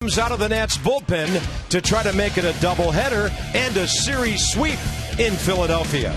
comes out of the Nats bullpen to try to make it a doubleheader and a series sweep in Philadelphia.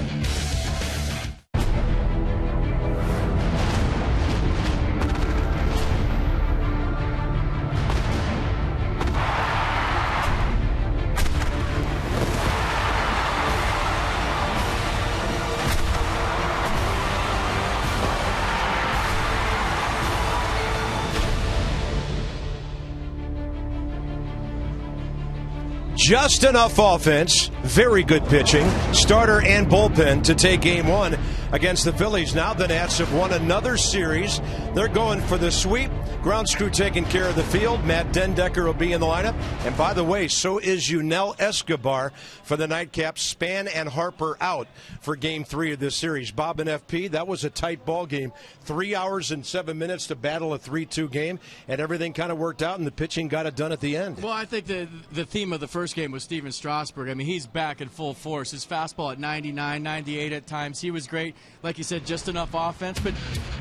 Just enough offense, very good pitching, starter and bullpen to take game one against the Phillies. Now the Nats have won another series. They're going for the sweep. Grounds crew taking care of the field. Matt Dendecker will be in the lineup. And by the way, so is Yunel Escobar for the nightcap. Span and Harper out for game 3 of this series. Bob and FP, that was a tight ball game. 3 hours and 7 minutes to battle a 3-2 game, and everything kind of worked out, and the pitching got it done at the end. Well, I think the theme of the first game was Steven Strasburg. I mean, he's back in full force. His fastball at 99, 98 at times. He was great. Like you said, just enough offense. But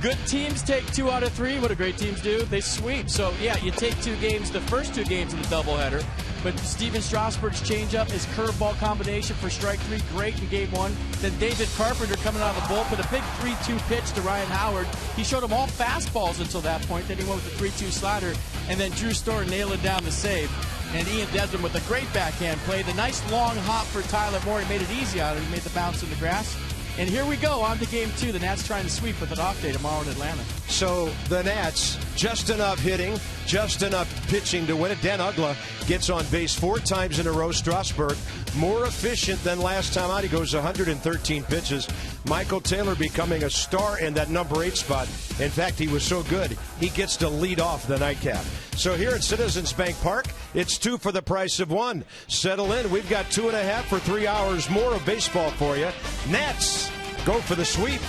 good teams take 2 out of 3. What do great teams do? They sweep. So, yeah, you take 2 games, the first 2 games of the doubleheader. But Steven Strasburg's changeup, his curveball combination for strike 3, great in game 1. Then David Carpenter coming out of the bullpen, a big 3-2 pitch to Ryan Howard. He showed him all fastballs until that point. Then he went with the 3-2 slider. And then Drew Storer nailing down the save. And Ian Desmond with a great backhand play. The nice long hop for Tyler Moore. He made it easy on him. He made the bounce in the grass. And here we go on to game 2. The Nats trying to sweep with an off day tomorrow in Atlanta. So the Nats, just enough hitting, just enough pitching to win it. Dan Uggla gets on base 4 times in a row. Strasburg, more efficient than last time out. He goes 113 pitches. Michael Taylor becoming a star in that number 8 spot. In fact, he was so good, he gets to lead off the nightcap. So here at Citizens Bank Park, it's 2 for the price of 1. Settle in. We've got 2.5 for 3 hours more of baseball for you. Nats go for the sweep.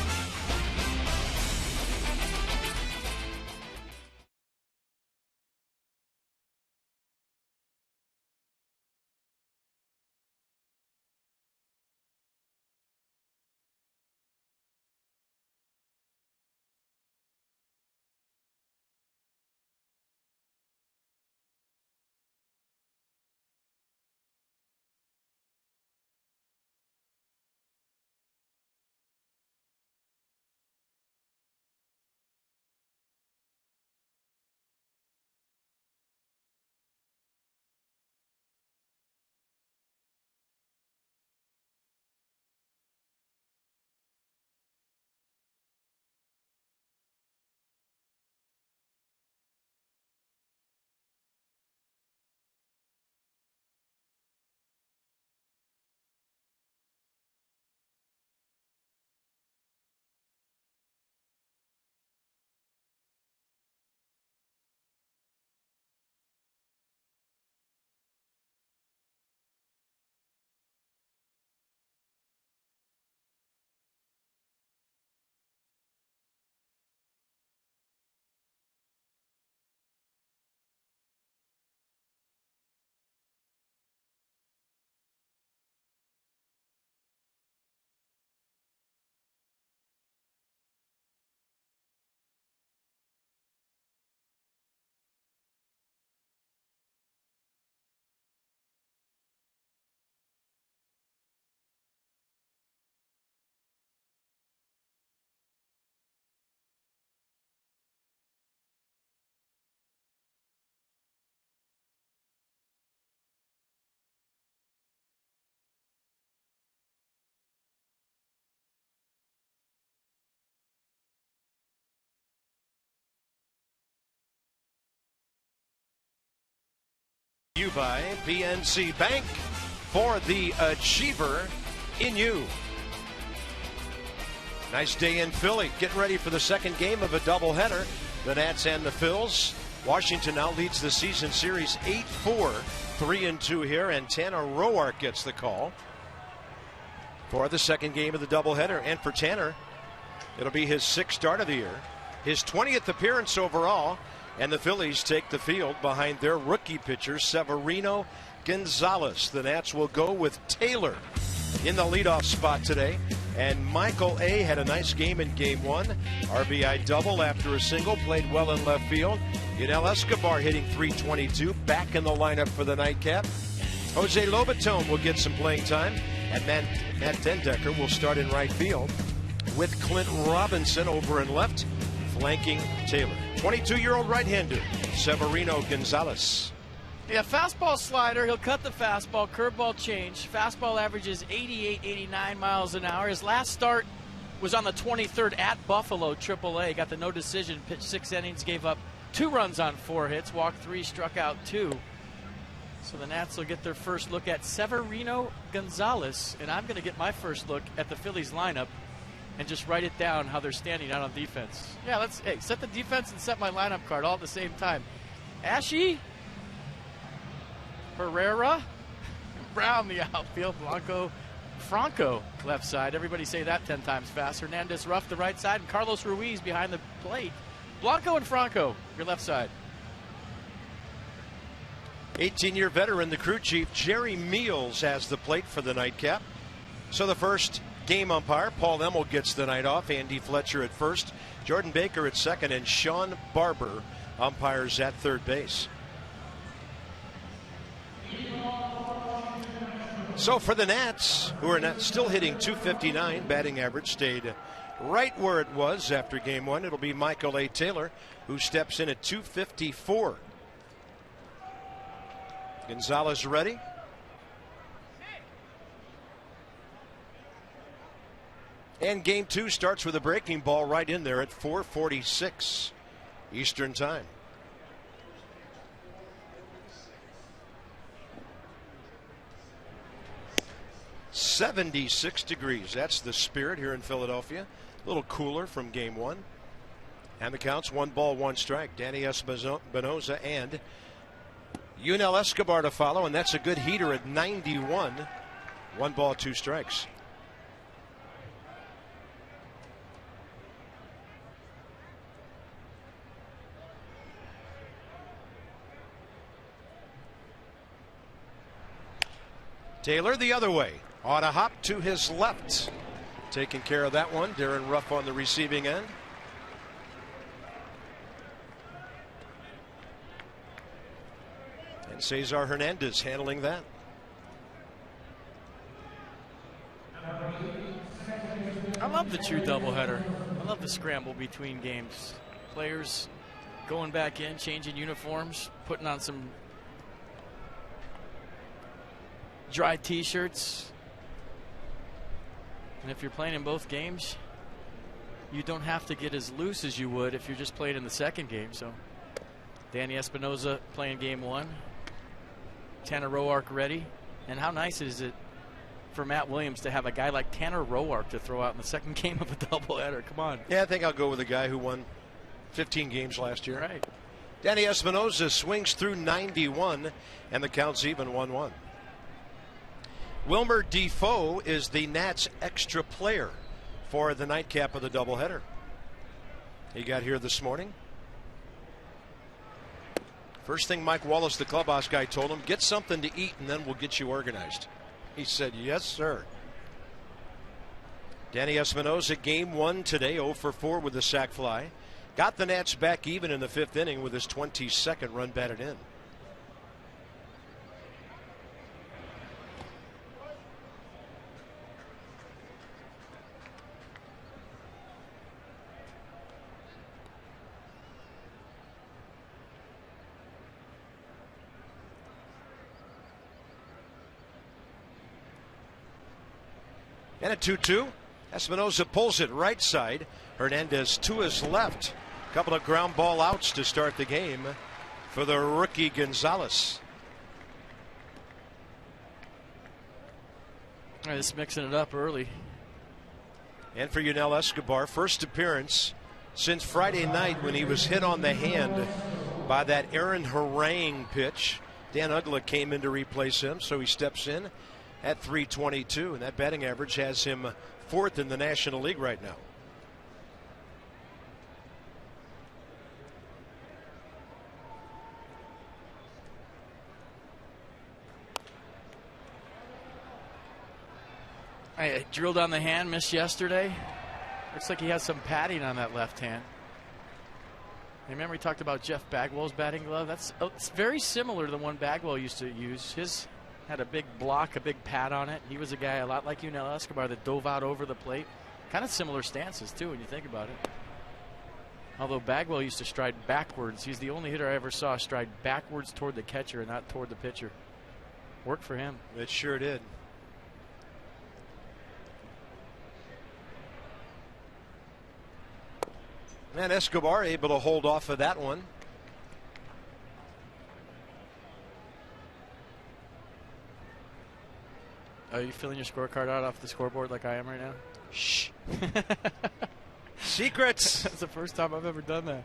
You by PNC Bank for the Achiever in you. Nice day in Philly. Getting ready for the second game of a doubleheader. The Nats and the Phils. Washington now leads the season series 8-4, 3-2 here, and Tanner Roark gets the call for the second game of the doubleheader. And for Tanner, it'll be his 6th start of the year, his 20th appearance overall. And the Phillies take the field behind their rookie pitcher, Severino Gonzalez. The Nats will go with Taylor in the leadoff spot today And Michael A. had a nice game in Game 1. RBI double after a single, played well in left field. Yunel Escobar hitting .322, back in the lineup for the nightcap. Jose Lobaton will get some playing time. And Matt Dendecker will start in right field with Clint Robinson over in left, flanking Taylor. 22-year-old right-hander, Severino Gonzalez. Yeah, fastball slider. He'll cut the fastball. Curveball change. Fastball averages 88, 89 miles an hour. His last start was on the 23rd at Buffalo AAA. Got the no decision. Pitched 6 innings. Gave up 2 runs on 4 hits. Walked 3. Struck out 2. So the Nats will get their first look at Severino Gonzalez. And I'm going to get my first look at the Phillies lineup and just write it down how they're standing out on defense. Yeah, let's set the defense and set my lineup card all at the same time. Ashe, Herrera, Brown the outfield, Blanco, Franco left side. Everybody say that 10 times fast. Hernandez Ruff the right side, and Carlos Ruiz behind the plate. Blanco and Franco, your left side. 18-year veteran, the crew chief, Jerry Meals, has the plate for the nightcap. So the first game umpire, Paul Emmel, gets the night off. Andy Fletcher at first, Jordan Baker at second, and Sean Barber umpires at third base. So for the Nats, who are still hitting .259, batting average stayed right where it was after Game 1. It'll be Michael A. Taylor who steps in at .254. Gonzalez ready. And Game 2 starts with a breaking ball right in there at 4:46 Eastern Time. .76 degrees. That's the spirit here in Philadelphia. A little cooler from Game 1. And the count's 1 ball, 1 strike. Danny Espinoza and Yunel Escobar to follow, and that's a good heater at 91. 1 ball, 2 strikes. Taylor the other way. On a hop to his left. Taking care of that one. Darren Ruff on the receiving end. And Cesar Hernandez handling that. I love the true doubleheader. I love the scramble between games. Players going back in, changing uniforms, putting on some dry t-shirts. And if you're playing in both games, you don't have to get as loose as you would if you're just playing in the second game. So Danny Espinoza playing Game 1. Tanner Roark ready. And how nice is it for Matt Williams to have a guy like Tanner Roark to throw out in the second game of a doubleheader? Come on. Yeah, I think I'll go with a guy who won 15 games last year. Right. Danny Espinoza swings through 91, and the count's even 1-1. Wilmer Defoe is the Nats' extra player for the nightcap of the doubleheader. He got here this morning. First thing Mike Wallace, the clubhouse guy, told him, get something to eat and then we'll get you organized. He said, yes, sir. Danny Espinoza, Game 1 today, 0 for 4 with the sac fly. Got the Nats back even in the 5th inning with his 22nd run batted in. And a 2-2. Espinoza pulls it right side. Hernandez to his left. A couple of ground ball outs to start the game for the rookie Gonzalez. All right, just mixing it up early. And for Yunel Escobar, first appearance since Friday night when he was hit on the hand by that Aaron Harang pitch. Dan Uggla came in to replace him, so he steps in at .322, and that batting average has him 4th in the National League right now. I drilled on the hand, missed yesterday. Looks like he has some padding on that left hand. Remember we talked about Jeff Bagwell's batting glove? It's very similar to the one Bagwell used to use. His had a big block, a big pad on it. He was a guy a lot like Yunel Escobar that dove out over the plate. Kind of similar stances, too, when you think about it. Although Bagwell used to stride backwards. He's the only hitter I ever saw stride backwards toward the catcher and not toward the pitcher. Worked for him. It sure did. And Escobar able to hold off of that one. Are you filling your scorecard out off the scoreboard like I am right now? Shh. Secrets. That's the first time I've ever done that.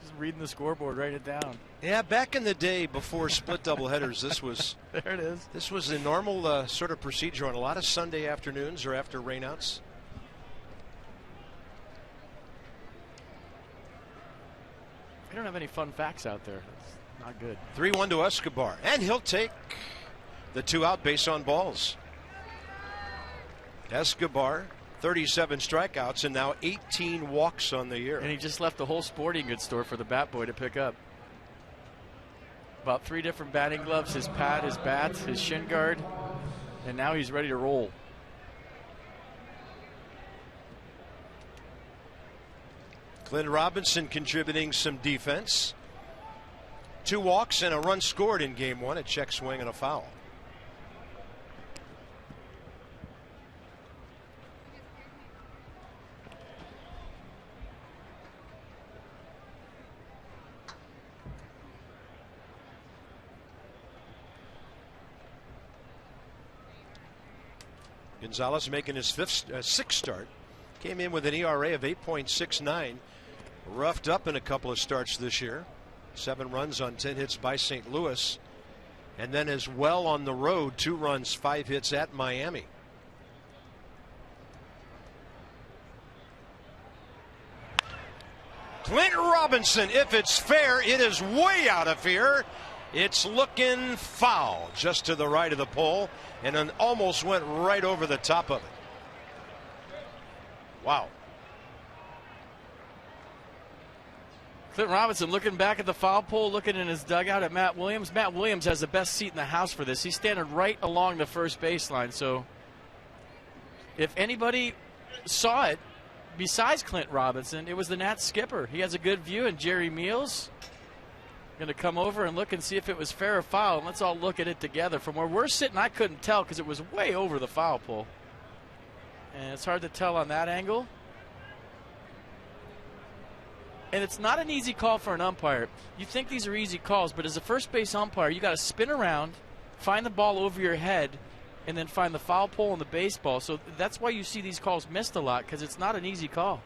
Just reading the scoreboard, writing it down. Yeah, back in the day before split doubleheaders, this was there it is. This was the normal sort of procedure on a lot of Sunday afternoons or after rainouts. We don't have any fun facts out there. It's not good. 3-1 to Escobar, and he'll take the 2 out base on balls. Escobar, 37 strikeouts and now 18 walks on the year. And he just left the whole sporting goods store for the bat boy to pick up. About 3 different batting gloves, his pad, his bat, his shin guard, and now he's ready to roll. Clint Robinson contributing some defense. 2 walks and a run scored in game 1, a check swing and a foul. Gonzalez making his sixth start. Came in with an ERA of 8.69. Roughed up in a couple of starts this year. 7 runs on 10 hits by St. Louis. And then as well on the road, 2 runs, 5 hits at Miami. Clint Robinson, if it's fair, it is way out of here. It's looking foul just to the right of the pole, and then almost went right over the top of it. Wow. Clint Robinson looking back at the foul pole, looking in his dugout at Matt Williams. Matt Williams has the best seat in the house for this. He's standing right along the first baseline. So if anybody saw it besides Clint Robinson, it was the Nats skipper. He has a good view, and Jerry Meals going to come over and look and see if it was fair or foul. And let's all look at it together. From where we're sitting, I couldn't tell because it was way over the foul pole. And it's hard to tell on that angle. And it's not an easy call for an umpire. You think these are easy calls, but as a first base umpire, you got to spin around, find the ball over your head, and then find the foul pole and the baseball. So that's why you see these calls missed a lot, because it's not an easy call.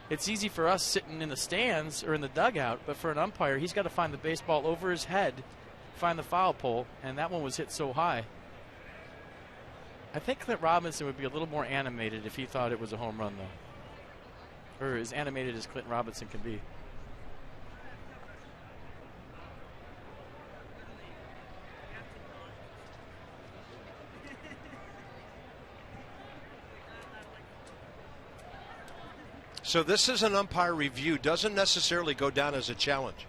It's easy for us sitting in the stands or in the dugout, but for an umpire, he's got to find the baseball over his head, find the foul pole, and that one was hit so high. I think Clint Robinson would be a little more animated if he thought it was a home run, though. Or as animated as Clint Robinson can be. So this is an umpire review, doesn't necessarily go down as a challenge.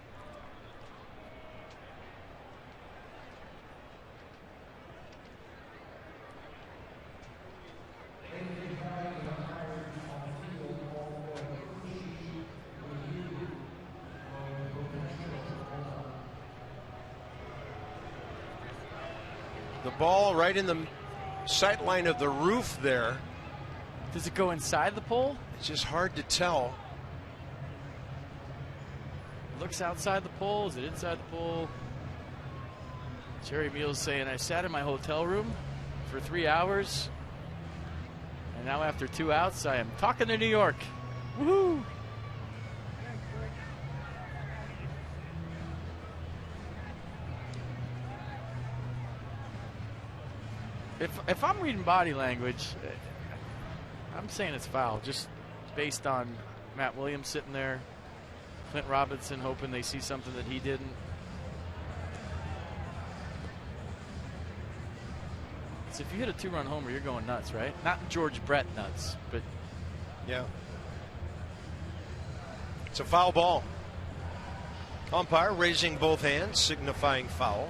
The ball right in the sight line of the roof there. Does it go inside the pole? It's just hard to tell. Looks outside the pole. Is it inside the pole? Jerry Meals saying, I sat in my hotel room for 3 hours, and now after 2 outs, I am talking to New York. Woohoo! If I'm reading body language, I'm saying it's foul, just based on Matt Williams sitting there, Clint Robinson hoping they see something that he didn't. Nats. If you hit a 2-run homer, you're going nuts, right? Not George Brett nuts, but yeah. It's a foul ball. Umpire raising both hands, signifying foul.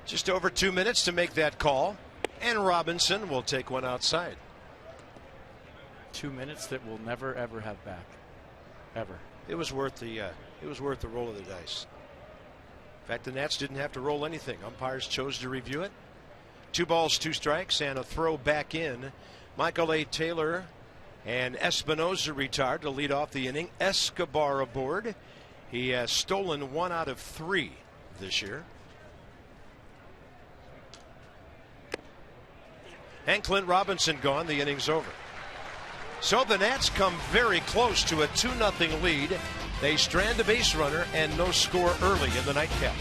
Just over 2 minutes to make that call, and Robinson will take one outside. 2 minutes that we'll never ever have back, ever. It was worth the roll of the dice. In fact, the Nats didn't have to roll anything. Umpires chose to review it. 2 balls, 2 strikes, and a throw back in. Michael A. Taylor and Espinosa retired to lead off the inning. Escobar aboard. He has stolen 1 out of 3 this year. And Clint Robinson gone. The inning's over. So the Nats come very close to a 2-0 lead. They strand a base runner and no score early in the nightcap.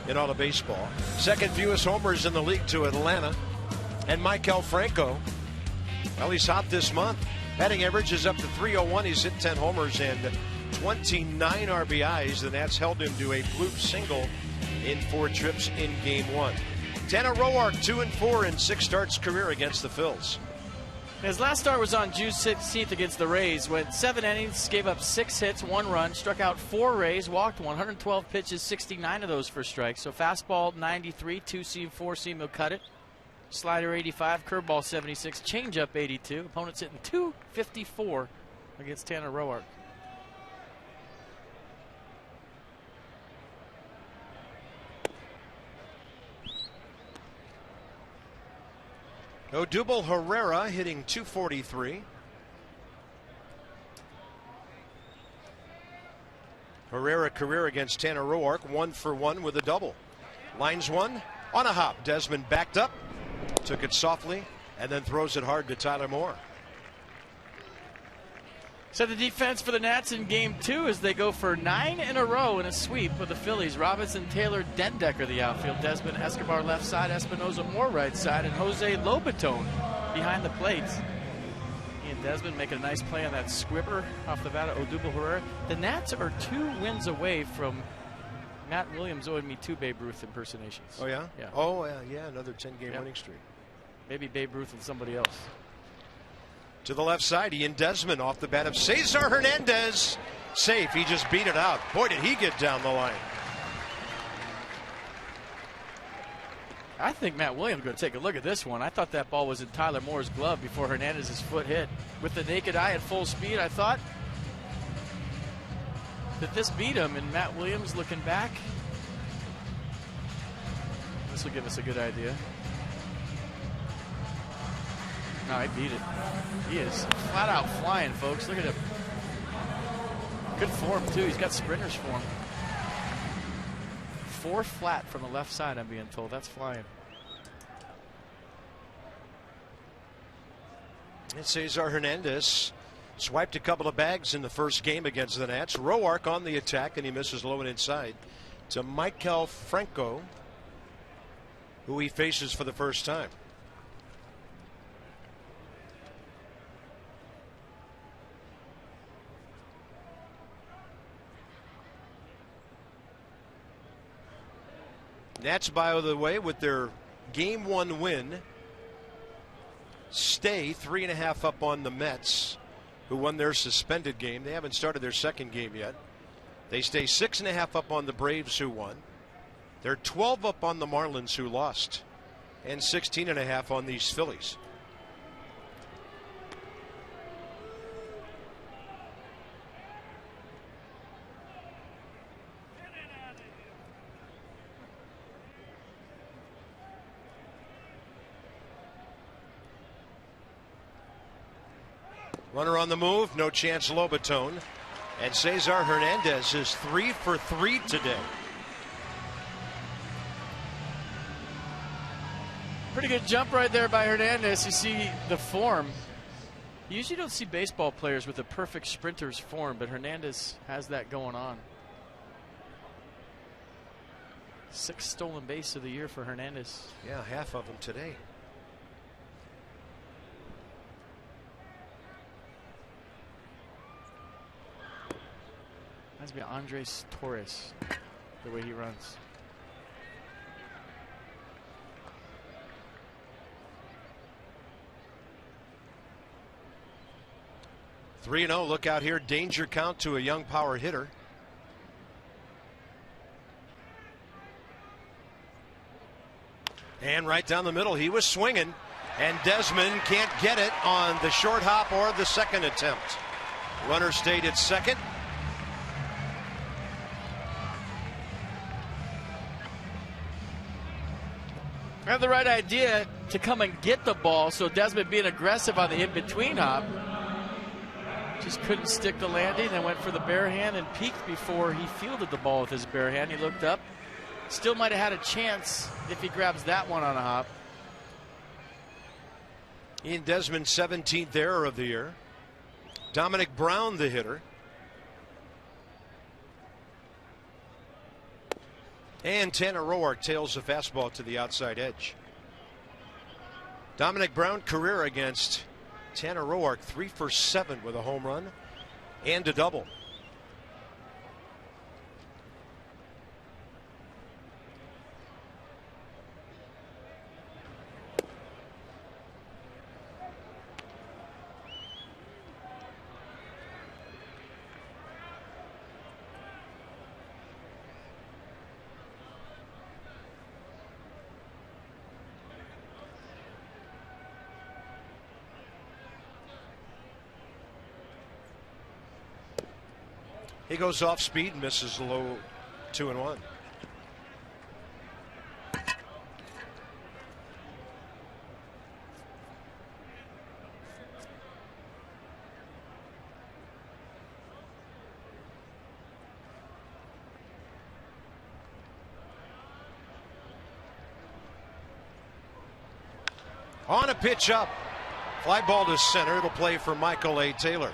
In all of baseball. Second fewest homers in the league to Atlanta. And Maikel Franco, well, he's hot this month. Batting average is up to .301. He's hit 10 homers and 29 RBIs. The Nats held him to a bloop single in 4 trips in Game 1. Tanner Roark, 2-4 in 6 starts career against the Phils. His last start was on June 16th against the Rays. Went 7 innings, gave up 6 hits, 1 run, struck out 4 Rays, walked 112 pitches, 69 of those for strikes. So fastball 93, 2-seam, 4-seam, he'll cut it. Slider 85, curveball 76, changeup 82. Opponents hitting .254 against Tanner Roark. Odubel Herrera hitting .243. Herrera career against Tanner Roark, 1 for 1 with a double. Lines one on a hop. Desmond backed up, took it softly, and then throws it hard to Tyler Moore. So the defense for the Nats in Game 2 as they go for 9 in a row in a sweep with the Phillies. Robinson, Taylor, Dendecker the outfield. Desmond, Escobar left side. Espinosa, Moore right side. And Jose Lobaton behind the plates. He and Desmond making a nice play on that squibber off the bat of Odubel Herrera. The Nats are 2 wins away from Matt Williams owing me 2 Babe Ruth impersonations. Oh, yeah? Yeah. Oh, yeah, another 10-game winning streak. Maybe Babe Ruth and somebody else. To the left side, Ian Desmond off the bat of Cesar Hernandez. Safe, he just beat it out. Boy, did he get down the line. I think Matt Williams is going to take a look at this one. I thought that ball was in Tyler Moore's glove before Hernandez's foot hit. With the naked eye at full speed, I thought that this beat him, and Matt Williams looking back. This will give us a good idea. No, I beat it. He is flat out flying, folks. Look at him. Good form, too. He's got sprinter's form. 4 flat from the left side, I'm being told. That's flying. And Cesar Hernandez swiped a couple of bags in the first game against the Nats. Roark on the attack, and he misses low and inside to Michael Franco, who he faces for the first time. Nats, by the way, with their Game 1 win, stay 3.5 up on the Mets, who won their suspended game. They haven't started their second game yet. They stay 6.5 up on the Braves, who won. They're 12 up on the Marlins, who lost, and 16.5 on these Phillies. Runner on the move, no chance Lobatone. And Cesar Hernandez is 3 for 3 today. Pretty good jump right there by Hernandez. You see the form. You usually don't see baseball players with a perfect sprinter's form, but Hernandez has that going on. 6 stolen base of the year for Hernandez. Yeah, half of them today. Reminds me of Andres Torres, the way he runs. Three 3-0. Look out here. Danger count to a young power hitter. And right down the middle, he was swinging. And Desmond can't get it on the short hop or the second attempt. Runner stayed at second. Had the right idea to come and get the ball, so Desmond being aggressive on the in-between hop. Just couldn't stick the landing and went for the bare hand and peeked before he fielded the ball with his bare hand. He looked up. Still might have had a chance if he grabs that one on a hop. Ian Desmond, 17th error of the year. Dominic Brown, the hitter. And Tanner Roark tails the fastball to the outside edge. Dominic Brown career against Tanner Roark, 3 for 7 with a home run and a double. He goes off speed, misses low 2-1. On a pitch up. Fly ball to center. It'll play for Michael A. Taylor.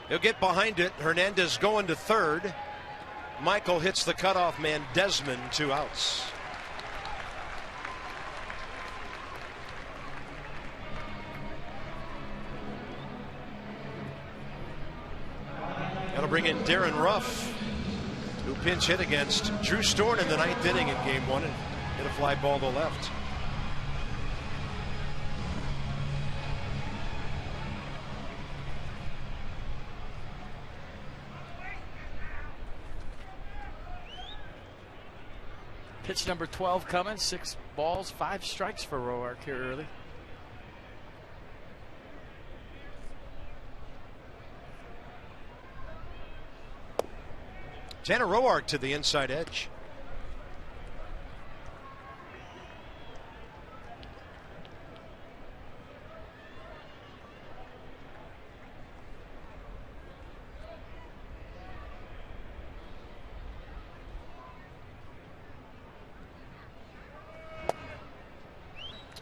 He'll get behind it. Hernandez going to third. Michael hits the cutoff man, Desmond, 2 outs. That'll bring in Darren Ruff, who pinch hit against Drew Storn in the 9th inning in Game 1 and hit a fly ball to left. Pitch number 12 coming. 6 balls, 5 strikes for Roark here early. Tanner Roark to the inside edge.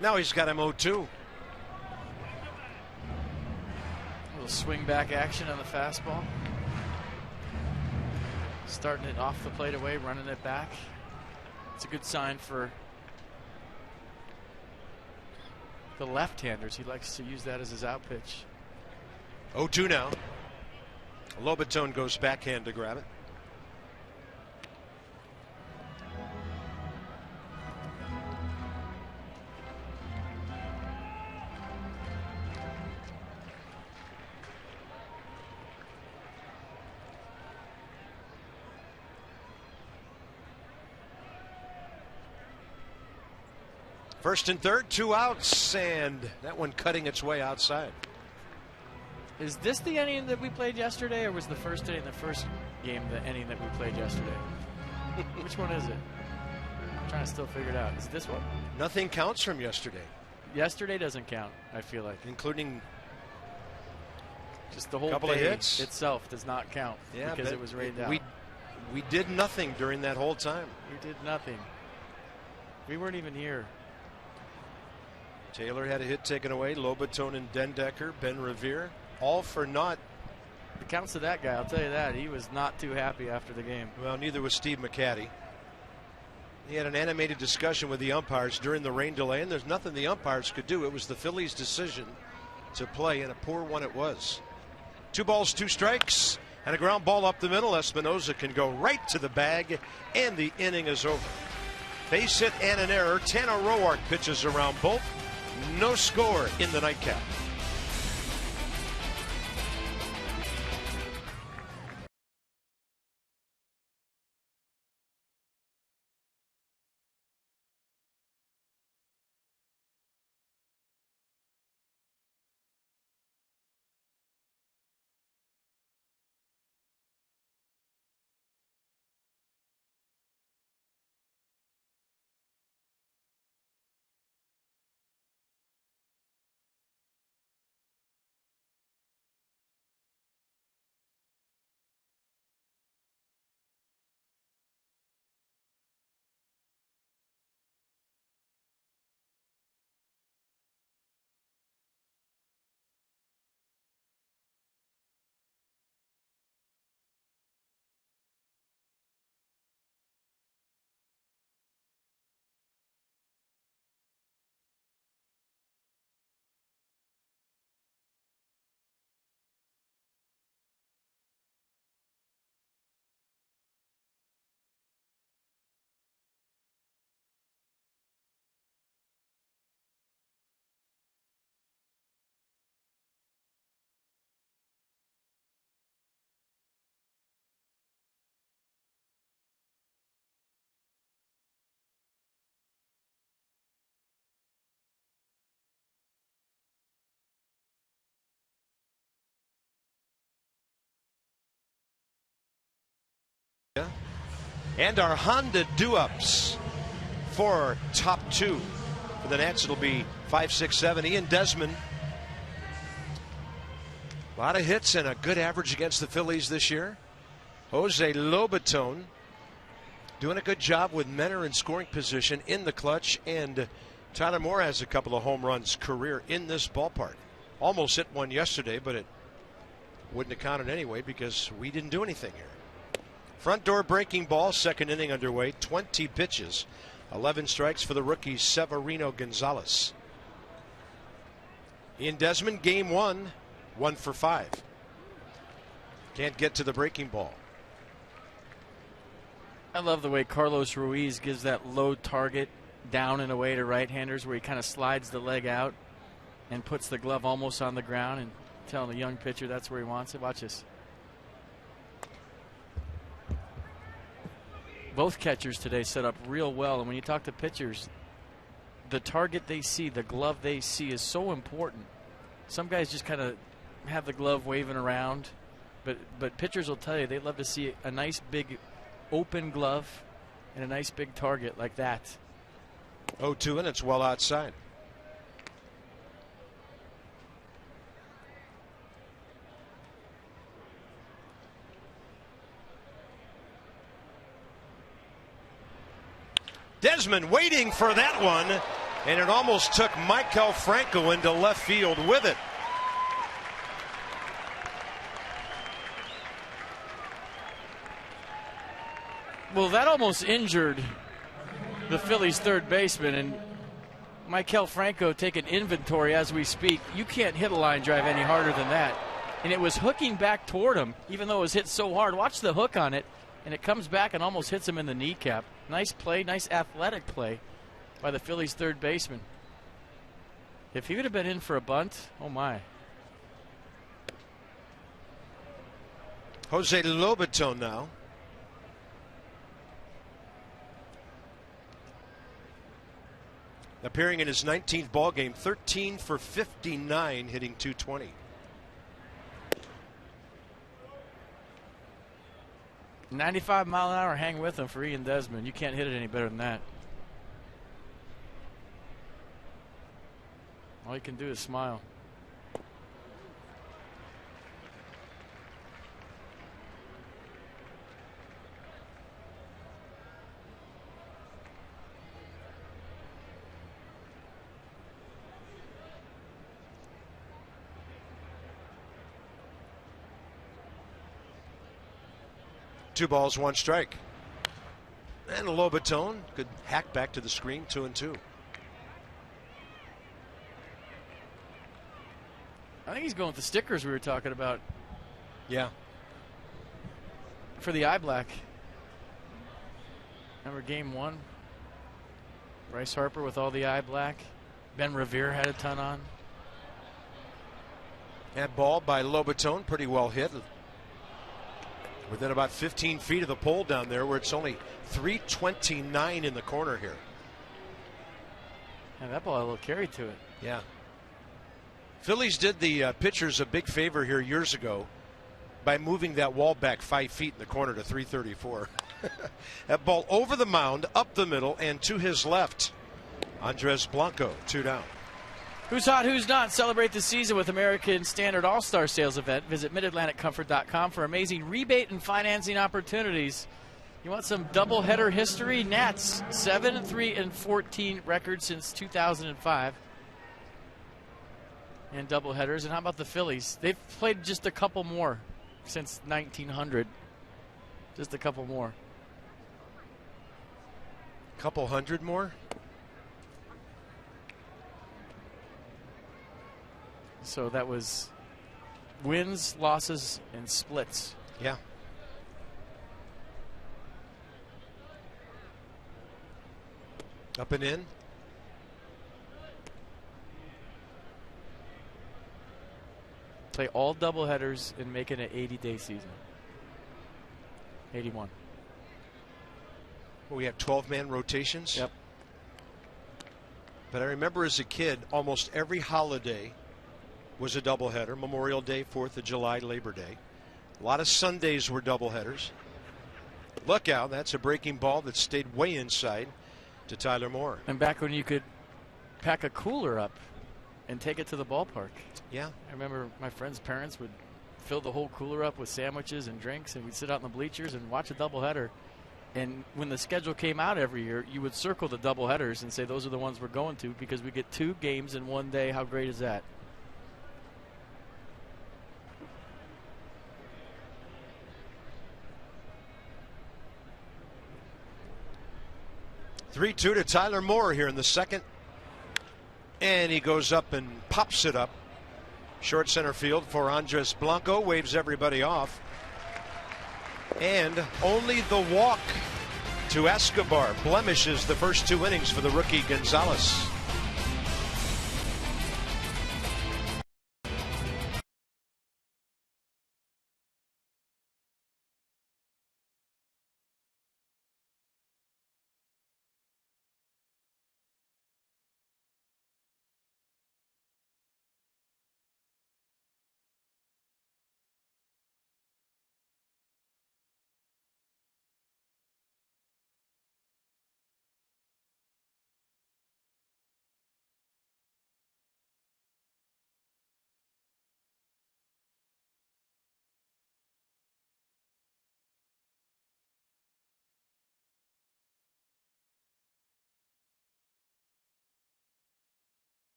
Now he's got him 0-2. A little swing back action on the fastball. Starting it off the plate away, running it back. It's a good sign for the left-handers. He likes to use that as his out pitch. 0-2 now. Lobaton goes backhand to grab it. First and third, 2 outs, and that one cutting its way outside. Is this the inning that we played yesterday, or was the first inning, the first game, the inning that we played yesterday? Which one is it? I'm trying to still figure it out. Is this one? Nothing counts from yesterday. Yesterday doesn't count, I feel like. Including just the whole couple of day hits itself does not count because it was rained out. We did nothing during that whole time. We did nothing. We weren't even here. Taylor had a hit taken away. Lobaton and Dendecker, Ben Revere, all for naught. It counts to that guy, I'll tell you that. He was not too happy after the game. Well, neither was Steve McCaddy. He had an animated discussion with the umpires during the rain delay, and there's nothing the umpires could do. It was the Phillies' decision to play, and a poor one it was. 2 balls, 2 strikes, and a ground ball up the middle. Espinosa can go right to the bag, and the inning is over. Base hit and an error. Tanner Roark pitches around both. No score in the nightcap. And our Honda do-ups for top 2. For the Nats, it'll be 5, 6, 7. Ian Desmond. A lot of hits and a good average against the Phillies this year. Jose Lobaton doing a good job with Menor in scoring position in the clutch. And Tyler Moore has a couple of home runs career in this ballpark. Almost hit one yesterday, but it wouldn't have counted anyway because we didn't do anything here. Front door breaking ball, second inning underway, 20 pitches, 11 strikes for the rookie Severino Gonzalez. Ian Desmond, game 1, 1 for 5. Can't get to the breaking ball. I love the way Carlos Ruiz gives that low target down and away to right-handers where he kind of slides the leg out and puts the glove almost on the ground and telling the young pitcher that's where he wants it. Watch this. Both catchers today set up real well, and when you talk to pitchers, the target they see, the glove they see is so important. Some guys just kind of have the glove waving around, but pitchers will tell you they love to see a nice big open glove and a nice big target like that. 0-2, and it's well outside. Desmond waiting for that one, And it almost took Maikel Franco into left field with it. Well, that almost injured the Phillies' third baseman, and Maikel Franco taking inventory as we speak. You can't hit a line drive any harder than that. And it was hooking back toward him, even though it was hit so hard. Watch the hook on it, and it comes back and almost hits him in the kneecap. Nice play, nice athletic play by the Phillies' third baseman. If he would have been in for a bunt, oh my. Jose Lobaton now. Appearing in his 19th ball game, 13 for 59, hitting .220. .95-mile-an-hour hang with him for Ian Desmond. You can't hit it any better than that. All you can do is smile. Two balls, one strike. And Lobaton could hack back to the screen, 2-2. I think he's going with the stickers we were talking about. Yeah. For the eye black. Remember game one? Bryce Harper with all the eye black. Ben Revere had a ton on. That ball by Lobaton, pretty well hit. Within about 15 feet of the pole down there, where it's only 329 in the corner here. And that ball had a little carry to it. Yeah. Phillies did the pitchers a big favor here years ago by moving that wall back 5 feet in the corner to 334. That ball over the mound, up the middle, and to his left. Andres Blanco, 2 down. Who's hot, who's not? Celebrate the season with American Standard All-Star Sales Event. Visit MidAtlanticComfort.com for amazing rebate and financing opportunities. You want some doubleheader history? Nats, 7-3-14 record since 2005. And doubleheaders. And how about the Phillies? They've played just a couple more since 1900. Just a couple more. Couple hundred more? So that was wins, losses, and splits. Yeah. Up and in. Play all doubleheaders and make it an 80-day season. 81. Well, we have 12-man rotations. Yep. But I remember as a kid, almost every holiday was a doubleheader. Memorial Day, 4th of July, Labor Day. A lot of Sundays were doubleheaders. Look out, that's a breaking ball that stayed way inside to Tyler Moore. And back when you could pack a cooler up and take it to the ballpark. Yeah. I remember my friends' parents would fill the whole cooler up with sandwiches and drinks, and we'd sit out in the bleachers and watch a doubleheader. And when the schedule came out every year, you would circle the doubleheaders and say those are the ones we're going to because we get 2 games in one day. How great is that? Three-two to Tyler Moore here in the second. And he goes up and pops it up. Short center field for Andres Blanco. Waves everybody off. And only the walk to Escobar blemishes the first 2 innings for the rookie Gonzalez.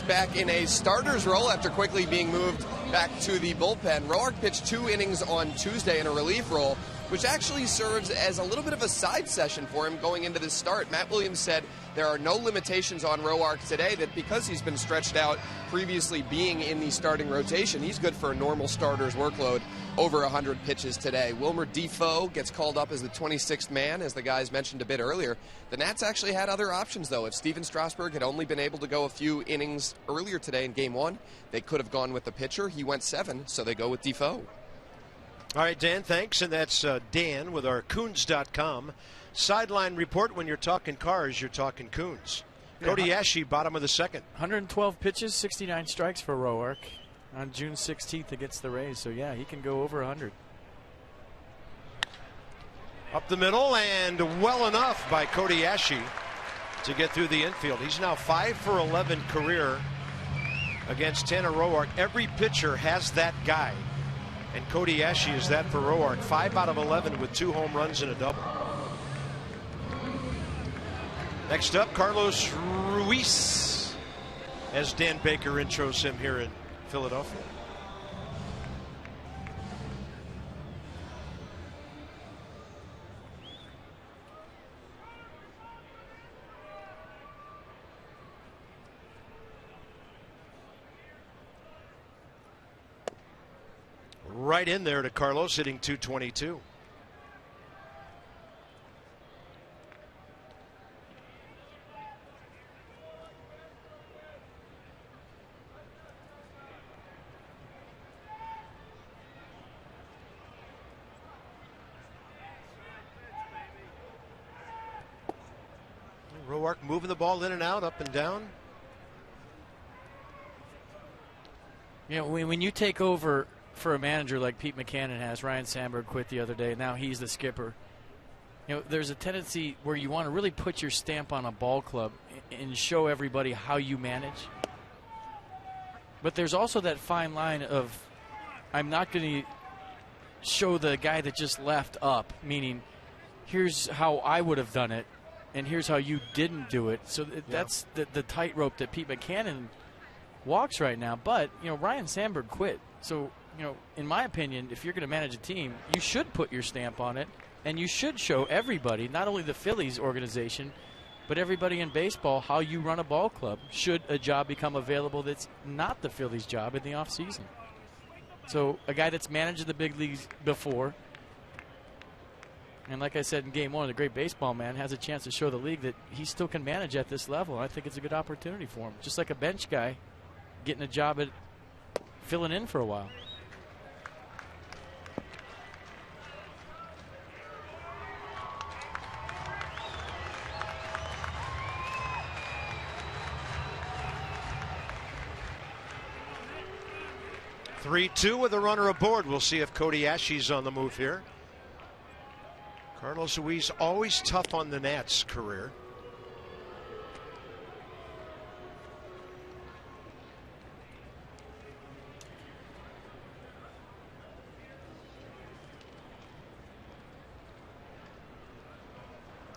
back in a starter's role after quickly being moved back to the bullpen. Roark pitched 2 innings on Tuesday in a relief role, which actually serves as a little bit of a side session for him going into this start. Matt Williams said there are no limitations on Roark today, that because he's been stretched out previously being in the starting rotation, he's good for a normal starter's workload, over 100 pitches today. Wilmer Defoe gets called up as the 26th man, as the guys mentioned a bit earlier. The Nats actually had other options, though. If Steven Strasburg had only been able to go a few innings earlier today in Game 1, they could have gone with the pitcher. He went 7, so they go with Defoe. All right, Dan, thanks. And that's Dan with our Coons.com sideline report. When you're talking cars, you're talking Coons. Cody Ashe, bottom of the second. 112 pitches, 69 strikes for Roark on June 16th against the Rays. So, yeah, he can go over 100. Up the middle and well enough by Cody Ashe to get through the infield. He's now 5 for 11 career against Tanner Roark. Every pitcher has that guy. And Cody Ashe is that for Roark. 5 out of 11 with 2 home runs and a double. Next up, Carlos Ruiz, as Dan Baker intros him here in Philadelphia. Right in there to Carlos, hitting .222. Roark moving the ball in and out, up and down. You know, when you take over for a manager like Pete McCannon has, Ryan Sandberg quit the other day, now he's the skipper. You know, there's a tendency where you want to really put your stamp on a ball club and show everybody how you manage. But there's also that fine line of, I'm not going to show the guy that just left up, meaning here's how I would have done it, and here's how you didn't do it. So that's the tightrope that Pete McCannon walks right now. But, you know, Ryan Sandberg quit. So, you know, in my opinion, if you're going to manage a team, you should put your stamp on it, and you should show everybody, not only the Phillies organization, but everybody in baseball, how you run a ball club, should a job become available that's not the Phillies' job in the offseason. So a guy that's managed the big leagues before, and like I said in Game 1, the great baseball man has a chance to show the league that he still can manage at this level. I think it's a good opportunity for him. Just like a bench guy getting a job at filling in for a while. Three-two with a runner aboard. We'll see if Cody Ashe's on the move here. Carlos Ruiz always tough on the Nats career.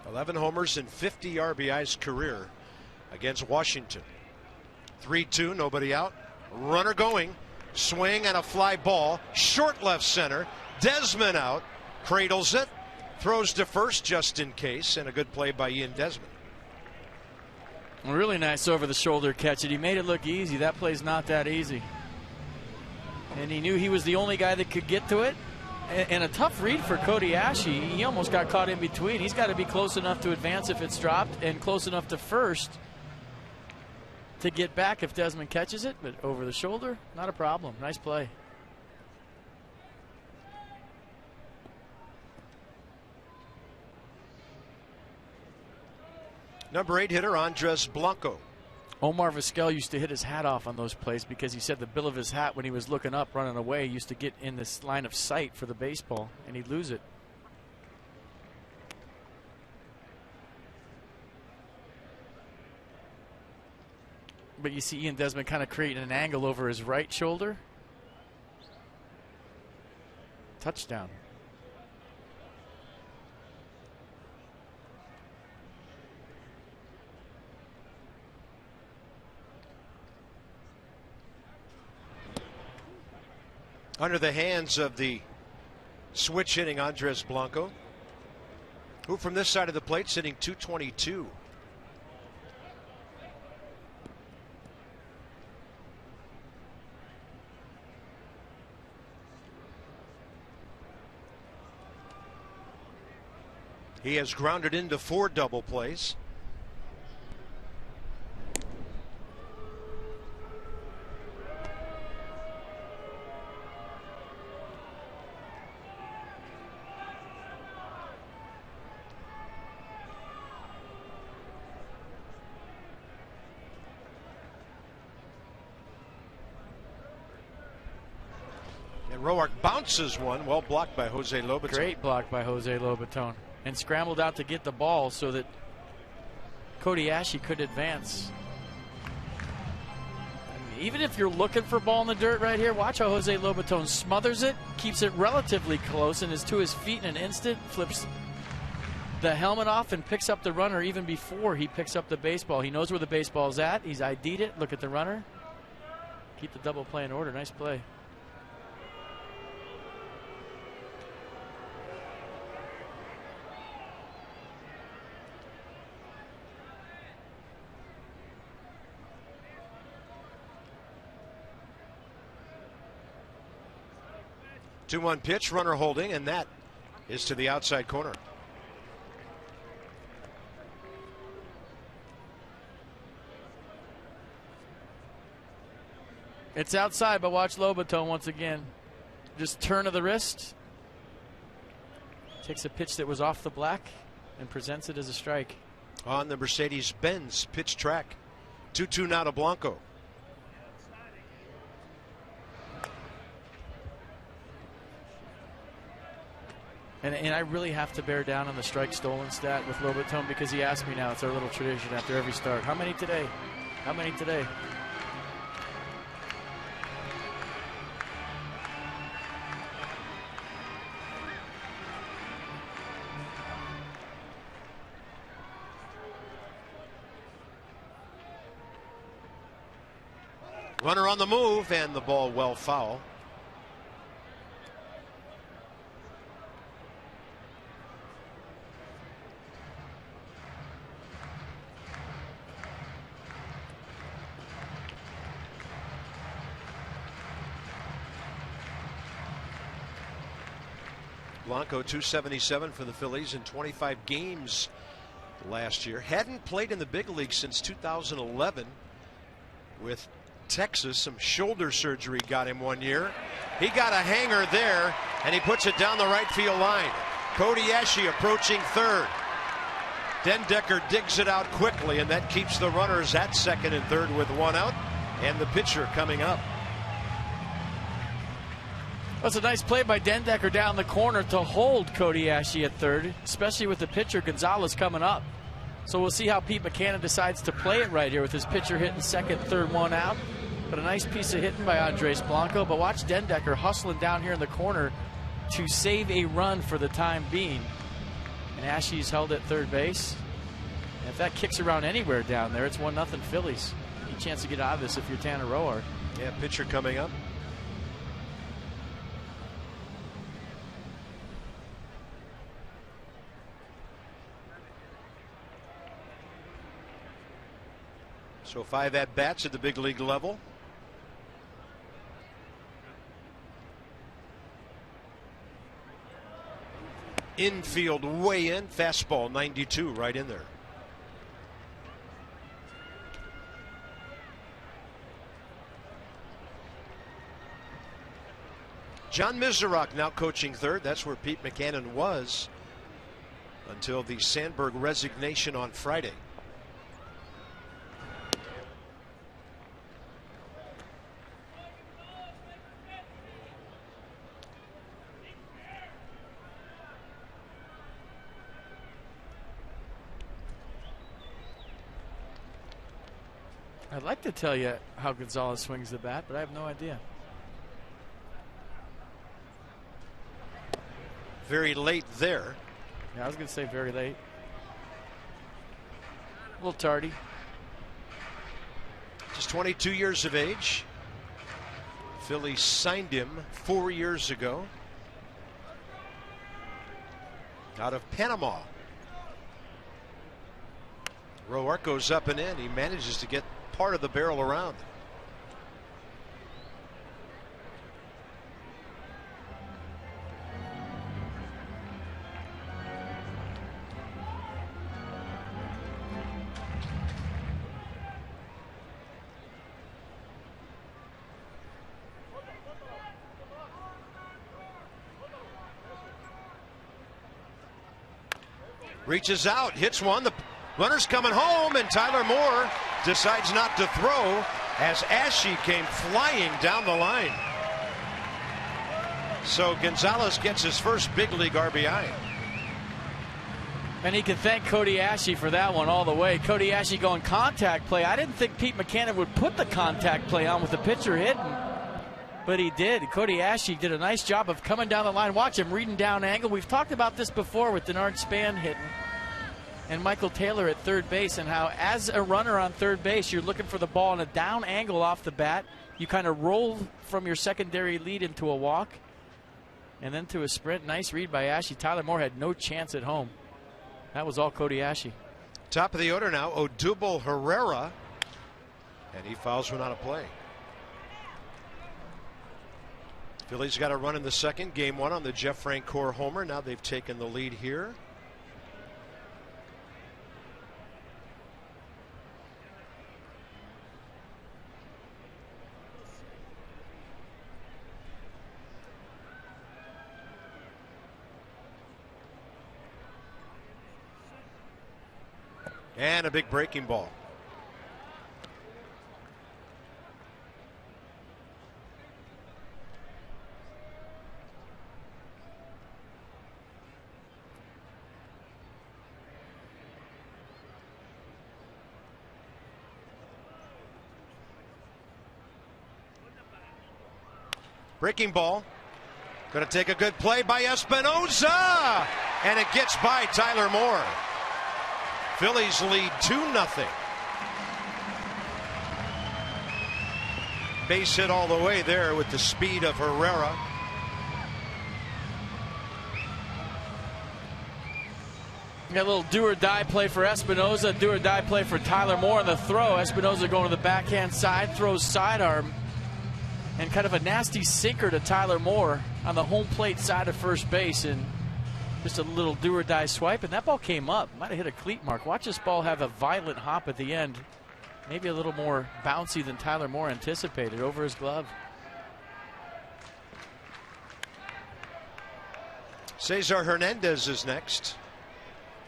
.11 homers and 50 RBIs career against Washington. 3-2, nobody out. Runner going. Swing and a fly ball. Short left center. Desmond out. Cradles it. Throws to first just in case. And a good play by Ian Desmond. A really nice over-the-shoulder catch. He made it look easy. That play's not that easy. And he knew he was the only guy that could get to it. And a tough read for Cody Ashe. He almost got caught in between. He's got to be close enough to advance if it's dropped and close enough to first to get back if Desmond catches it. But over the shoulder, not a problem. Nice play. Number 8 hitter Andres Blanco. Omar Vizquel used to hit his hat off on those plays because he said the bill of his hat when he was looking up, running away, used to get in this line of sight for the baseball, and he'd lose it. But you see Ian Desmond kind of creating an angle over his right shoulder. Touchdown. under the hands of the switch hitting Andres Blanco, who from this side of the plate sitting 222. He has grounded into 4 double plays. And Roark bounces one, well blocked by Jose Lobaton. Great block by Jose Lobaton. And scrambled out to get the ball so that Cody Ashe could advance. I mean, even if you're looking for ball in the dirt right here, watch how Jose Lobaton smothers it, keeps it relatively close, and is to his feet in an instant, flips the helmet off and picks up the runner even before he picks up the baseball. He knows where the baseball's at. He's ID'd it. Look at the runner. Keep the double play in order. Nice play. Two-one pitch, runner holding, and that is to the outside corner. It's outside, but watch Lobaton once again. Just turn of the wrist. Takes a pitch that was off the black and presents it as a strike. On the Mercedes-Benz pitch track. 2-2 now to Blanco. And I really have to bear down on the strike stolen stat with Lobaton because he asked me now. It's our little tradition after every start. How many today? How many today? Runner on the move, and the ball well foul. Blanco 277 for the Phillies in 25 games last year. Hadn't played in the big league since 2011 with Texas. Some shoulder surgery got him one year. He got a hanger there, and he puts it down the right field line. Cody Ashe approaching third. Dendecker digs it out quickly, and that keeps the runners at second and third with one out, and the pitcher coming up. That's a nice play by Dendecker down the corner to hold Cody Ashe at third, especially with the pitcher Gonzalez coming up. So we'll see how Pete McCannon decides to play it right here with his pitcher hitting second, third, one out. But a nice piece of hitting by Andres Blanco. But watch Dendecker hustling down here in the corner to save a run for the time being. And Ashe's held at third base. And if that kicks around anywhere down there, it's 1-0 Phillies. Any chance to get out of this if you're Tanner Roark. Yeah, pitcher coming up. So 5 at-bats at the big league level. Infield way in, fastball 92 right in there. John Miserock now coaching third. That's where Pete McCannon was until the Sandberg resignation on Friday. I'd like to tell you how Gonzalez swings the bat, but I have no idea. Very late there. Yeah, I was going to say very late. A little tardy. Just 22 years of age. Phillies signed him 4 years ago out of Panama. Roark goes up and in. He manages to get part of the barrel around. Reaches out, hits one. The runner's coming home, and Tyler Moore decides not to throw as Ashe came flying down the line. So Gonzalez gets his first big league RBI. And he can thank Cody Ashe for that one all the way. Cody Ashe going contact play. I didn't think Pete Mackanin would put the contact play on with the pitcher hitting, but he did. Cody Ashe did a nice job of coming down the line. Watch him reading down angle. We've talked about this before with Denard Span hitting and Michael Taylor at third base, and how as a runner on third base you're looking for the ball in a down angle off the bat. You kind of roll from your secondary lead into a walk and then to a sprint. Nice read by Ashe. Tyler Moore had no chance at home. That was all Cody Ashe. Top of the order now, Odubel Herrera, and he fouls one out of play. Phillies got a run in the second, game one on the Jeff Francoeur homer. Now they've taken the lead here. And a big breaking ball. Breaking ball. Going to take a good play by Espinosa. And it gets by Tyler Moore. Phillies lead 2-0. Base hit all the way there with the speed of Herrera. Got a little do-or-die play for Espinosa, do-or-die play for Tyler Moore on the throw. Espinosa going to the backhand side, throws sidearm, and kind of a nasty sinker to Tyler Moore on the home plate side of first base, and just a little do-or-die swipe, and that ball came up. Might have hit a cleat mark. Watch this ball have a violent hop at the end. Maybe a little more bouncy than Tyler Moore anticipated over his glove. Cesar Hernandez is next.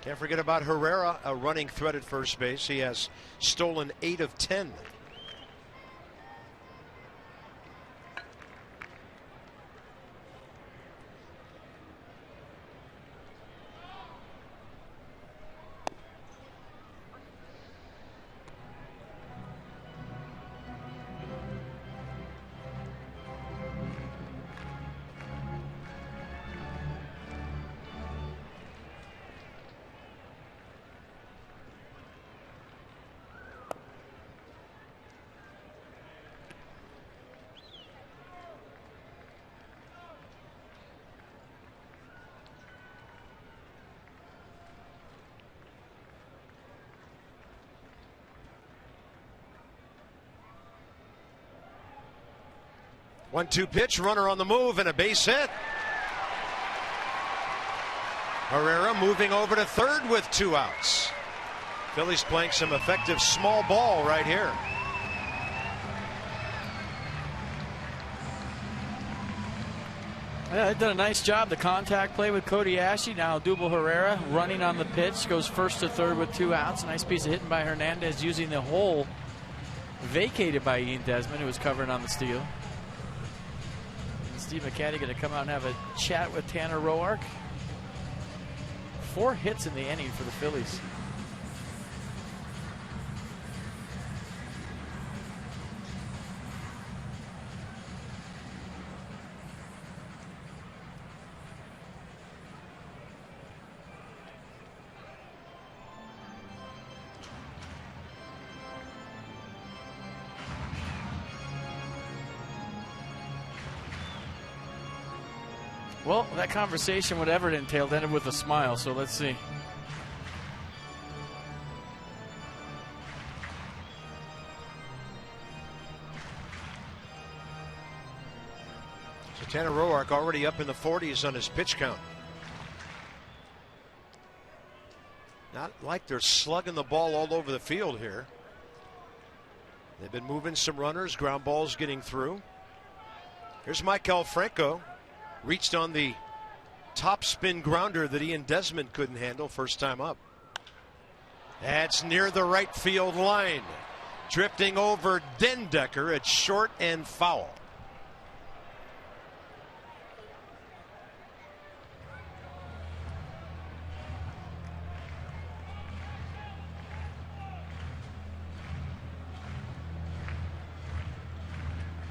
Can't forget about Herrera, a running threat at first base. He has stolen 8 of 10. One-two pitch, runner on the move, and a base hit. Herrera moving over to third with 2 outs. Phillies playing some effective small ball right here. Yeah, they've done a nice job. The contact play with Cody Ashe. Now Odubel Herrera running on the pitch, goes first to third with 2 outs. Nice piece of hitting by Hernandez, using the hole vacated by Ian Desmond, who was covering on the steal. Steve McCatty going to come out and have a chat with Tanner Roark. 4 hits in the inning for the Phillies. Well, that conversation, whatever it entailed, ended with a smile, so let's see. So Tanner Roark already up in the 40s on his pitch count. Not like they're slugging the ball all over the field here. They've been moving some runners, ground balls getting through. Here's Maikel Franco. Reached on the top spin grounder that Ian Desmond couldn't handle first time up. That's near the right field line. Drifting over Dendecker. It's short and foul.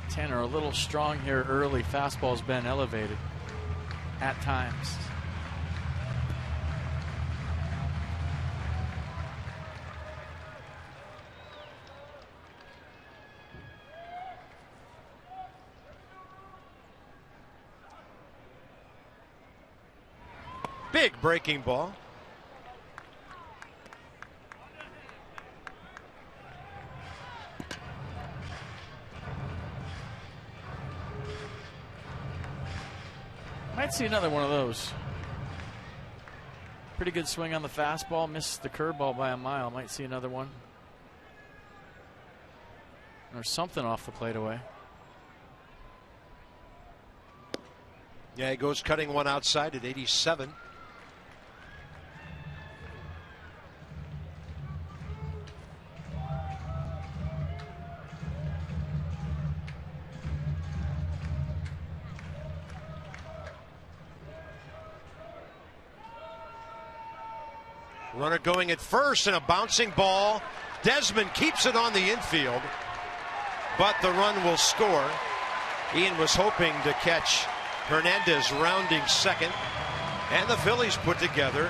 Tanner a little strong here early. Fastball's been elevated at times. Big breaking ball. Might see another one of those. Pretty good swing on the fastball. Missed the curveball by a mile. Might see another one. Or something off the plate away. Yeah, he goes cutting one outside at 87. Runner going at first and a bouncing ball. Desmond keeps it on the infield, but the run will score. Ian was hoping to catch Hernandez rounding second, and the Phillies put together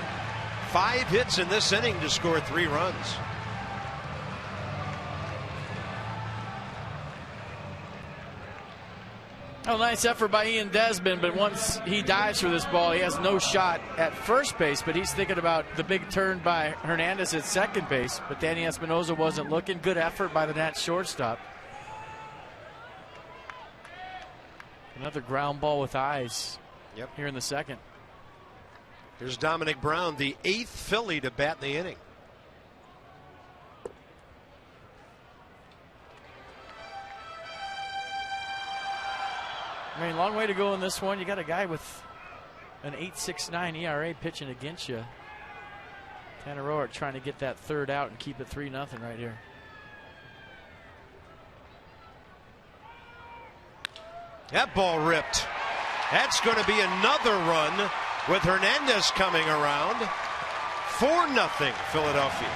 5 hits in this inning to score 3 runs. Oh, nice effort by Ian Desmond, but once he dives for this ball, he has no shot at first base, but he's thinking about the big turn by Hernandez at second base, but Danny Espinosa wasn't looking. Good effort by the Nats shortstop. Another ground ball with eyes here in the second. Here's Dominic Brown, the 8th Philly to bat in the inning. I mean, long way to go in this one. You got a guy with an 8.69 ERA pitching against you. Tanner Roark trying to get that third out and keep it 3-0 right here. That ball ripped. That's going to be another run with Hernandez coming around. 4-0 Philadelphia.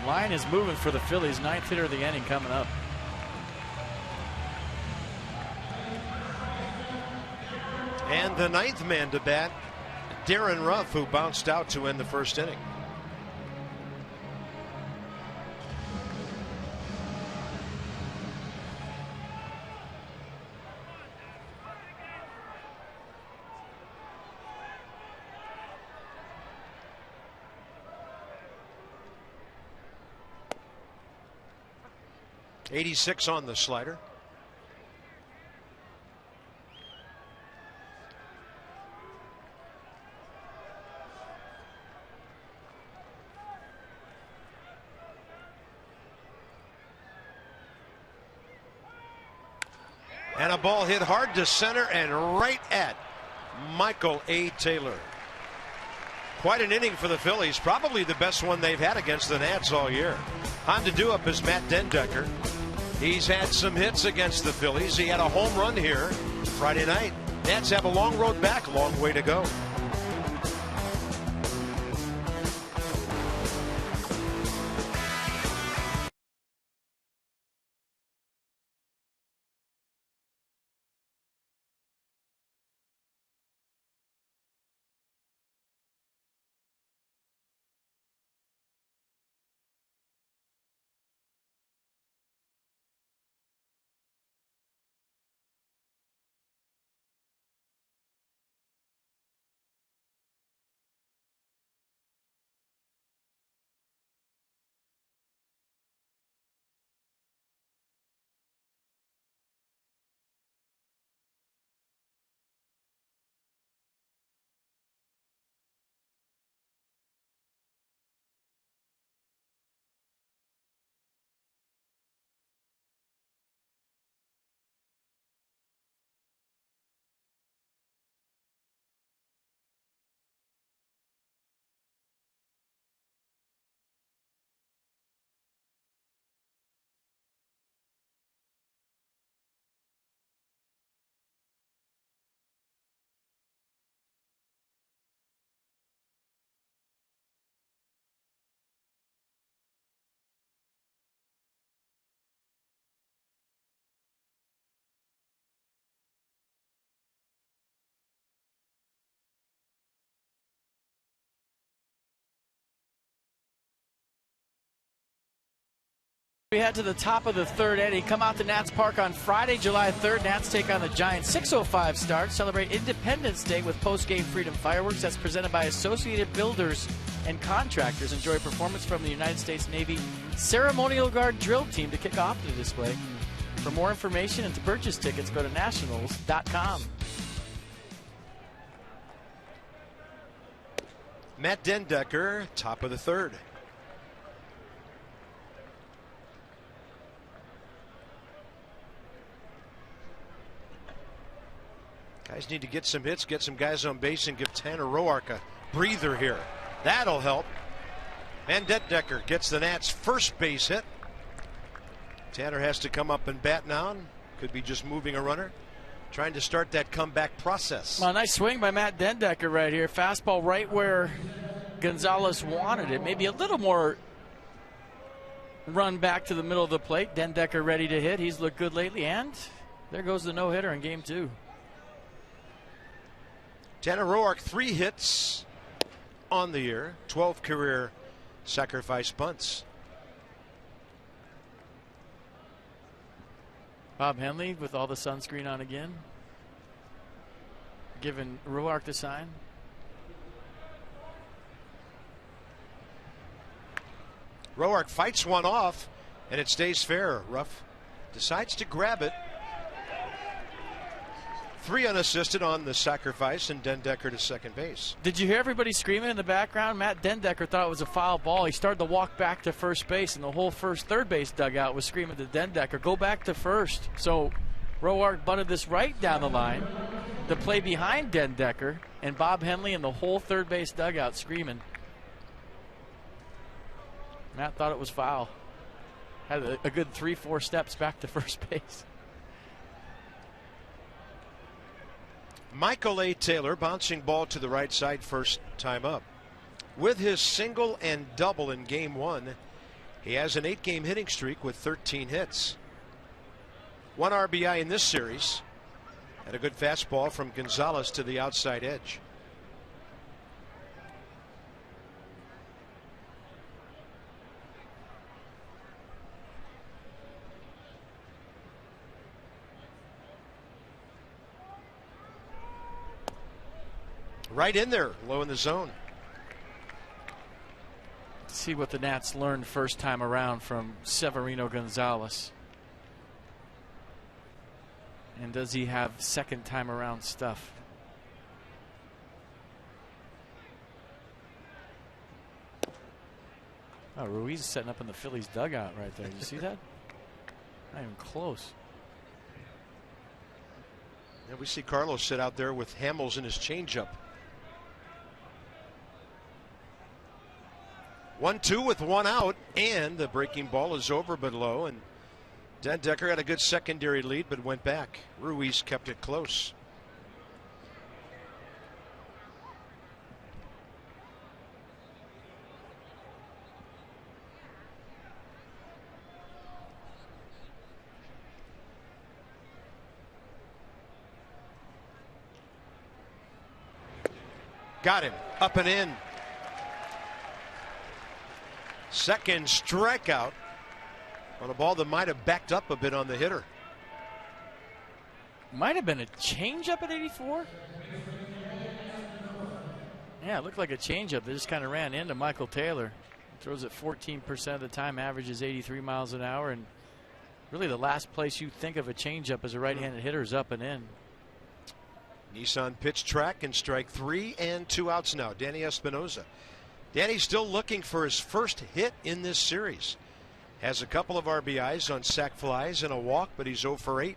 Line is moving for the Phillies. 9th hitter of the inning coming up. And the 9th man to bat, Darren Ruff, who bounced out to end the first inning. '86 on the slider. And a ball hit hard to center and right at Michael A. Taylor. Quite an inning for the Phillies. Probably the best one they've had against the Nats all year. On to do up is Matt Dendecker. He's had some hits against the Phillies. He had a home run here Friday night. Nats have a long road back, long way to go. We head to the top of the third inning. Come out to Nats Park on Friday, July 3rd. Nats take on the Giants. 6:05 start. Celebrate Independence Day with post-game Freedom Fireworks. That's presented by Associated Builders and Contractors. Enjoy performance from the United States Navy Ceremonial Guard Drill Team to kick off the display. For more information and to purchase tickets, go to nationals.com. Matt Dendecker, top of the third. Guys need to get some hits, get some guys on base, and give Tanner Roark a breather here. That'll help. And Dendecker gets the Nats' first base hit. Tanner has to come up and bat now. Could be just moving a runner. Trying to start that comeback process. Well, nice swing by Matt Dendecker right here. Fastball right where Gonzalez wanted it. Maybe a little more run back to the middle of the plate. Dendecker ready to hit. He's looked good lately. And there goes the no-hitter in game 2. Tanner Roark, 3 hits on the year, 12 career sacrifice bunts. Bob Henley with all the sunscreen on again, giving Roark the sign. Roark fights one off, and it stays fair. Ruff decides to grab it. 3 unassisted on the sacrifice, and Dendecker to second base. Did you hear everybody screaming in the background? Matt Dendecker thought it was a foul ball. He started to walk back to first base, and the whole third base dugout was screaming to Dendecker, go back to first. So Roark bunted this right down the line. The play behind Dendecker, and Bob Henley and the whole third base dugout screaming. Matt thought it was foul. Had a good 3-4 steps back to first base. Michael A. Taylor bouncing ball to the right side first time up. With his single and double in game 1, he has an 8-game hitting streak with 13 hits. 1 RBI in this series, and a good fastball from Gonzalez to the outside edge. Right in there, low in the zone. See what the Nats learned first time around from Severino Gonzalez. And does he have second time around stuff? Oh, Ruiz is setting up in the Phillies dugout right there. Did you see that? Not even close. Yeah, we see Carlos sit out there with Hamels in his changeup. 1-2 with 1 out, and the breaking ball is over but low, and Dendecker had a good secondary lead but went back. Ruiz kept it close. Got him up and in. Second strikeout on a ball that might have backed up a bit on the hitter. Might have been a changeup at 84. Yeah, it looked like a changeup. They just kind of ran into Michael Taylor. He throws it 14% of the time, averages 83 miles an hour, and really the last place you think of a changeup as a right-handed hitter is up and in. Nissan pitch track and strike 3 and 2 outs now. Danny Espinosa. Danny's still looking for his first hit in this series. Has a couple of RBIs on sac flies and a walk, but he's 0 for 8.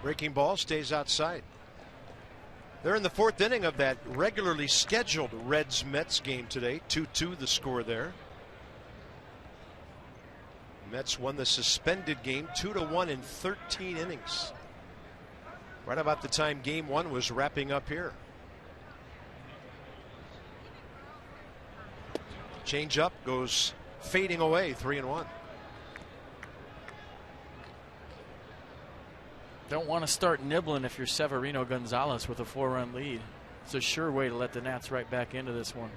Breaking ball stays outside. They're in the 4th inning of that regularly scheduled Reds-Mets game today. 2-2 the score there. Mets won the suspended game 2-1 in 13 innings. Right about the time game 1 was wrapping up here. Change up goes fading away, 3-1. Don't want to start nibbling if you're Severino Gonzalez with a 4-run lead. It's a sure way to let the Nats right back into this one.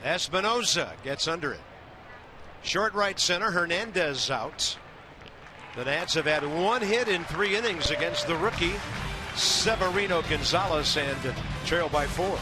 Espinosa gets under it. Short right center, Hernandez out. The Nats have had 1 hit in 3 innings against the rookie Severino Gonzalez and trail by 4.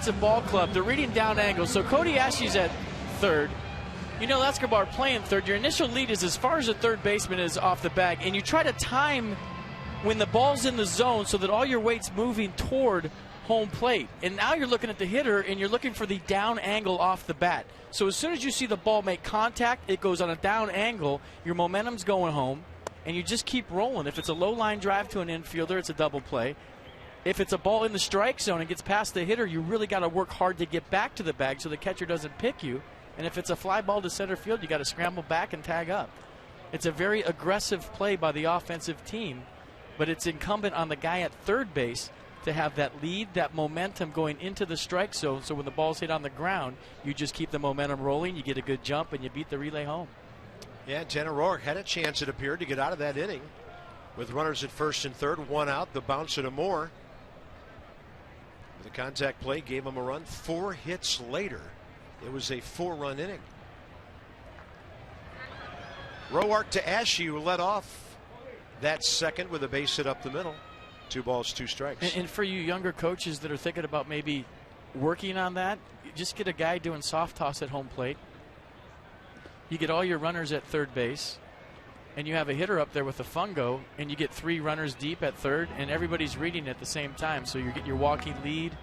It's a ball club. They're reading down angles. So Cody Ashley's at third. You know, Escobar playing third. Your initial lead is as far as the third baseman is off the bag, and you try to time when the ball's in the zone so that all your weight's moving toward home plate. And now you're looking at the hitter, and you're looking for the down angle off the bat. So as soon as you see the ball make contact, it goes on a down angle. Your momentum's going home, and you just keep rolling. If it's a low line drive to an infielder, it's a double play. If it's a ball in the strike zone and gets past the hitter, you really got to work hard to get back to the bag so the catcher doesn't pick you. And if it's a fly ball to center field, you got to scramble back and tag up. It's a very aggressive play by the offensive team, but it's incumbent on the guy at third base to have that lead, that momentum going into the strike zone, so when the ball's hit on the ground, you just keep the momentum rolling, you get a good jump, and you beat the relay home. Yeah, Tanner Roark had a chance, it appeared, to get out of that inning with runners at first and third, 1 out, the bounce to Moore. The contact play gave him a run. 4 hits later, it was a 4-run inning. Roark to Ashe, who led off that second with a base hit up the middle. 2 balls, 2 strikes. And for you younger coaches that are thinking about maybe working on that, just get a guy doing soft toss at home plate. You get all your runners at third base, and you have a hitter up there with a fungo, and you get 3 runners deep at third, and everybody's reading at the same time. So you get your walking lead,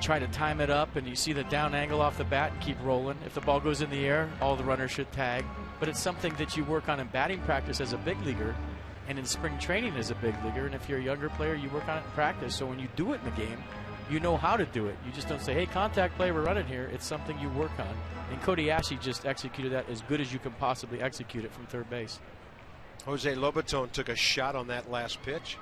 try to time it up, and you see the down angle off the bat and keep rolling. If the ball goes in the air, all the runners should tag. But it's something that you work on in batting practice as a big leaguer, and in spring training as a big leaguer. And if you're a younger player, you work on it in practice. So when you do it in the game, you know how to do it. You just don't say, hey, contact play, we're running here. It's something you work on. And Cody Ashe just executed that as good as you can possibly execute it from third base. Jose Lobaton took a shot on that last pitch.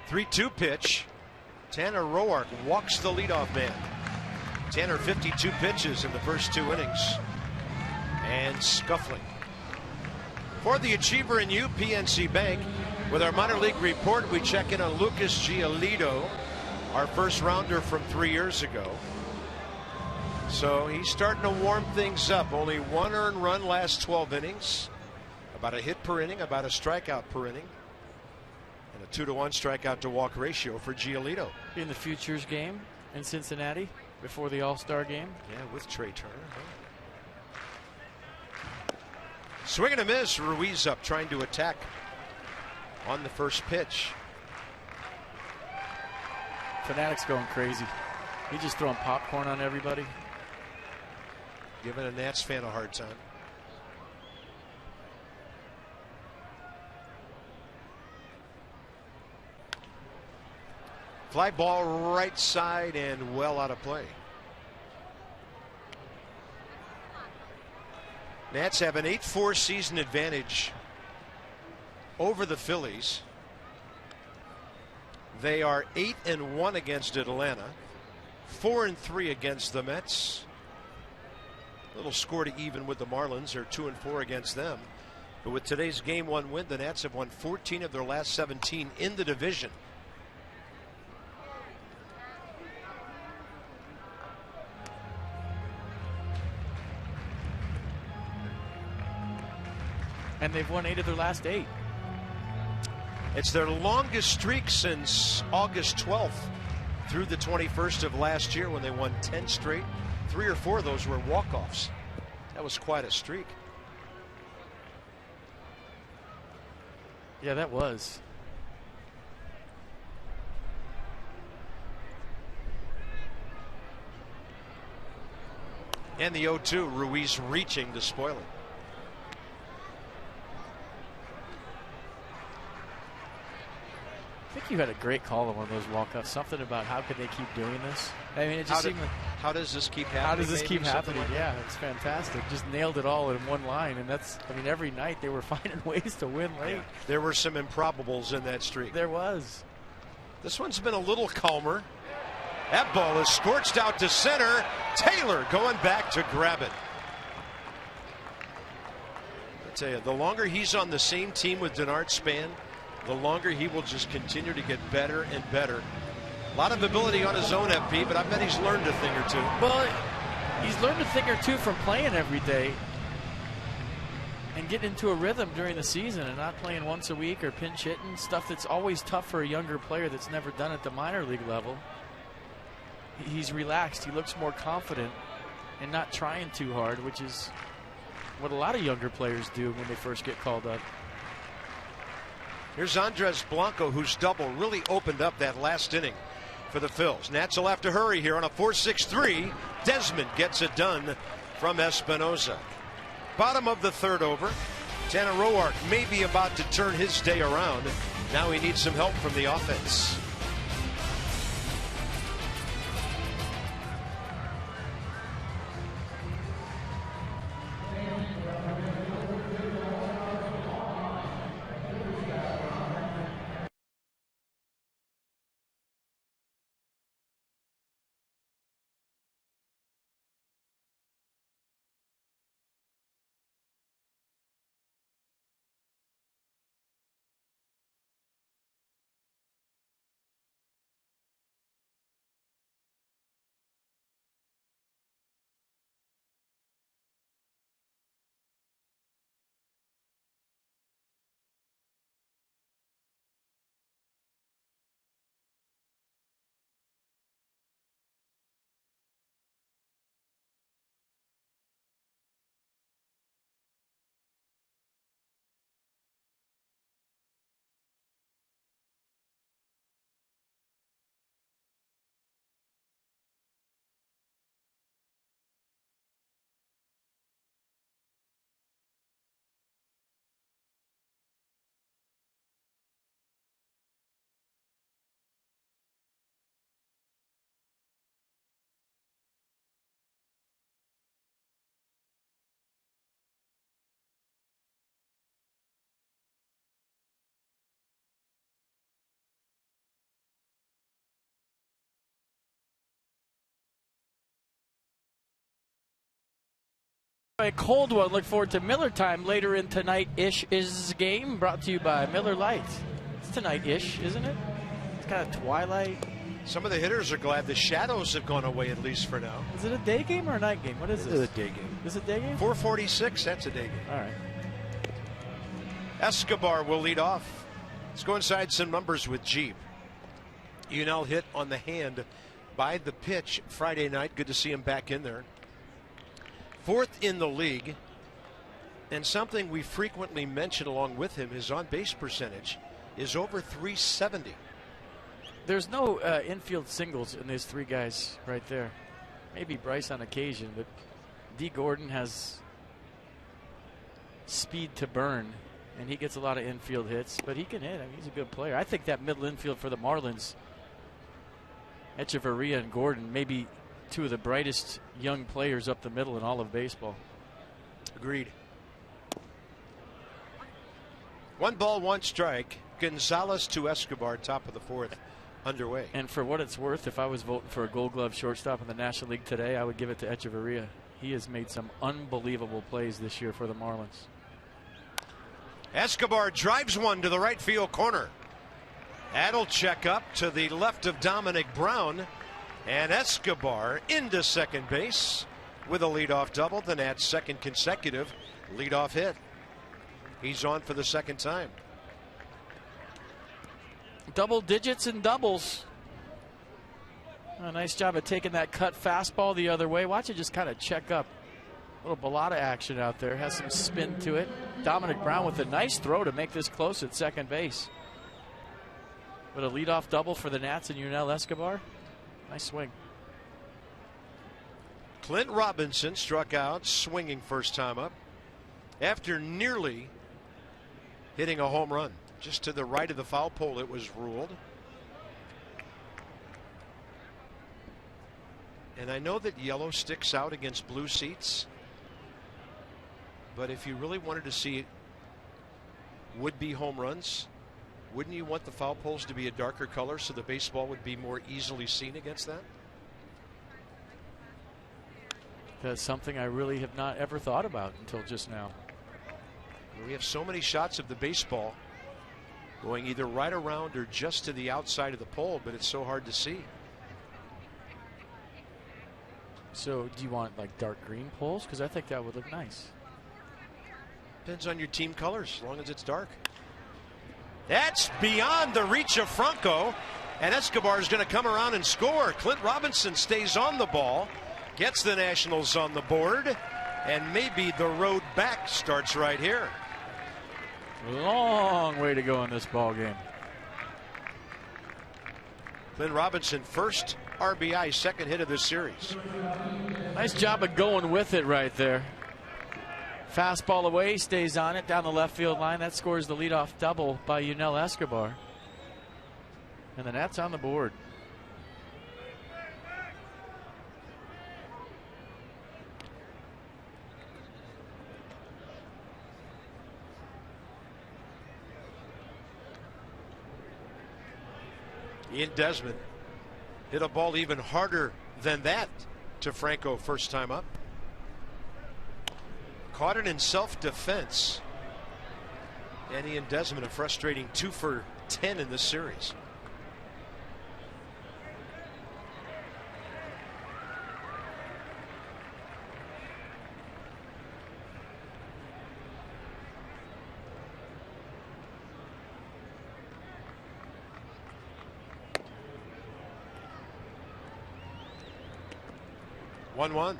(3-2) pitch. Tanner Roark walks the leadoff man. Tanner 52 pitches in the first 2 innings. And scuffling. For the achiever in you, PNC Bank, With our minor league report, we check in on Lucas Giolito, our first rounder from 3 years ago. So he's starting to warm things up. Only one earned run last 12 innings. About a hit per inning, about a strikeout per inning. And a 2-to-1 strikeout to walk ratio for Giolito. In the Futures game in Cincinnati before the All-Star game. Yeah, with Trey Turner. Swing and a miss. Ruiz up trying to attack on the first pitch. Fanatic's going crazy. He's just throwing popcorn on everybody. Giving a Nats fan a hard time. Fly ball right side and well out of play. Nats have an 8-4 season advantage over the Phillies. They are 8-1 against Atlanta, 4-3 against the Mets. Little score to even with the Marlins. They're 2-4 against them. But with today's Game 1 win, the Nats have won 14 of their last 17 in the division. And they've won 8 of their last 8. It's their longest streak since August 12th through the 21st of last year when they won 10 straight. 3 or 4 of those were walk-offs. That was quite a streak. Yeah, that was. And the 0-2, Ruiz reaching to spoil it. I think you had a great call on one of those walk-offs. Something about how could they keep doing this? I mean, it just seemed like, how does this keep happening? how does this keep happening? Like yeah, it's fantastic. Just nailed it all in one line, and that's, I mean, every night they were finding ways to win late. Yeah. There were some improbables in that streak. There was. This one's been a little calmer. That ball is scorched out to center. Taylor going back to grab it. I tell you, the longer he's on the same team with Denard Span, the longer he will just continue to get better and better. A lot of ability on his own, FP, but I bet he's learned a thing or two. Well, he's learned a thing or two from playing every day and getting into a rhythm during the season and not playing once a week or pinch hitting, stuff that's always tough for a younger player that's never done at the minor league level. He's relaxed. He looks more confident and not trying too hard, which is what a lot of younger players do when they first get called up. Here's Andres Blanco, whose double really opened up that last inning for the Phils. Nats will have to hurry here on a 4-6-3. Desmond gets it done from Espinoza. Bottom of the third over. Tanner Roark may be about to turn his day around. Now he needs some help from the offense. A cold one. Look forward to Miller time later in tonight-ish is game, brought to you by Miller Lite. It's tonight-ish, isn't it? It's kind of twilight. Some of the hitters are glad the shadows have gone away, at least for now. Is it a day game or a night game? What is this? It's a day game. Is it a day game? 4:46, that's a day game. All right. Escobar will lead off. Let's go inside some numbers with Jeep. Unel hit on the hand by the pitch Friday night. Good to see him back in there. 4th in the league, and something we frequently mention along with him, his on-base percentage is over 370. There's no infield singles in these three guys right there. Maybe Bryce on occasion, but D. Gordon has speed to burn, and he gets a lot of infield hits, but he can hit. I mean, he's a good player. I think that middle infield for the Marlins, Echeverria and Gordon, maybe two of the brightest young players up the middle in all of baseball. Agreed. 1 ball, 1 strike. Gonzalez to Escobar, top of the 4th, underway. And for what it's worth, if I was voting for a Gold Glove shortstop in the National League today, I would give it to Echeverria. He has made some unbelievable plays this year for the Marlins. Escobar drives one to the right field corner. That'll check up to the left of Dominic Brown. And Escobar into second base with a leadoff double, the Nats' second consecutive leadoff hit. He's on for the second time. Double digits and doubles. A nice job of taking that cut fastball the other way. Watch it just kind of check up. A little Bellata action out there. Has some spin to it. Dominic Brown with a nice throw to make this close at second base. But a leadoff double for the Nats and Unel Escobar. Nice swing. Clint Robinson struck out swinging first time up after nearly hitting a home run. Just to the right of the foul pole it was ruled. And I know that yellow sticks out against blue seats, but if you really wanted to see would-be home runs, wouldn't you want the foul poles to be a darker color so the baseball would be more easily seen against that? That's something I really have not ever thought about until just now. We have so many shots of the baseball going either right around or just to the outside of the pole, but it's so hard to see. So do you want like dark green poles? Because I think that would look nice. Depends on your team colors, as long as it's dark. That's beyond the reach of Franco, and Escobar is going to come around and score. Clint Robinson stays on the ball, gets the Nationals on the board, and maybe the road back starts right here. Long way to go in this ball game. Clint Robinson, first RBI, second hit of this series. Nice job of going with it right there. Fastball away, stays on it down the left field line. That scores the leadoff double by Unel Escobar. And the Nats on the board. Ian Desmond hit a ball even harder than that to Franco first time up. Caught it in self-defense. And Ian Desmond, a frustrating 2 for 10 in this series. One.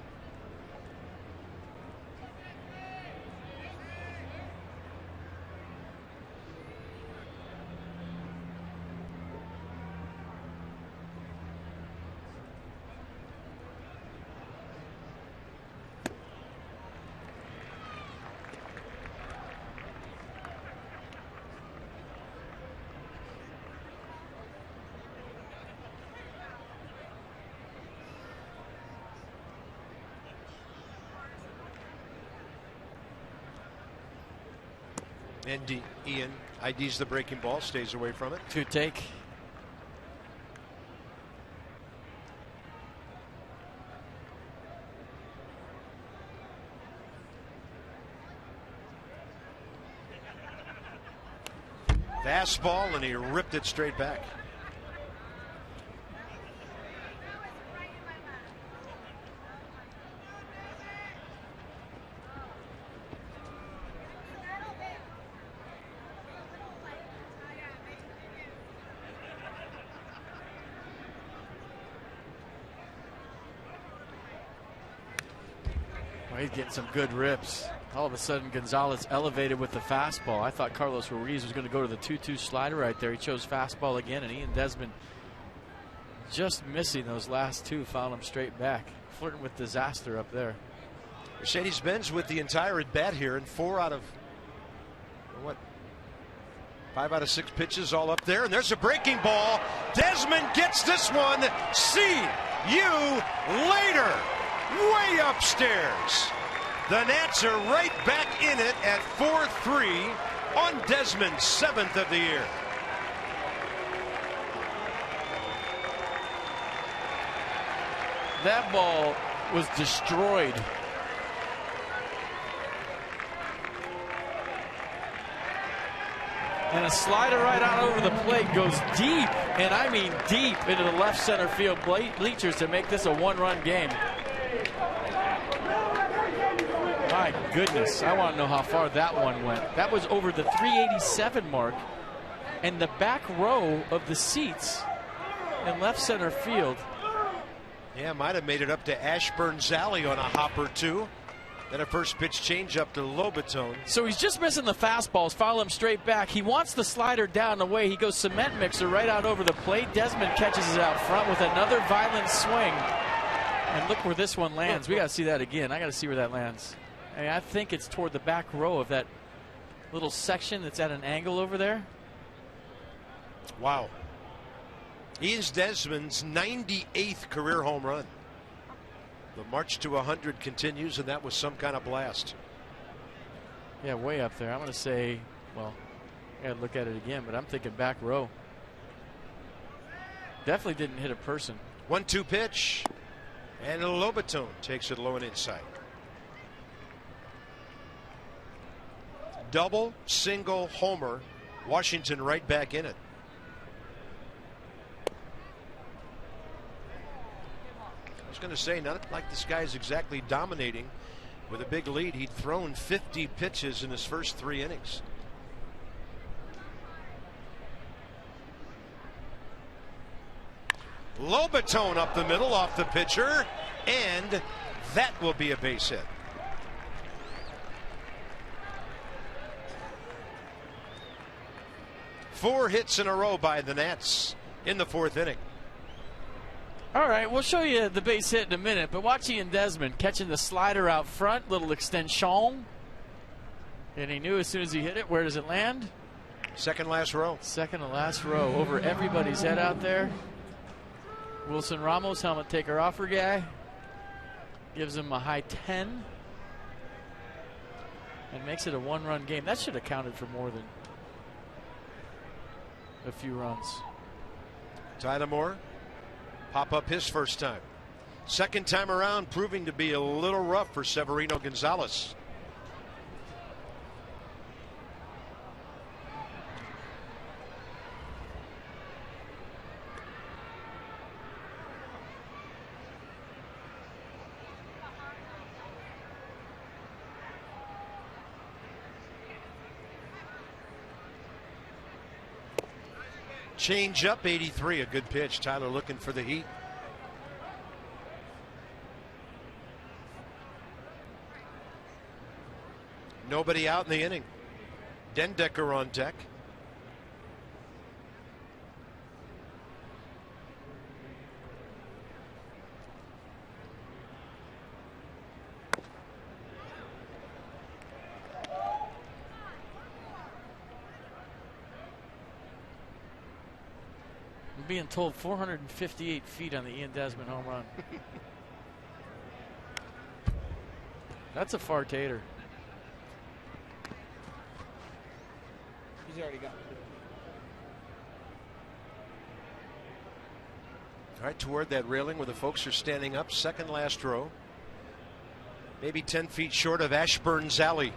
And Ian IDs the breaking ball, stays away from it. Two take. fastball, and he ripped it straight back. Well, he's getting some good rips. All of a sudden, Gonzalez elevated with the fastball. I thought Carlos Ruiz was going to go to the 2-2 slider right there. He chose fastball again, and Ian Desmond just missing those last two, fouled him straight back. Flirting with disaster up there. Mercedes-Benz with the entire at bat here, and 5 out of 6 pitches all up there, and there's a breaking ball. Desmond gets this one. See you later. Way upstairs. The Nats are right back in it at 4-3 on Desmond's 7th of the year. That ball was destroyed. And a slider right out over the plate goes deep, and I mean deep, into the left center field bleachers to make this a 1-run game. My goodness, I want to know how far that one went. That was over the 387 mark, and the back row of the seats in left center field. Yeah, might have made it up to Ashburn's Alley on a hop or two. Then a first pitch change up to Lobaton. So he's just missing the fastballs, foul him straight back. He wants the slider down the way. He goes cement mixer right out over the plate. Desmond catches it out front with another violent swing. And look where this one lands. We got to see that again. I got to see where that lands. I think it's toward the back row of that little section that's at an angle over there. Wow. Ian Desmond's 98th career home run. The march to 100 continues, and that was some kind of blast. Yeah, way up there. I'm going to say, well, I got to look at it again, but I'm thinking back row. Definitely didn't hit a person. 1-2 pitch, and Lobaton takes it low and inside. Double, single, homer. Washington right back in it. I was going to say, not like this guy's exactly dominating with a big lead. He'd thrown 50 pitches in his first 3 innings. Lobaton up the middle off the pitcher, and that will be a base hit. Four hits in a row by the Nats in the 4th inning. All right, we'll show you the base hit in a minute, but watch Ian Desmond catching the slider out front, little extension. And he knew as soon as he hit it, where does it land? Second last row. Second to last row, over everybody's head out there. Wilson Ramos, helmet taker offer guy, gives him a high 10 and makes it a 1-run game. That should have counted for more than a few runs. Tyler Moore pop up his first time. Second time around proving to be a little rough for Severino Gonzalez. Change up, 83, a good pitch. Tyler looking for the heat. Nobody out in the inning. Dendecker on deck. Being told 458 feet on the Ian Desmond home run. That's a far tater. He's already got it. Right toward that railing where the folks are standing up. Second last row. Maybe 10 feet short of Ashburn's Alley.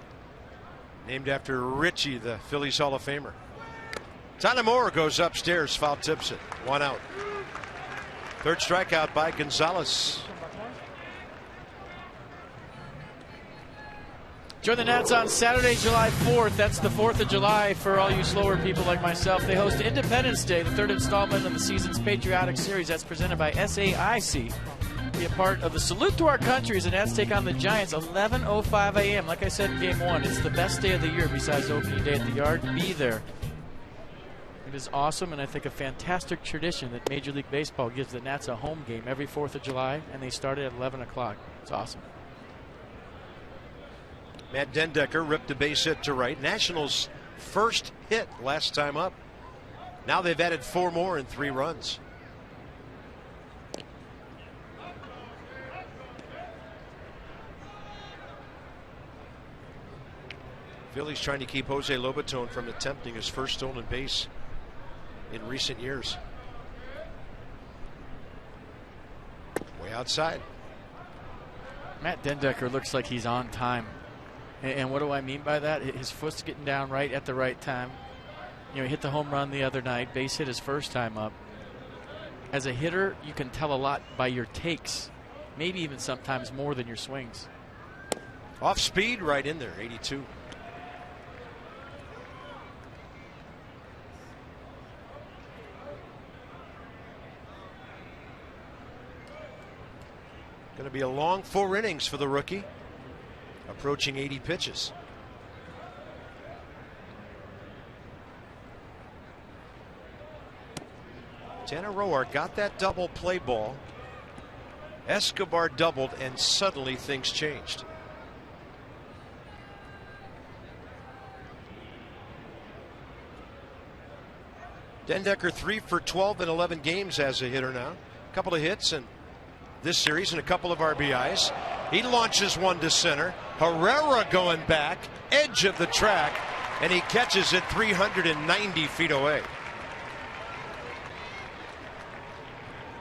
Named after Richie, the Phillies Hall of Famer. Tyler Moore goes upstairs, foul tips it. 1 out. Third strikeout by Gonzalez. Join the Nats on Saturday, July 4th. That's the 4th of July for all you slower people like myself. They host Independence Day, the third installment of the season's patriotic series. That's presented by SAIC. Be a part of the salute to our country as the Nats take on the Giants, 11:05 a.m. Like I said in Game 1, it's the best day of the year besides opening day at the Yard. Be there. It is awesome, and I think a fantastic tradition that Major League Baseball gives the Nats a home game every 4th of July, and they start at 11 o'clock. It's awesome. Matt Dendecker ripped a base hit to right. Nationals' first hit last time up. Now they've added 4 more in 3 runs. Phillies trying to keep Jose Lobaton from attempting his first stolen base in recent years. Way outside. Matt Dendecker looks like he's on time. And what do I mean by that? His foot's getting down right at the right time. You know, he hit the home run the other night, base hit his first time up. As a hitter, you can tell a lot by your takes, maybe even sometimes more than your swings. Off speed, right in there, 82. Going to be a long 4 innings for the rookie. Approaching 80 pitches. Tanner Roark got that double play ball. Escobar doubled, and suddenly things changed. Dendecker 3 for 12 in 11 games as a hitter now. A couple of hits in this series and a couple of RBIs. He launches one to center. Herrera going back, edge of the track, and he catches it 390 feet away.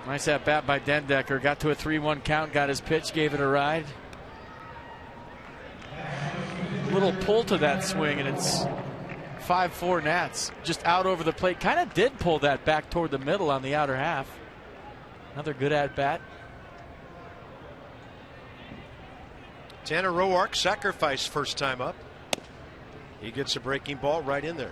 Nice at bat by Dendecker. Got to a 3-1 count, got his pitch, gave it a ride. Little pull to that swing, and it's 5-4 Nats. Just out over the plate. Kind of did pull that back toward the middle on the outer half. Another good at bat. Tanner Roark sacrificed first time up. He gets a breaking ball right in there.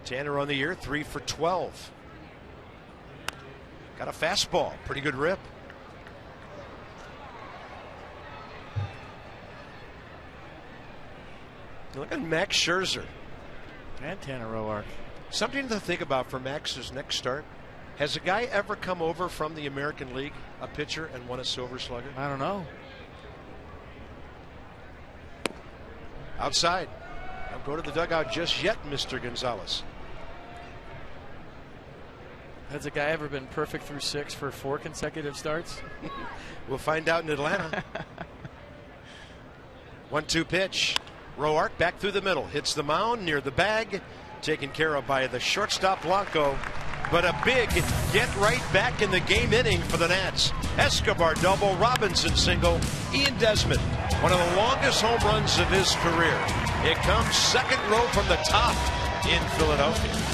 Tanner on the year, 3 for 12. Got a fastball, pretty good rip. Look at Max Scherzer. And Tanner Roark. Something to think about for Max's next start. Has a guy ever come over from the American League, a pitcher, and won a Silver Slugger? I don't know. Outside. Don't go to the dugout just yet, Mr. Gonzalez. Has a guy ever been perfect through 6 for 4 consecutive starts? We'll find out in Atlanta. 1-2 pitch. Roark back through the middle. Hits the mound near the bag. Taken care of by the shortstop Blanco. But a big get right back in the game inning for the Nats. Escobar double, Robinson single, Ian Desmond, one of the longest home runs of his career. It comes second row from the top in Philadelphia.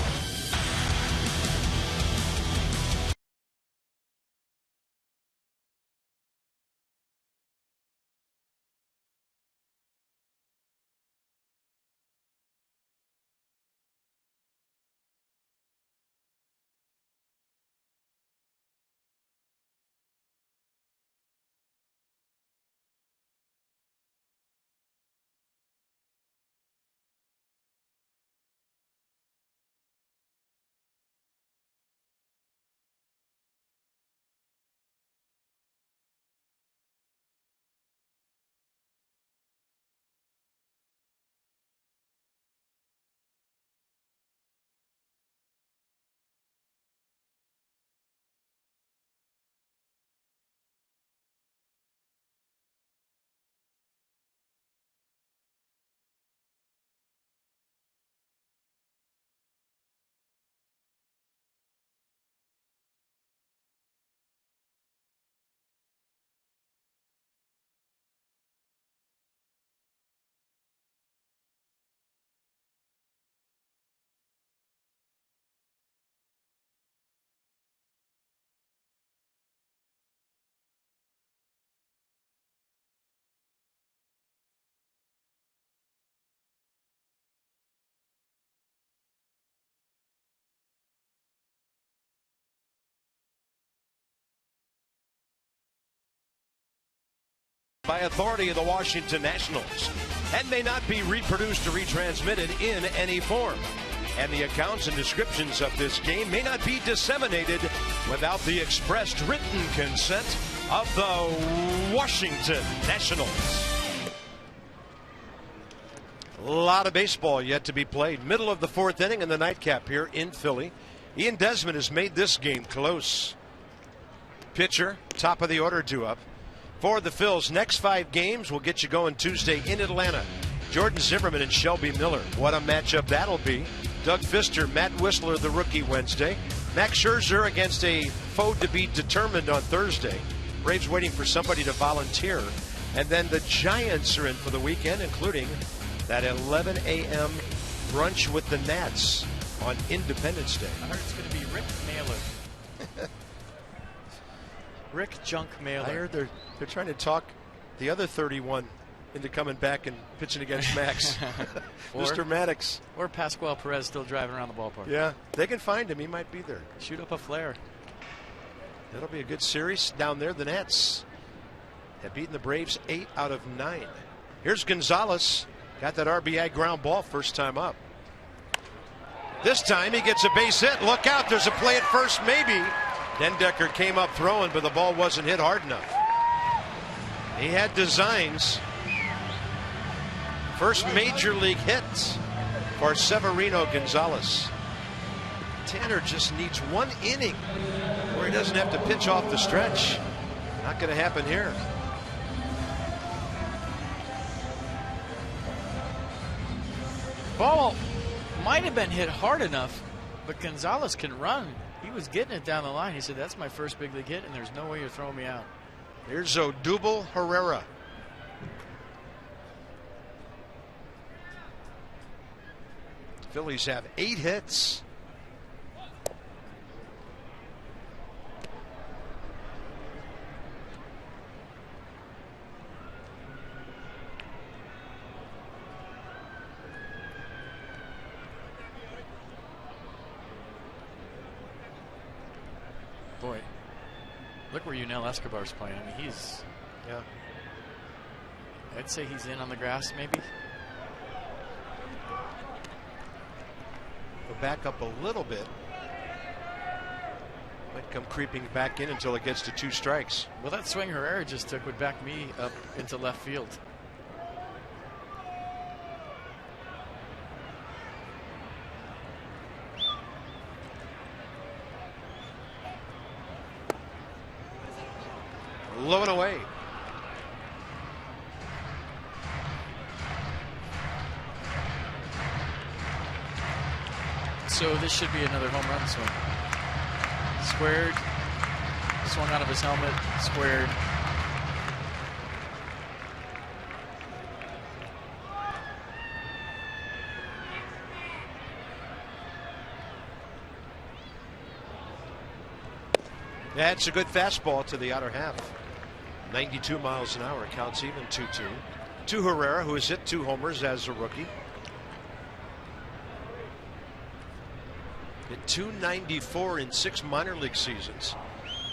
by authority of the Washington Nationals and may not be reproduced or retransmitted in any form. And the accounts and descriptions of this game may not be disseminated without the expressed written consent of the Washington Nationals. A lot of baseball yet to be played. Middle of the fourth inning in the nightcap here in Philly. Ian Desmond has made this game close. Pitcher, top of the order, due up. For the Phils, next 5 games will get you going Tuesday in Atlanta. Jordan Zimmerman and Shelby Miller. What a matchup that'll be. Doug Fister, Matt Whistler, the rookie, Wednesday. Max Scherzer against a foe to be determined on Thursday. Braves waiting for somebody to volunteer. And then the Giants are in for the weekend, including that 11 a.m. brunch with the Nats on Independence Day. I heard it's going to be Rick Mailer. Rick Junk Mailer. I heard they're trying to talk the other 31 into coming back and pitching against Max. Mr. Maddox. Or Pascual Perez still driving around the ballpark. Yeah, they can find him. He might be there. Shoot up a flare. That'll be a good series down there. The Nats have beaten the Braves 8 out of 9. Here's Gonzalez. Got that RBI ground ball first time up. This time he gets a base hit. Look out, there's a play at first maybe. Dendecker came up throwing, but the ball wasn't hit hard enough. He had designs. First major league hits for Severino Gonzalez. Tanner just needs 1 inning where he doesn't have to pitch off the stretch. Not going to happen here. Ball might have been hit hard enough, but Gonzalez can run. He was getting it down the line. He said, that's my first big league hit, and there's no way you're throwing me out. Here's Odubel Herrera. Phillies have 8 hits. Boy, look where Yunel Escobar's playing. I mean, he's, yeah. I'd say he's in on the grass, maybe. Go back up a little bit. Might come creeping back in until it gets to 2 strikes. Well, that swing Herrera just took would back me up into left field. Low and away. So this should be another home run swing. Squared. Swung out of his helmet. Squared. That's a good fastball to the outer half. 92 miles an hour, counts even 2-2. To Herrera, who has hit 2 homers as a rookie. Hit .294 in 6 minor league seasons.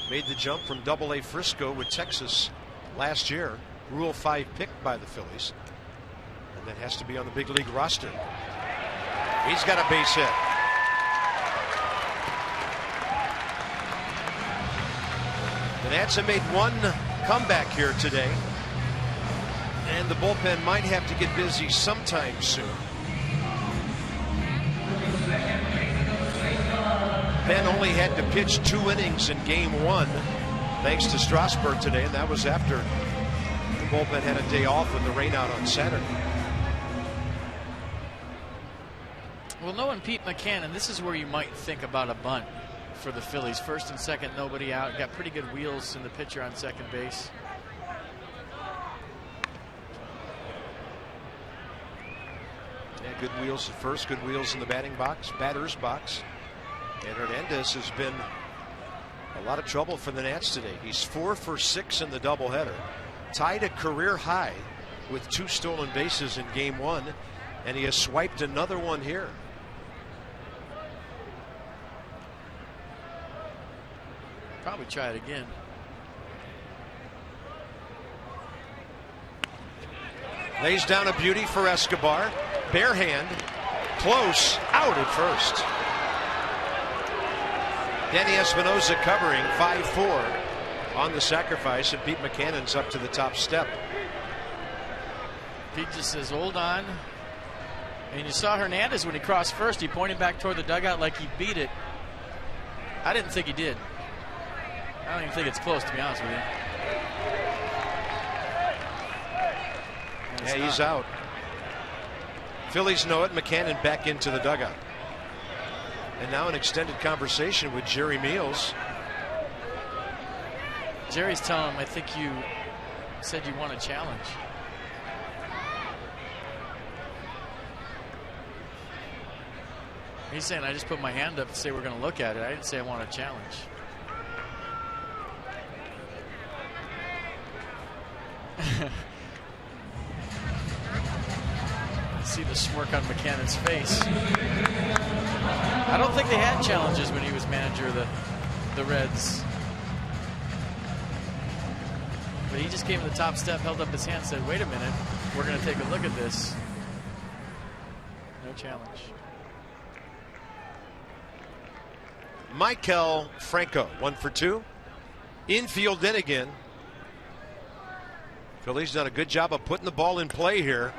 Made the jump from AA Frisco with Texas last year. Rule 5 picked by the Phillies. And that has to be on the big league roster. He's got a base hit. The Nats have made 1 comeback here today, and the bullpen might have to get busy sometime soon. Penn only had to pitch 2 innings in game 1 thanks to Strasburg today, and that was after the bullpen had a day off with the rain out on Saturday. Well, knowing Pete McCann, this is where you might think about a bunt for the Phillies. First and second, nobody out. Got pretty good wheels in the pitcher on second base. Yeah, good wheels at first, good wheels in the batter's box. And Hernandez has been a lot of trouble for the Nats today. He's 4 for 6 in the doubleheader. Tied a career high with 2 stolen bases in game 1, and he has swiped another one here. Probably try it again. Lays down a beauty for Escobar. Bare hand. Close. Out at first. Danny Espinosa covering 5-4 on the sacrifice, and Pete McCannon's up to the top step. Pete just says, hold on. And you saw Hernandez when he crossed first. He pointed back toward the dugout like he beat it. I didn't think he did. I don't even think it's close, to be honest with you. Yeah, he's out. Phillies know it. McCannon back into the dugout. And now an extended conversation with Jerry Meals. Jerry's telling him, I think you said you want a challenge. He's saying, I just put my hand up to say we're going to look at it. I didn't say I want a challenge. See the smirk on McCannon's face. I don't think they had challenges when he was manager of the Reds. But he just came to the top step, held up his hand, said, wait a minute, we're going to take a look at this. No challenge. Maikel Franco, 1 for 2. Infield in again. Phillies done a good job of putting the ball in play here.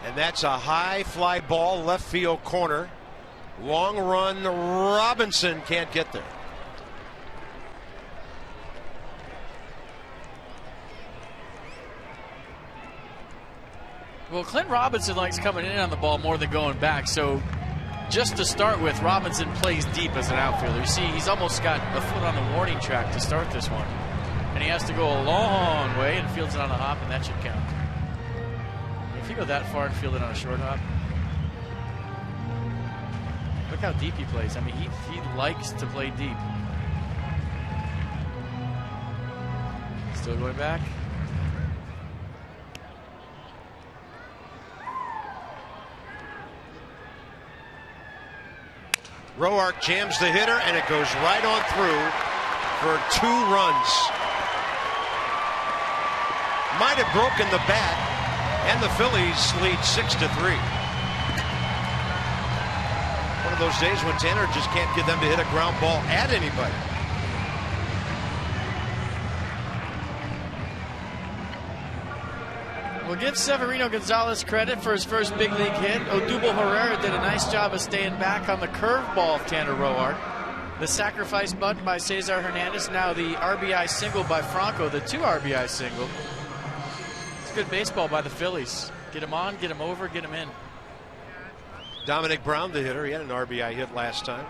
And that's a high fly ball, left field corner. Long run, Robinson can't get there. Well, Clint Robinson likes coming in on the ball more than going back. So just to start with, Robinson plays deep as an outfielder. You see, he's almost got a foot on the warning track to start this one. And he has to go a long way and fields it on a hop, and that should count. If you go that far and field it on a short hop, look how deep he plays. I mean, he likes to play deep. Still going back. Roark jams the hitter, and it goes right on through for 2 runs. Might have broken the bat, and the Phillies lead 6-3. One of those days when Tanner just can't get them to hit a ground ball at anybody. We'll give Severino Gonzalez credit for his first big league hit. Odubel Herrera did a nice job of staying back on the curveball of Tanner Roark. The sacrifice bunt by Cesar Hernandez. Now the RBI single by Franco, the 2 RBI single. It's good baseball by the Phillies. Get him on, get him over, get him in. Dominic Brown, the hitter, he had an RBI hit last time.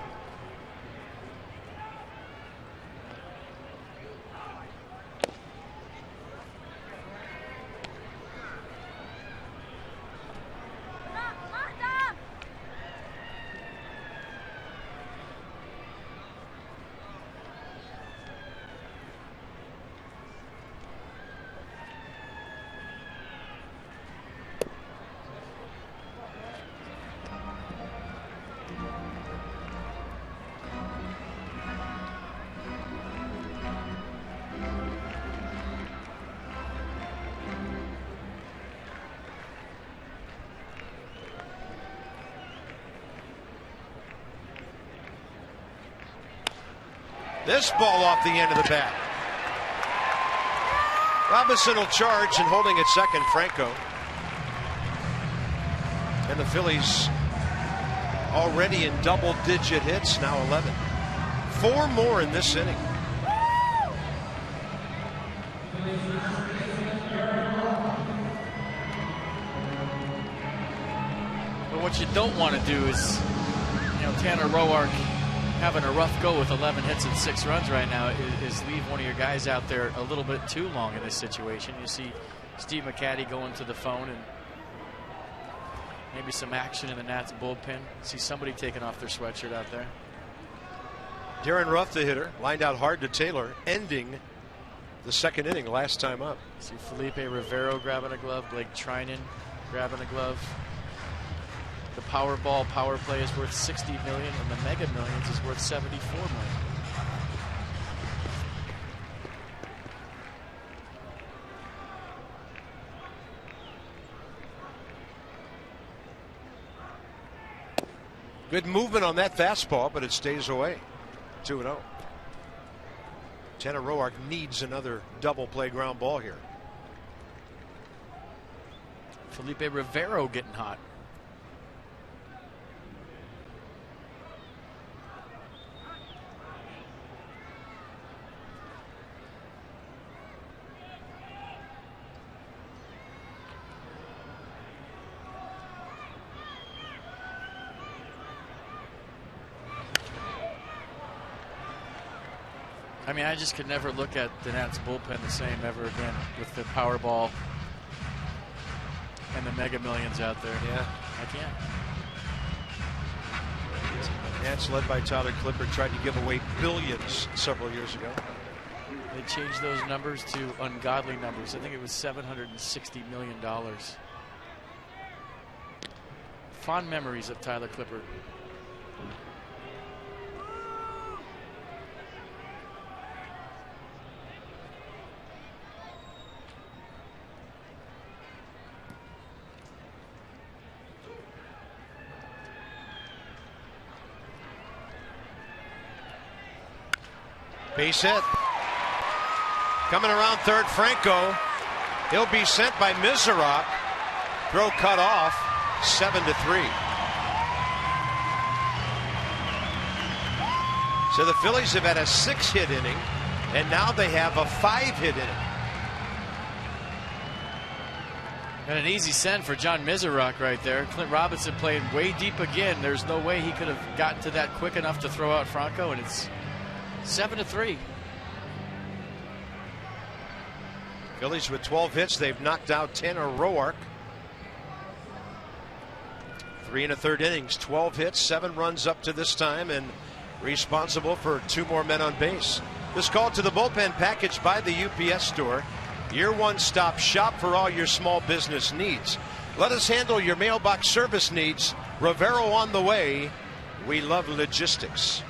This ball off the end of the bat. Robinson will charge, and holding at second, Franco. And the Phillies already in double-digit hits, now 11. 4 more in this inning. But what you don't want to do is, Tanner Roark having a rough go with 11 hits and 6 runs right now is leave one of your guys out there a little bit too long in this situation. You see Steve McCaddy going to the phone, and maybe some action in the Nats bullpen. See somebody taking off their sweatshirt out there. Darren Ruff, the hitter, lined out hard to Taylor, ending the second inning last time up. See Felipe Rivero grabbing a glove, Blake Trinan grabbing a glove. The Powerball power play is worth $60 million, and the Mega Millions is worth $74 million. Good movement on that fastball, but it stays away. 2-0. Tanner Roark needs another double play ground ball here. Felipe Rivero getting hot. I mean, I just could never look at the Nats bullpen the same ever again with the Powerball and the Mega Millions out there. Yeah, I can't. Nats led by Tyler Clippard tried to give away billions several years ago. They changed those numbers to ungodly numbers. I think it was $760 million. Fond memories of Tyler Clippard. Base hit. Coming around third, Franco. He'll be sent by Mizarok. Throw cut off. 7-3. So the Phillies have had a 6-hit inning, and now they have a 5-hit inning. And an easy send for John Mizarok right there. Clint Robinson playing way deep again. There's no way he could have gotten to that quick enough to throw out Franco, and it's 7-3. Phillies with 12 hits. They've knocked out Tanner Roark. 3 1/3 innings, 12 hits, 7 runs up to this time, and responsible for 2 more men on base. This call to the bullpen packaged by the UPS Store. Your one-stop shop for all your small business needs. Let us handle your mailbox service needs. Rivero on the way. We love logistics.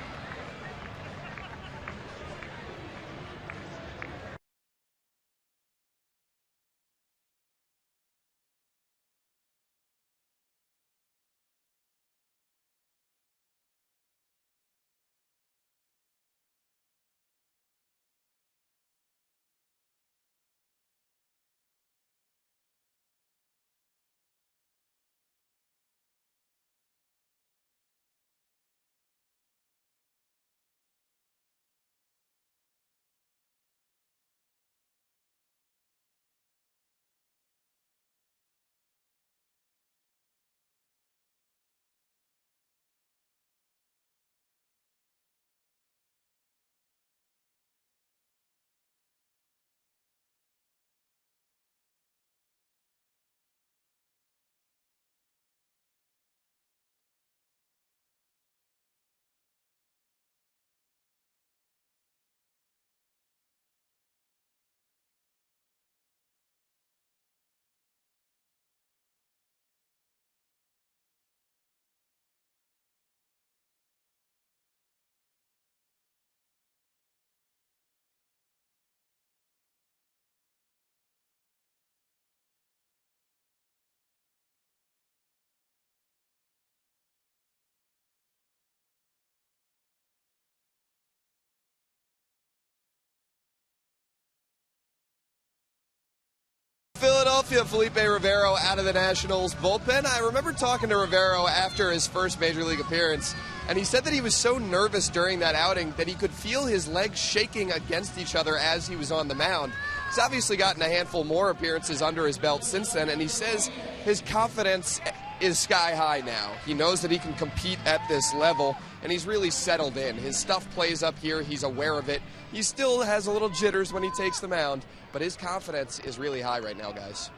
Philadelphia, Felipe Rivero out of the Nationals bullpen. I remember talking to Rivero after his first Major League appearance, and he said that he was so nervous during that outing that he could feel his legs shaking against each other as he was on the mound. He's obviously gotten a handful more appearances under his belt since then, and he says his confidence is sky high now. He knows that he can compete at this level, and he's really settled in. His stuff plays up here. He's aware of it. He still has a little jitters when he takes the mound, but his confidence is really high right now, guys.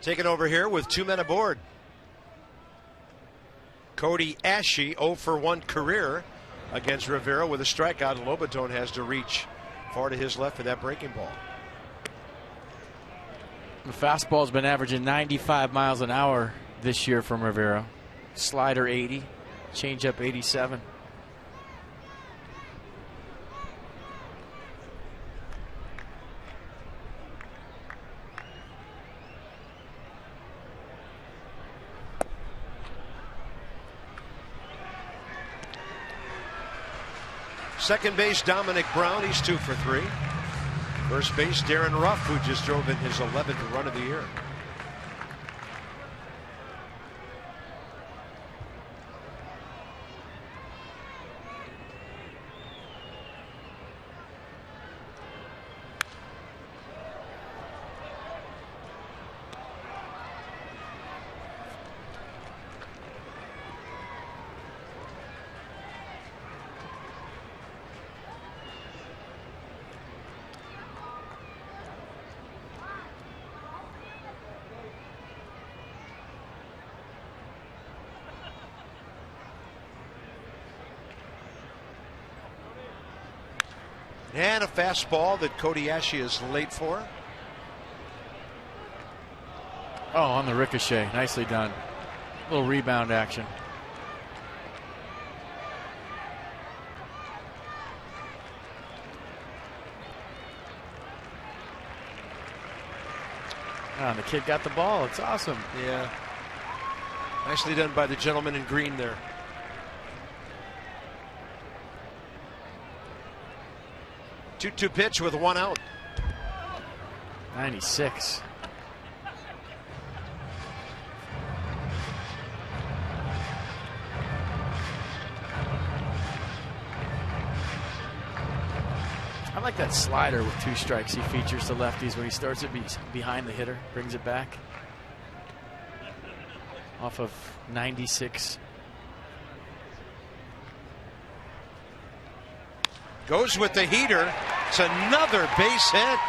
Taking over here with 2 men aboard. Cody Ashe, 0 for 1 career against Rivero with a strikeout. Lobaton has to reach far to his left for that breaking ball. The fastball's been averaging 95 miles an hour this year from Rivero. Slider 80, changeup 87. Second base, Dominic Brown. He's 2 for 3. First base, Darren Ruff, who just drove in his 11th run of the year. And a fastball that Kodiashi is late for. Oh, on the ricochet. Nicely done. A little rebound action. Oh, the kid got the ball. It's awesome. Yeah. Nicely done by the gentleman in green there. 2-2 pitch with 1 out. 96. I like that slider with 2 strikes he features to lefties when he starts it behind the hitter, brings it back. Off of 96. Goes with the heater. It's another base hit.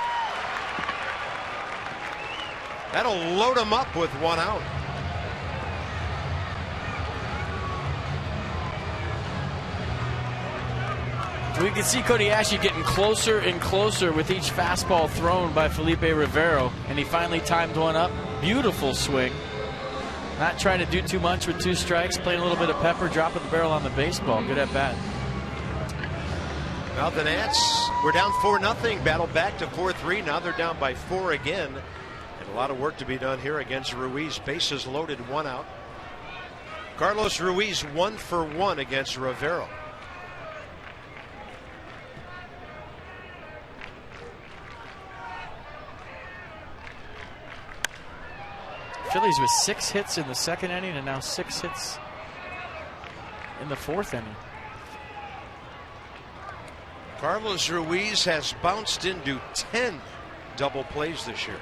That'll load him up with 1 out. We can see Kodiashi getting closer and closer with each fastball thrown by Felipe Rivero, and he finally timed one up. Beautiful swing. Not trying to do too much with 2 strikes, playing a little bit of pepper, dropping the barrel on the baseball. Good at bat. Now the Nats were down 4-0, battled back to 4-3. Now they're down by 4 again. And a lot of work to be done here against Ruiz. Bases loaded, 1 out. Carlos Ruiz 1 for 1 against Rivero. Phillies with 6 hits in the 2nd inning and now 6 hits in the 4th inning. Carlos Ruiz has bounced into 10 double plays this year.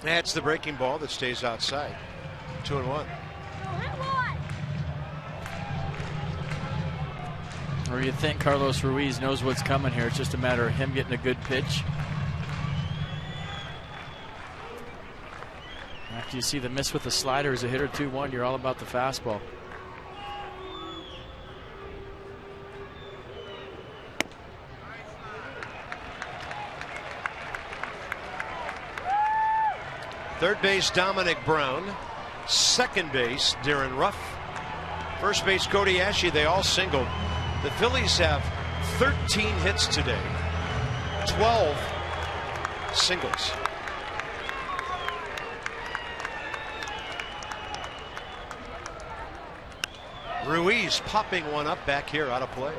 That's the breaking ball that stays outside. 2-1. Or you think Carlos Ruiz knows what's coming here. It's just a matter of him getting a good pitch. After you see the miss with the slider as a hitter 2-1, you're all about the fastball. Third base, Dominic Brown. Second base, Darren Ruff. First base, Kodiashi. They all singled. The Phillies have 13 hits today, 12 singles. Ruiz popping one up back here out of play.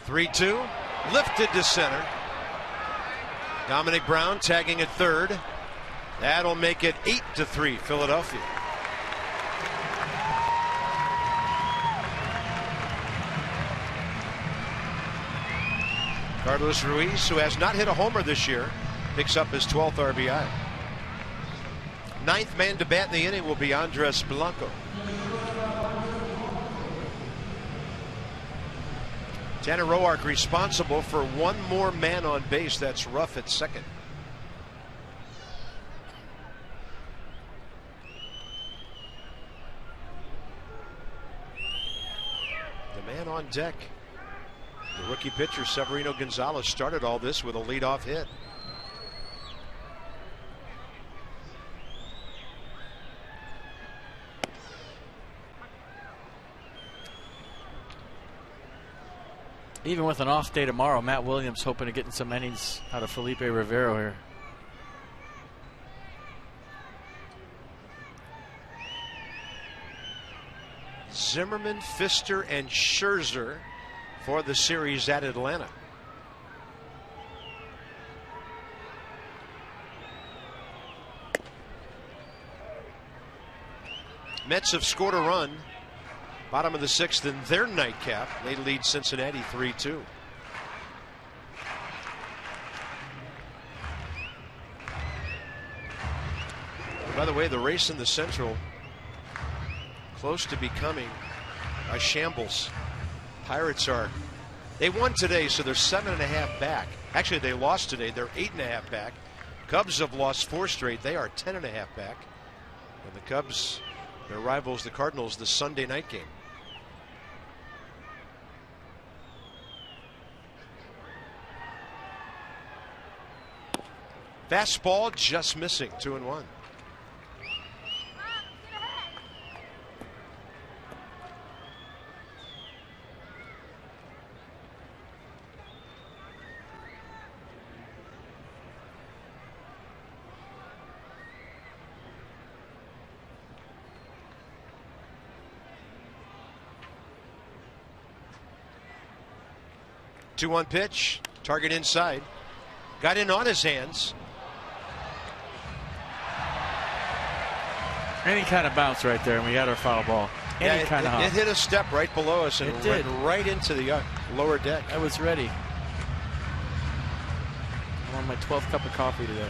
Three-two, lifted to center. Dominic Brown tagging at third. That'll make it 8-3 Philadelphia. Carlos Ruiz, who has not hit a homer this year, picks up his 12th RBI. Ninth man to bat in the inning will be Andres Blanco. Tanner Roark responsible for one more man on base. That's rough at second. The man on deck, the rookie pitcher Severino Gonzalez, started all this with a leadoff hit. Even with an off day tomorrow, Matt Williams hoping to get some innings out of Felipe Rivero here. Zimmerman, Pfister, and Scherzer for the series at Atlanta. Mets have scored a run. Bottom of the sixth in their nightcap. They lead Cincinnati 3-2. By the way, the race in the Central close to becoming a shambles. Pirates they won today, so they're 7.5 back. Actually, they lost today. They're 8.5 back. Cubs have lost 4 straight. They are 10.5 back. And the Cubs, their rivals, the Cardinals, the Sunday night game. Fastball just missing, 2-1. Two-one pitch, target inside, got in on his hands. Any kind of bounce right there, and we got our foul ball. Any kind of hop. It hit a step right below us and it did. Went right into the lower deck. I was ready. I'm on my 12th cup of coffee today.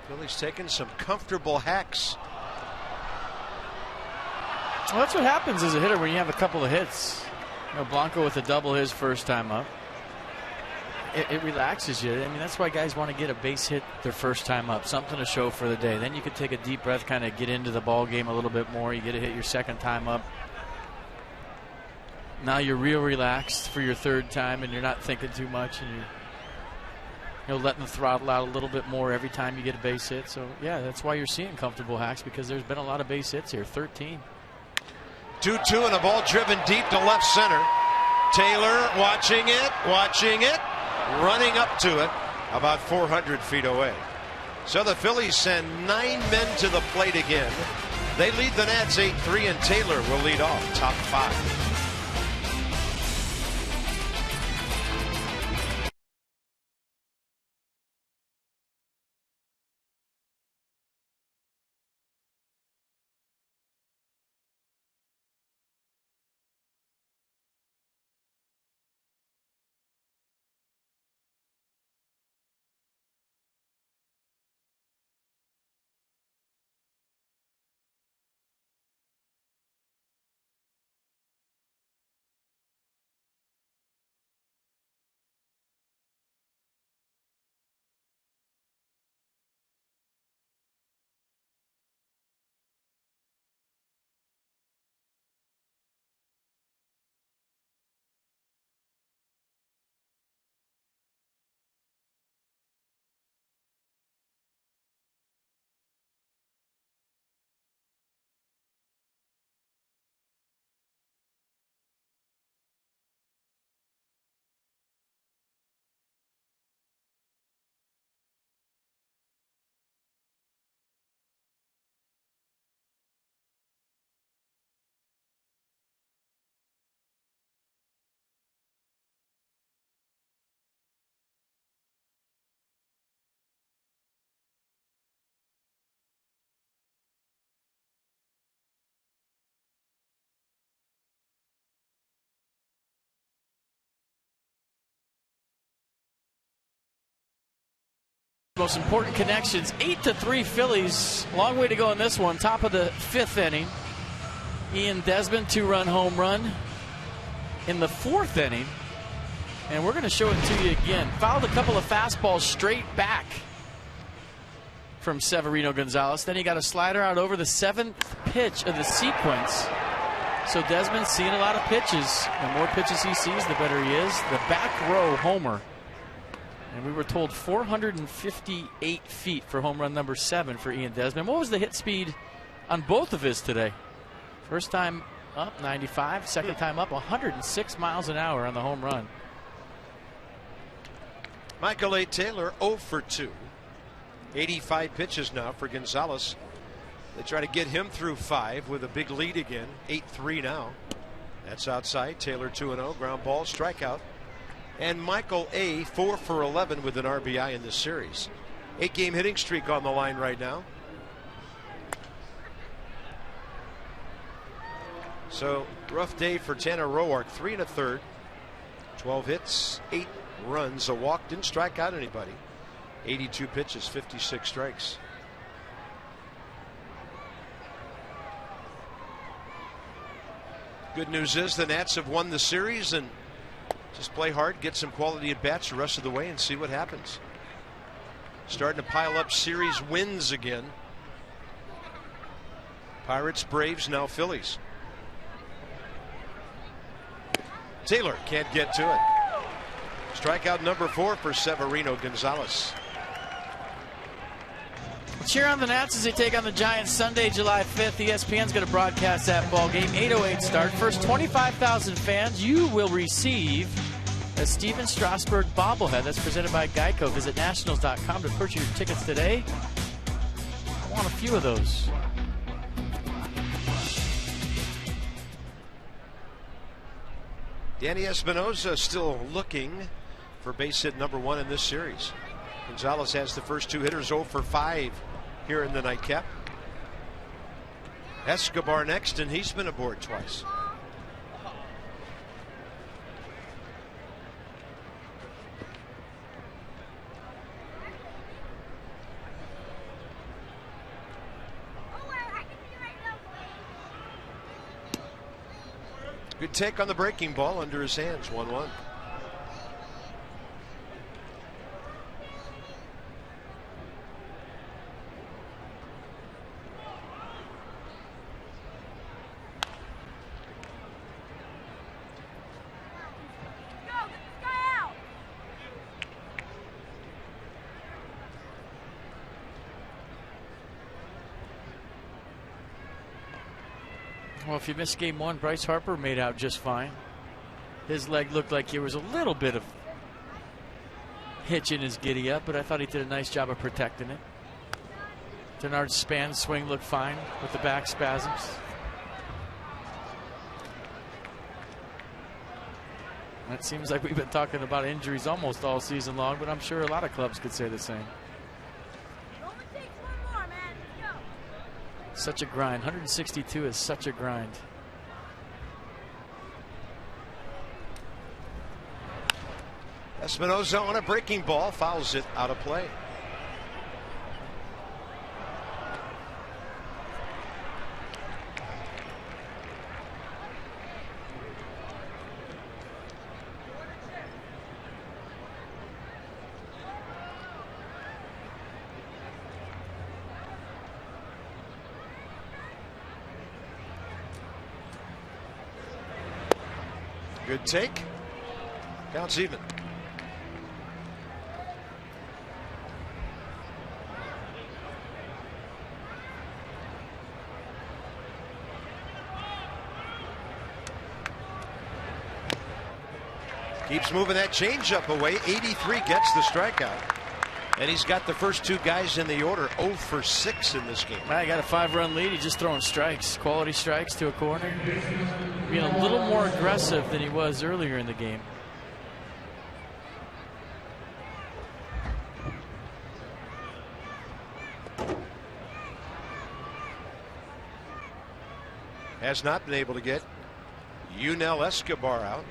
Phillies taking some comfortable hacks. Well, that's what happens as a hitter when you have a couple of hits. You know, Blanco with a double his first time up. It relaxes you. I mean, that's why guys want to get a base hit their first time up. Something to show for the day. Then you can take a deep breath, kind of get into the ball game a little bit more. You get a hit your second time up. Now you're real relaxed for your third time, and you're not thinking too much, and you're letting the throttle out a little bit more every time you get a base hit. So, yeah, that's why you're seeing comfortable hacks, because there's been a lot of base hits here, 13. 2-2 and a ball driven deep to left center. Taylor watching it, running up to it about 400 feet away. So the Phillies send 9 men to the plate again. They lead the Nats 8-3, and Taylor will lead off top 5. Most important connections. 8-3 Phillies. Long way to go in this one. Top of the 5th inning. Ian Desmond, 2-run home run in the 4th inning. And we're going to show it to you again. Fouled a couple of fastballs straight back from Severino Gonzalez. Then he got a slider out over the 7th pitch of the sequence. So Desmond's seeing a lot of pitches. The more pitches he sees, the better he is. The back row homer. And we were told 458 feet for home run number 7 for Ian Desmond. What was the hit speed on both of his today? First time up 95, second time up 106 miles an hour on the home run. Michael A. Taylor 0 for 2. 85 pitches now for Gonzalez. They try to get him through 5 with a big lead again. 8-3 now. That's outside. Taylor 2-0. Ground ball, strikeout. And Michael A. 4 for 11 with an RBI in this series. 8-game hitting streak on the line right now. So rough day for Tanner Roark. 3 1/3. 12 hits, 8 runs, a walk, didn't strike out anybody. 82 pitches, 56 strikes. Good news is the Nats have won the series, and just play hard, get some quality at bats the rest of the way, and see what happens. Starting to pile up series wins again. Pirates, Braves, now Phillies. Taylor can't get to it. Strikeout number 4 for Severino Gonzalez. Cheer on the Nats as they take on the Giants Sunday, July 5th. ESPN's going to broadcast that ball game. 8:08 start. First 25,000 fans, you will receive a Steven Strasburg bobblehead. That's presented by Geico. Visit nationals.com to purchase your tickets today. I want a few of those. Danny Espinosa still looking for base hit number 1 in this series. Gonzalez has the first 2 hitters 0 for 5 here in the nightcap. Escobar next, and he's been aboard twice. Good take on the breaking ball under his hands. 1-1. Well, if you missed game 1, Bryce Harper made out just fine. His leg looked like there was a little bit of hitch in his giddy up, but I thought he did a nice job of protecting it. Denard's span swing looked fine with the back spasms. It seems like we've been talking about injuries almost all season long, but I'm sure a lot of clubs could say the same. Such a grind. 162 is such a grind. Espinosa on a breaking ball, fouls it out of play. Good take. Counts even. Keeps moving that changeup away. 83 gets the strikeout. And he's got the first 2 guys in the order 0 for 6 in this game. I got a 5-run lead. He's just throwing strikes, quality strikes to a corner. Being a little more aggressive than he was earlier in the game. Has not been able to get Yunel Escobar out.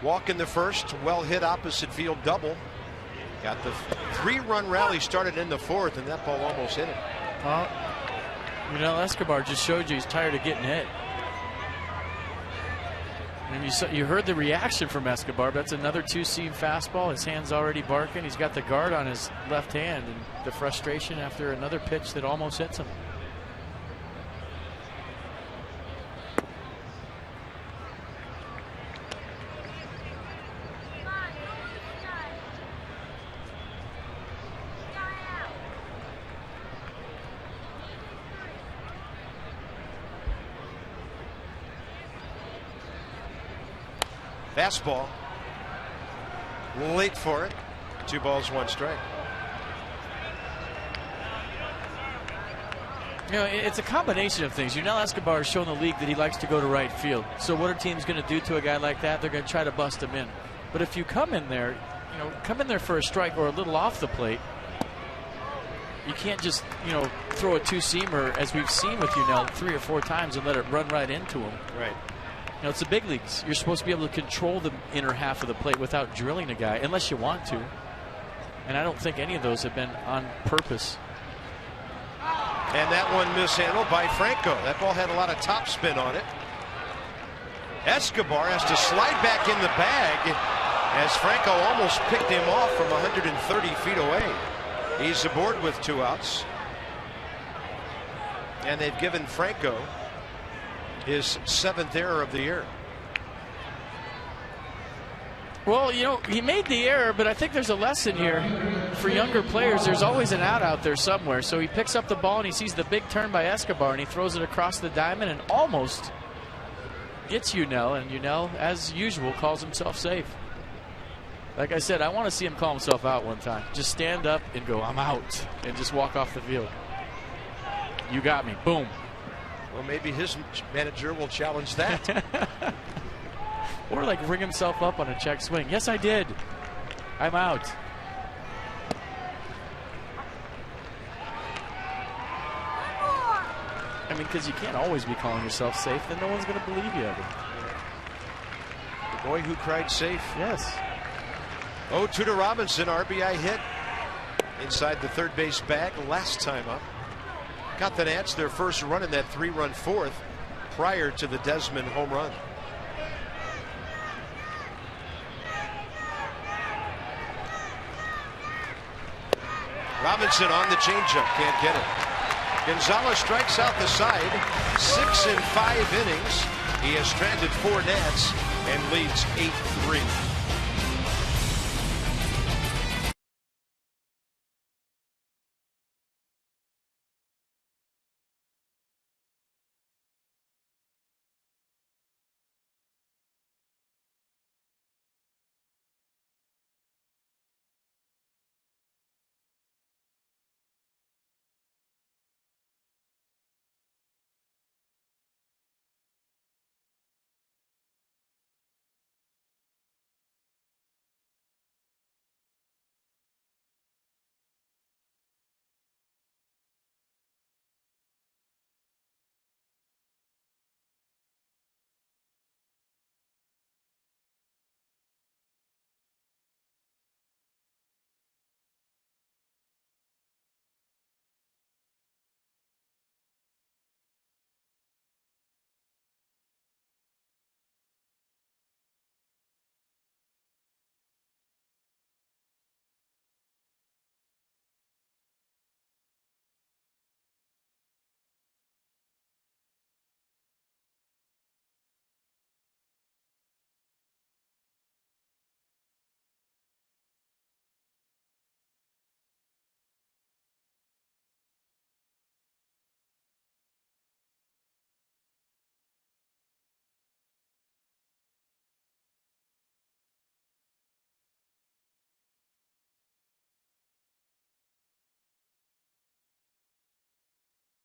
Walk in the first, well hit opposite field double. Got the 3-run rally started in the 4th, and that ball almost hit it. Well, Escobar just showed you he's tired of getting hit. And you heard the reaction from Escobar. That's another 2-seam fastball. His hand's already barking. He's got the guard on his left hand, and the frustration after another pitch that almost hits him. Fastball. Late for it. 2 balls, 1 strike. It's a combination of things. Escobar has shown the league that he likes to go to right field. So what are teams going to do to a guy like that? They're going to try to bust him in. But if you come in there for a strike or a little off the plate, you can't just, throw a 2-seamer as we've seen with 3 or 4 times and let it run right into him. Right. It's the big leagues. You're supposed to be able to control the inner half of the plate without drilling a guy, unless you want to. And I don't think any of those have been on purpose. And that one mishandled by Franco. That ball had a lot of top spin on it. Escobar has to slide back in the bag as Franco almost picked him off from 130 feet away. He's aboard with 2 outs. And they've given Franco his 7th error of the year. Well, he made the error, but I think there's a lesson here for younger players. There's always an out there somewhere. So he picks up the ball and he sees the big turn by Escobar and he throws it across the diamond and almost gets Yunel, and Yunel, as usual, calls himself safe. Like I said, I want to see him call himself out one time. Just stand up and go, "I'm out," and just walk off the field. You got me. Boom. Well, maybe his manager will challenge that. Or ring himself up on a check swing. Yes, I did. I'm out. Because you can't always be calling yourself safe, then no one's going to believe you ever. The boy who cried safe. Yes. 0-2 to Robinson, RBI hit inside the third base bag last time up. Got the Nats their first run in that 3-run 4th prior to the Desmond home run. Robinson on the changeup, can't get it. Gonzalez strikes out the side. 6 in 5 innings. He has stranded 4 Nats and leads 8-3.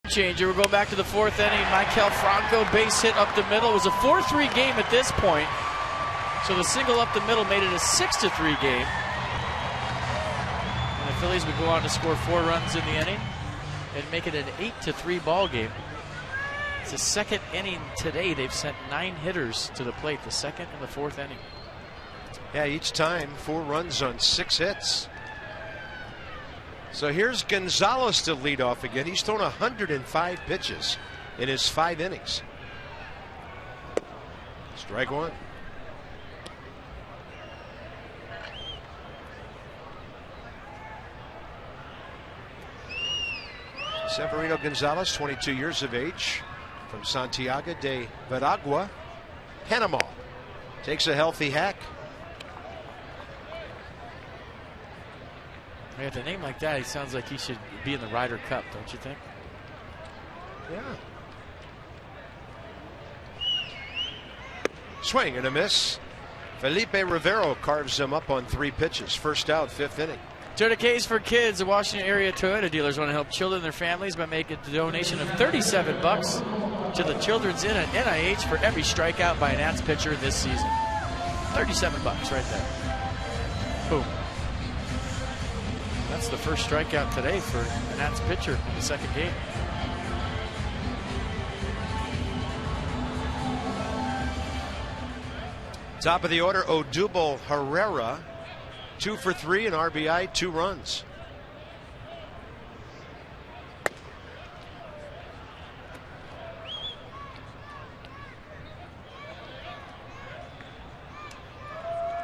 Changer. We'll go back to the 4th inning. Maikel Franco, base hit up the middle. It was a 4-3 game at this point. So the single up the middle made it a 6-3 game. And the Phillies would go on to score 4 runs in the inning and make it an 8-3 ball game. It's the 2nd inning today. They've sent 9 hitters to the plate, the 2nd and the 4th inning. Yeah, each time 4 runs on 6 hits. So here's Gonzalez to lead off again. He's thrown 105 pitches in his 5 innings. Strike one. Severino Gonzalez, 22 years of age, from Santiago de Veragua, Panama. Takes a healthy hack. With a name like that, he sounds like he should be in the Ryder Cup, don't you think? Yeah. Swing and a miss. Felipe Rivero carves him up on 3 pitches. First out, 5th inning. Toyota Case for Kids. The Washington area Toyota dealers want to help children and their families by making a donation of $37 to the Children's Inn at NIH for every strikeout by a Nats pitcher this season. $37 right there. Boom. That's the first strikeout today for a Nats pitcher in the 2nd game. Top of the order, Odubel Herrera. 2 for 3, an RBI, 2 runs.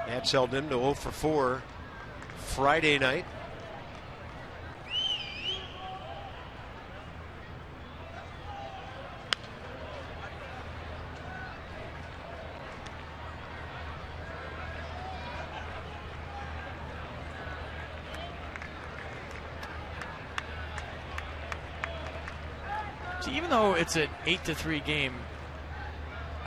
Nats held him to 0 for 4 Friday night. Even though it's an 8-3 game,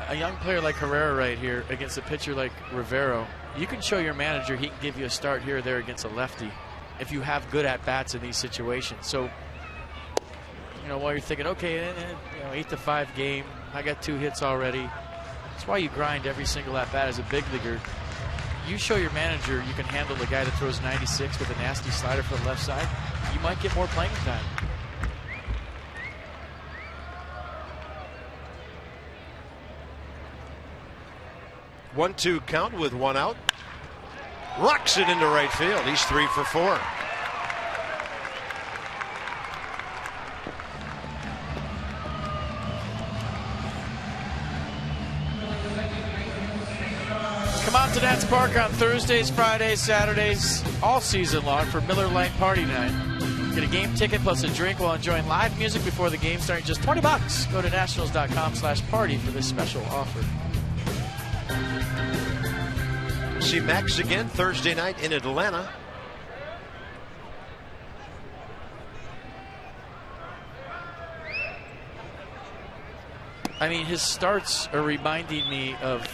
a young player like Herrera right here against a pitcher like Rivero, you can show your manager he can give you a start here or there against a lefty if you have good at-bats in these situations. So, while you're thinking, okay, 8-5 game, I got 2 hits already. That's why you grind every single at-bat as a big leaguer. You show your manager you can handle the guy that throws 96 with a nasty slider from the left side, you might get more playing time. 1-2 count with 1 out. Rocks it into right field. He's 3 for 4. Come out to Nats Park on Thursdays, Fridays, Saturdays, all season long for Miller Lite Party Night. Get a game ticket plus a drink while enjoying live music before the game starting just $20. Go to nationals.com/party for this special offer. See Max again Thursday night in Atlanta. I mean, his starts are reminding me of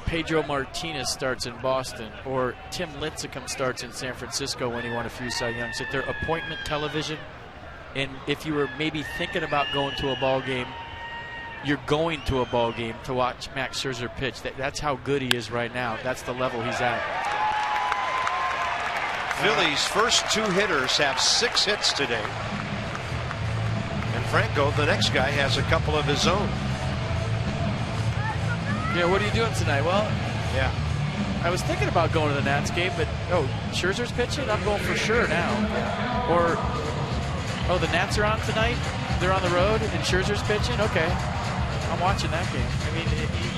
Pedro Martinez starts in Boston or Tim Lincecum starts in San Francisco when he won a few Cy Youngs. They're appointment television, and if you were maybe thinking about going to a ball game, you're going to a ball game to watch Max Scherzer pitch. That's how good he is right now. That's the level he's at. Phillies' first 2 hitters have 6 hits today. And Franco, the next guy, has a couple of his own. Yeah, what are you doing tonight? Well, yeah, I was thinking about going to the Nats game, but Scherzer's pitching? I'm going for sure now. Or, the Nats are on tonight? They're on the road and Scherzer's pitching? Okay. I'm watching that game. I mean,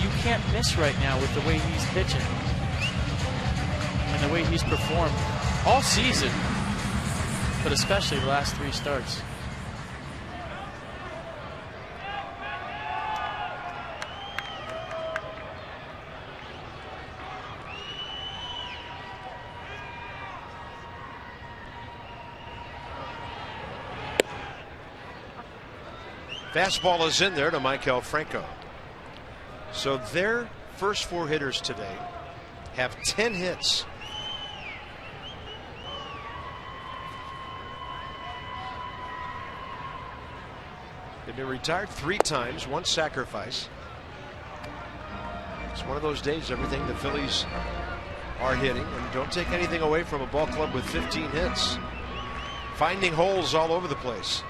you can't miss right now with the way he's pitching and the way he's performed all season, but especially the last 3 starts. Fastball is in there to Maikel Franco. So their first 4 hitters today have 10 hits. They've been retired 3 times, 1 sacrifice. It's one of those days, everything the Phillies are hitting, and don't take anything away from a ball club with 15 hits. Finding holes all over the place.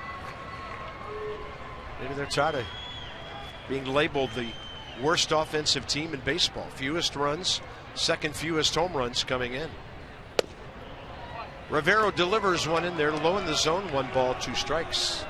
Maybe they're tired of being labeled the worst offensive team in baseball. Fewest runs, second fewest home runs coming in. Rivero delivers one in there, low in the zone, 1 ball, 2 strikes.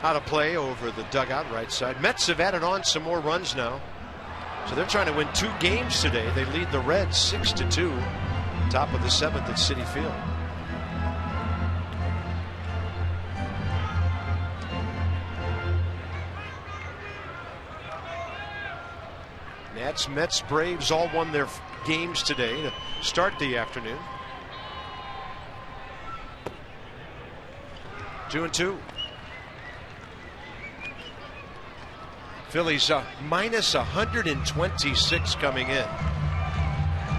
Out of play over the dugout right side. Mets have added on some more runs now. So they're trying to win 2 games today. They lead the Reds 6-2. Top of the 7th at Citi Field. Nats, Mets, Braves all won their games today to start the afternoon. 2-2. Phillies minus 126 coming in.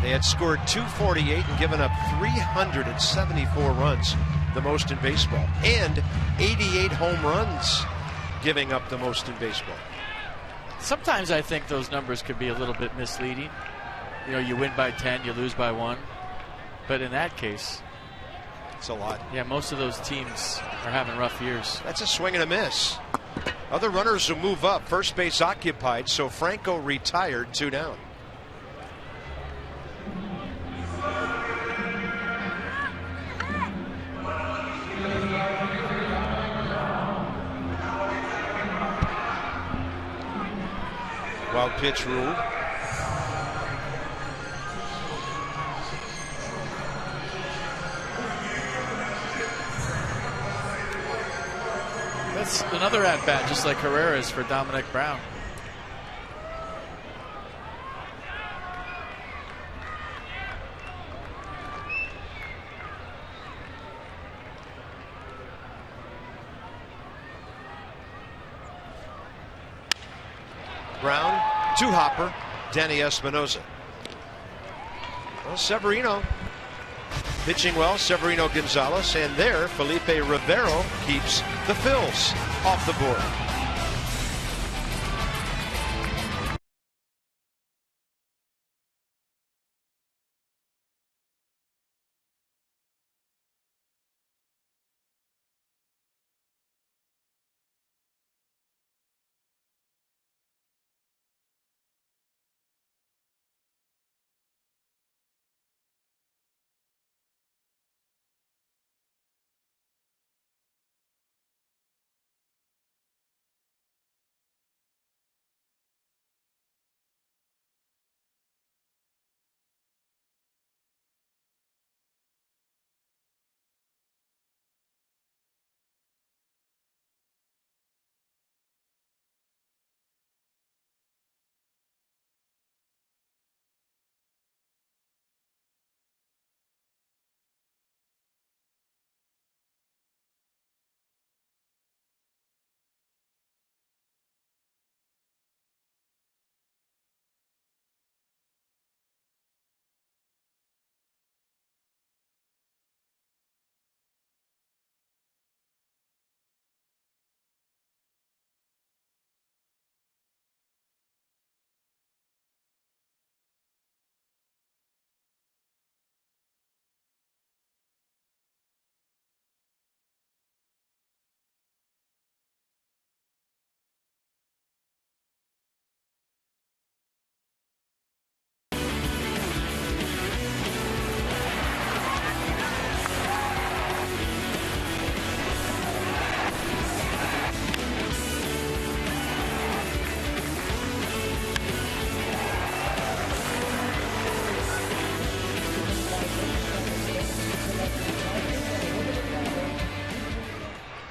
They had scored 248 and given up 374 runs, the most in baseball, and 88 home runs, giving up the most in baseball. Sometimes I think those numbers could be a little bit misleading. You know, you win by 10, you lose by 1. But in that case, it's a lot. Yeah, most of those teams are having rough years. That's a swing and a miss. Other runners will move up. First base occupied, so Franco retired, 2 down. Wild pitch rule. That's another at-bat, just like Herrera's for Dominic Brown. Brown, 2-hopper, Danny Espinosa. Well, Severino pitching well, Severino Gonzalez, and there Felipe Rivero keeps the Phils off the board.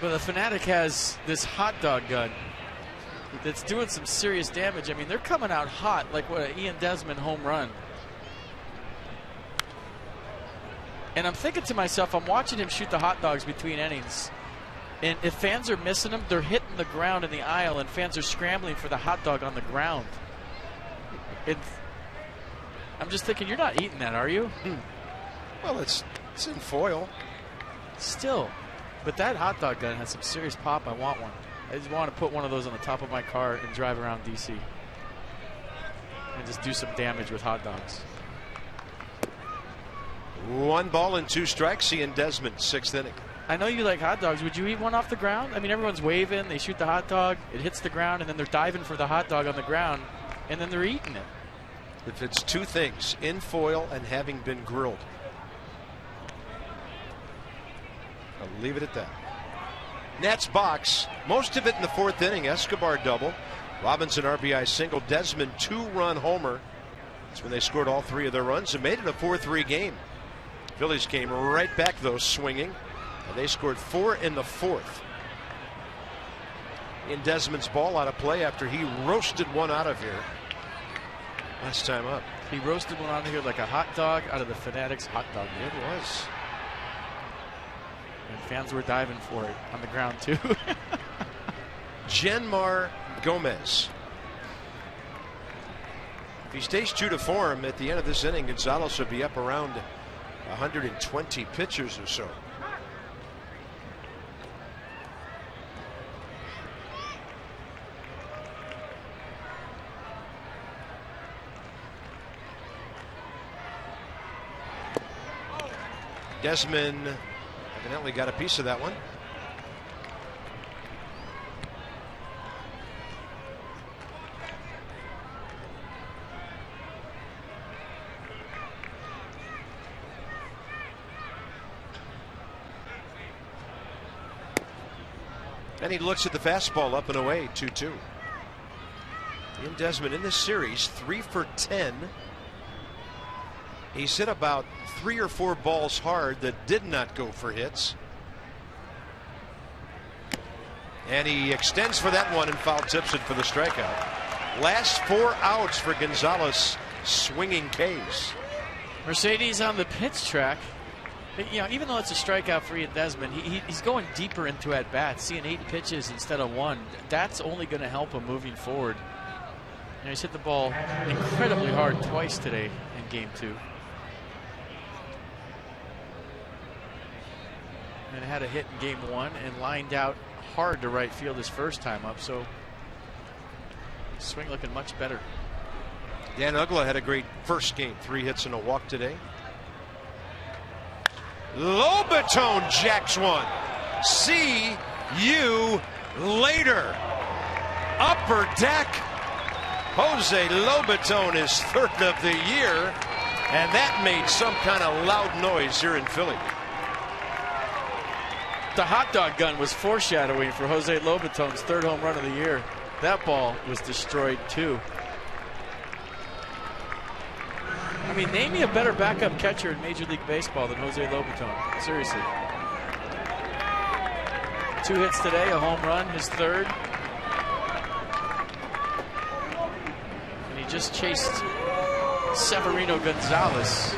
Well, the Fanatic has this hot dog gun that's doing some serious damage. I mean, they're coming out hot, like what an Ian Desmond home run. And I'm thinking to myself, I'm watching him shoot the hot dogs between innings. And if fans are missing them, they're hitting the ground in the aisle, and fans are scrambling for the hot dog on the ground. I'm just thinking, you're not eating that, are you? Well, it's in foil. Still. But that hot dog gun has some serious pop. I want one. I just want to put one of those on the top of my car and drive around D.C. and just do some damage with hot dogs. 1 ball and 2 strikes. Ian Desmond, 6th inning. I know you like hot dogs. Would you eat one off the ground? I mean, everyone's waving. They shoot the hot dog. It hits the ground, and then they're diving for the hot dog on the ground, and then they're eating it. If it's 2 things, in foil and having been grilled. I'll leave it at that. Nats box, most of it in the 4th inning. Escobar double. Robinson RBI single. Desmond 2-run homer. That's when they scored all 3 of their runs and made it a 4-3 game. Phillies came right back, though, swinging. And they scored 4 in the 4th. In Desmond's ball out of play after he roasted one out of here last time up. He roasted one out of here like a hot dog out of the Fanatics hot dog. It was. And fans were diving for it on the ground, too. Genmar Gomez. If he stays true to form at the end of this inning, Gonzalez will be up around 120 pitches or so. Desmond evidently got a piece of that one. And he looks at the fastball up and away, 2-2. Ian Desmond in this series, 3 for 10. He's hit about 3 or 4 balls hard that did not go for hits. And he extends for that one and foul tips it for the strikeout. Last 4 outs for Gonzalez, swinging K's. Mercedes on the pitch track. You know, even though it's a strikeout for Ian Desmond, he's going deeper into at bats, seeing 8 pitches instead of 1. That's only going to help him moving forward. You know, he's hit the ball incredibly hard twice today in game 2. And had a hit in game 1 and lined out hard to right field his first time up. So swing looking much better. Dan Uggla had a great first game, 3 hits and a walk today. Lobaton jacks one. See you later. Upper deck. Jose Lobaton is 3rd of the year, and that made some kind of loud noise here in Philly. The hot dog gun was foreshadowing for Jose Lobaton's 3rd home run of the year. That ball was destroyed too. I mean, name me a better backup catcher in Major League Baseball than Jose Lobaton. Seriously. 2 hits today, a home run, his 3rd. And he just chased Severino Gonzalez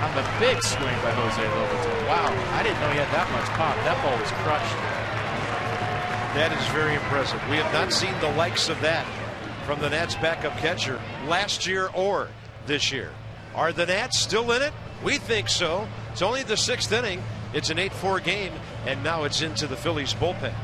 on the big swing by Jose Lobaton. Wow, I didn't know he had that much pop. That ball was crushed. That is very impressive. We have not seen the likes of that from the Nats backup catcher last year or this year. Are the Nats still in it? We think so. It's only the 6th inning. It's an 8-4 game, and now it's into the Phillies bullpen.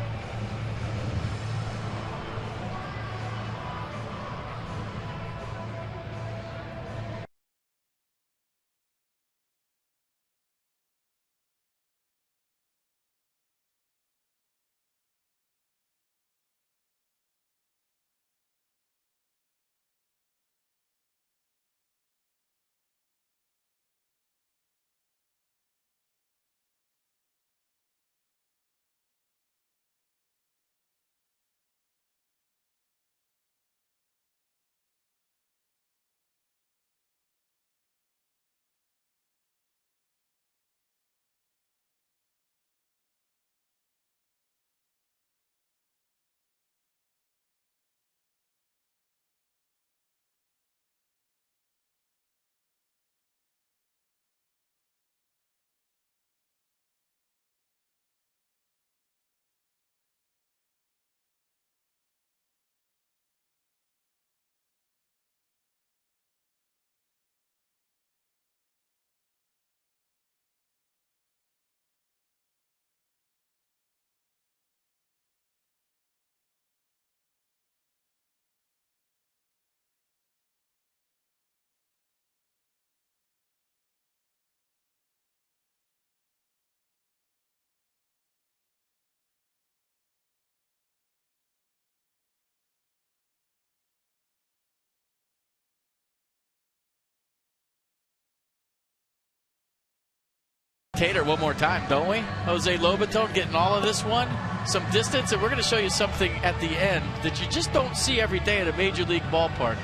Tater one more time, don't we? Jose Lobaton getting all of this one, some distance, and we're going to show you something at the end that you just don't see every day at a major league ballpark.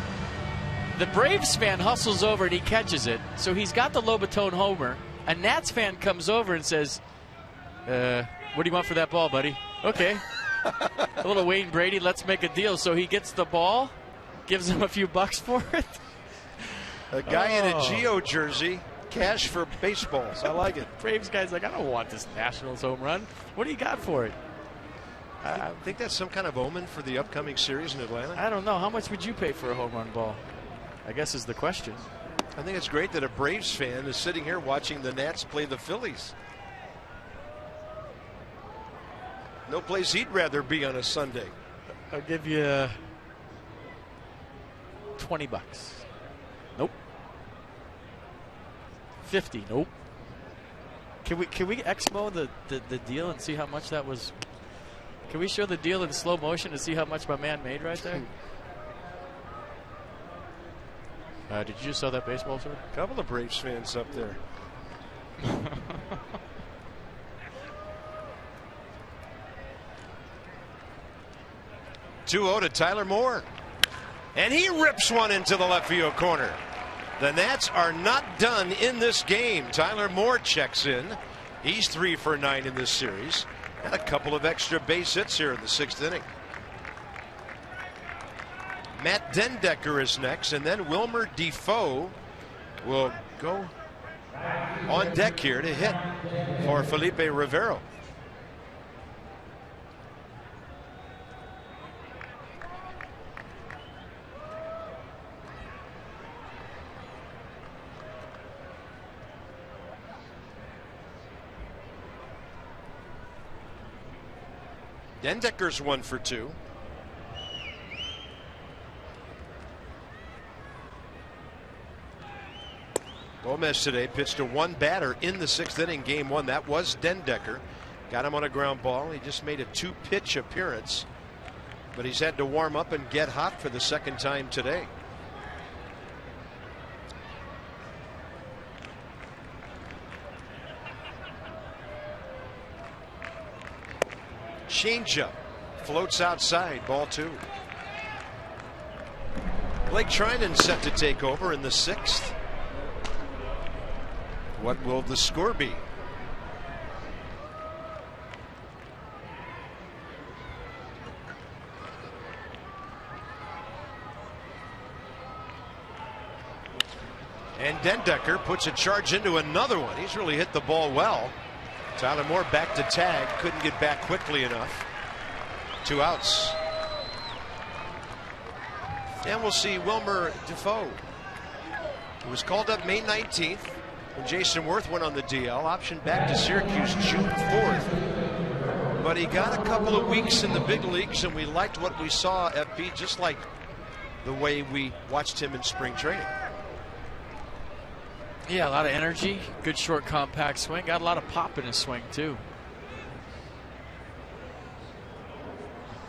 The Braves fan hustles over and he catches it, so he's got the Lobaton homer. A Nats fan comes over and says, what do you want for that ball, buddy? Okay. A little Wayne Brady, let's make a deal. So he gets the ball, gives him a few bucks for it. A guy in a Geo jersey, cash for baseballs. I like it. Braves guy's like, I don't want this Nationals home run. What do you got for it? I think that's some kind of omen for the upcoming series in Atlanta. I don't know. How much would you pay for a home run ball? I guess is the question. I think it's great that a Braves fan is sitting here watching the Nats play the Phillies. No place he'd rather be on a Sunday. I'll give you $20. Nope. 50. Nope. Can we Exmo the deal and see how much that was? Can we show the deal in slow motion to see how much my man made right there? Did you just sell that baseball, sir? A couple of Braves fans up there. 2-0 to Tyler Moore. And he rips one into the left field corner. The Nats are not done in this game. Tyler Moore checks in. He's 3 for 9 in this series. And a couple of extra base hits here in the 6th inning. Matt Dendecker is next, and then Wilmer Defoe will go on deck here to hit for Felipe Rivero. Dendecker's 1 for 2. Gomez today pitched to one batter in the 6th inning, game 1. That was Dendecker. Got him on a ground ball. He just made a 2-pitch appearance, but he's had to warm up and get hot for the 2nd time today. Changeup floats outside, ball 2. Blake Trinan set to take over in the 6th. What will the score be? And Dendecker puts a charge into another one. He's really hit the ball well. Tyler Moore back to tag, couldn't get back quickly enough. 2 outs. And we'll see Wilmer Defoe. He was called up May 19th when Jason Worth went on the DL. Option back to Syracuse June 4th. But he got a couple of weeks in the big leagues, and we liked what we saw at FP, just like the way we watched him in spring training. Yeah, a lot of energy, good short compact swing, got a lot of pop in his swing too.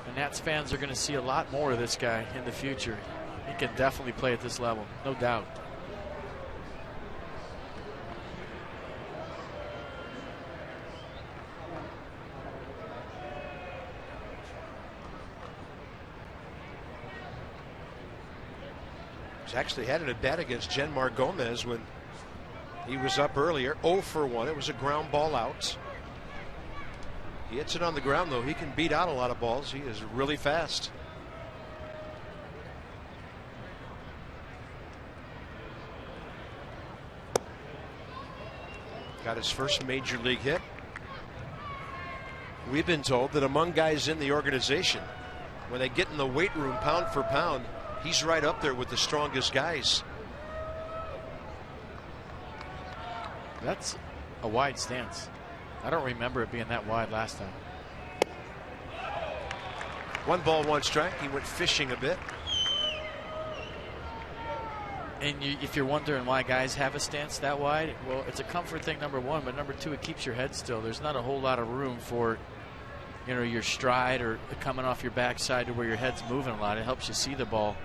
And Nats fans are going to see a lot more of this guy in the future. He can definitely play at this level, no doubt. He's actually had an at bat against Genmar Gomez when he was up earlier. 0 for 1. It was a ground ball out. He hits it on the ground, though. He can beat out a lot of balls. He is really fast. Got his first major league hit. We've been told that among guys in the organization, when they get in the weight room pound for pound, he's right up there with the strongest guys. That's a wide stance. I don't remember it being that wide last time. 1 ball, 1 strike. He went fishing a bit. And if you're wondering why guys have a stance that wide, well, it's a comfort thing, number 1, but number 2, it keeps your head still. There's not a whole lot of room for, you know, your stride or coming off your backside to where your head's moving a lot. It helps you see the ball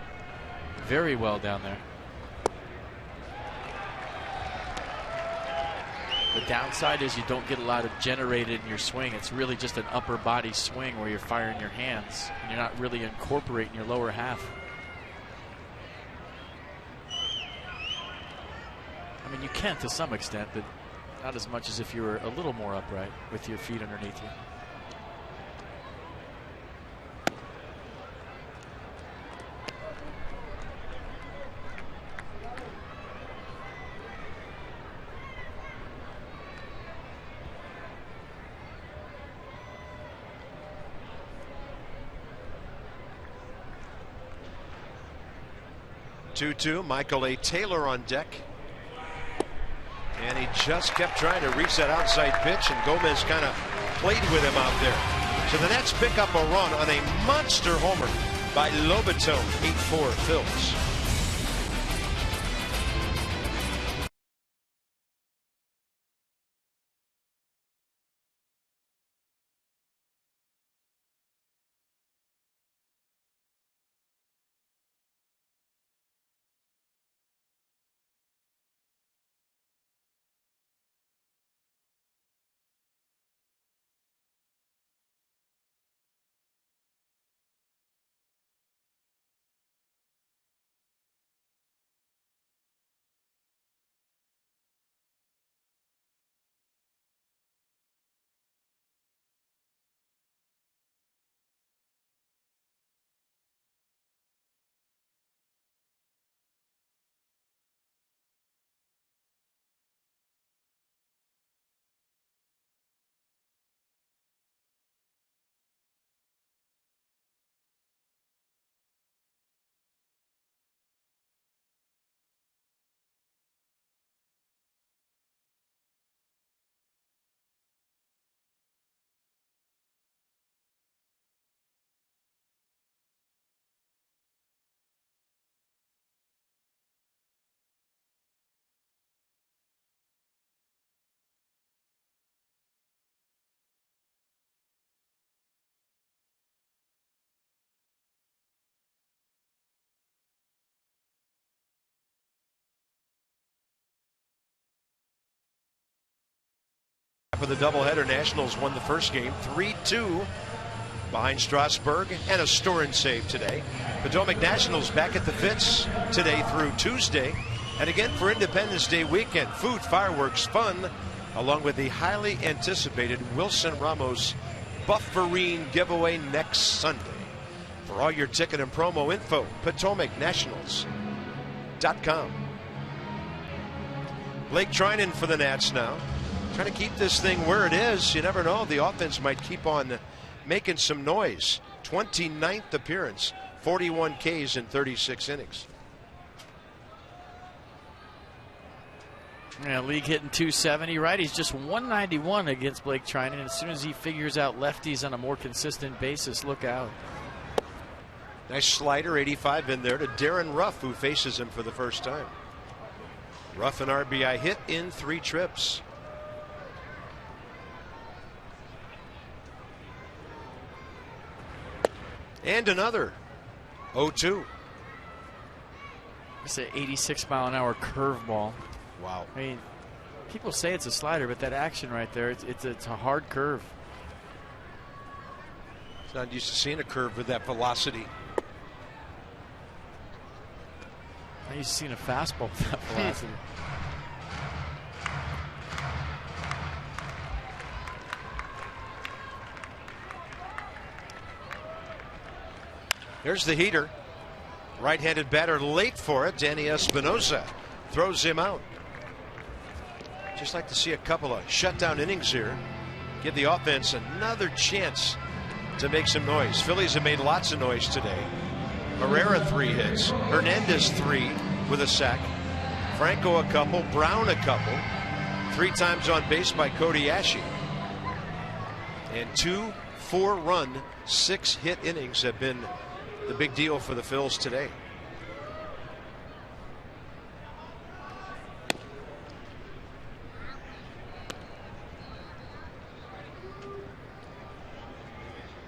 very well down there. The downside is you don't get a lot of generated in your swing. It's really just an upper body swing where you're firing your hands and you're not really incorporating your lower half. I mean, you can to some extent, but not as much as if you were a little more upright with your feet underneath you. Two, Michael A. Taylor on deck. And he just kept trying to reach that outside pitch, and Gomez kind of played with him out there. So the Nets pick up a run on a monster homer by Lobaton. 8-4 Phillies. For the doubleheader, Nationals won the first game 3-2 behind Strasburg and a Storin save today. Potomac Nationals back at the Fitz today through Tuesday. And again for Independence Day weekend, food, fireworks, fun, along with the highly anticipated Wilson Ramos Bufferine giveaway next Sunday. For all your ticket and promo info, PotomacNationals.com. Blake Trinan for the Nats now. Trying to keep this thing where it is. You never know. The offense might keep on making some noise. 29th appearance, 41 Ks in 36 innings. Yeah, league hitting 270, right? He's just 191 against Blake Trinan. And as soon as he figures out lefties on a more consistent basis, look out. Nice slider, 85 in there to Darren Ruff, who faces him for the first time. Ruff an RBI hit in 3 trips. And another 0-2. It's an 86-mile-an-hour curveball. Wow. I mean, people say it's a slider, but that action right there, it's a hard curve. It's not used to seeing a curve with that velocity. I used to seeing a fastball with that velocity. Here's the heater. Right-handed batter late for it. Danny Espinosa throws him out. Just like to see a couple of shutdown innings here. Give the offense another chance to make some noise. Phillies have made lots of noise today. Herrera 3 hits. Hernandez 3 with a sack. Franco a couple. Brown a couple. 3 times on base by Kodiashi. And 2 4-run 6-hit innings have been the big deal for the Phils today.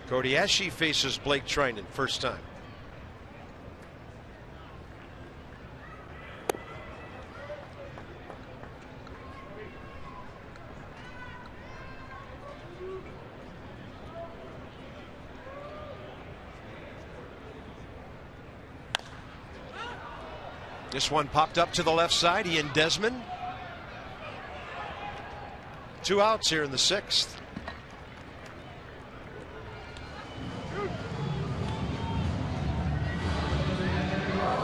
Kodiashi faces Blake Trinan first time. This one popped up to the left side. Ian Desmond. 2 outs here in the 6th.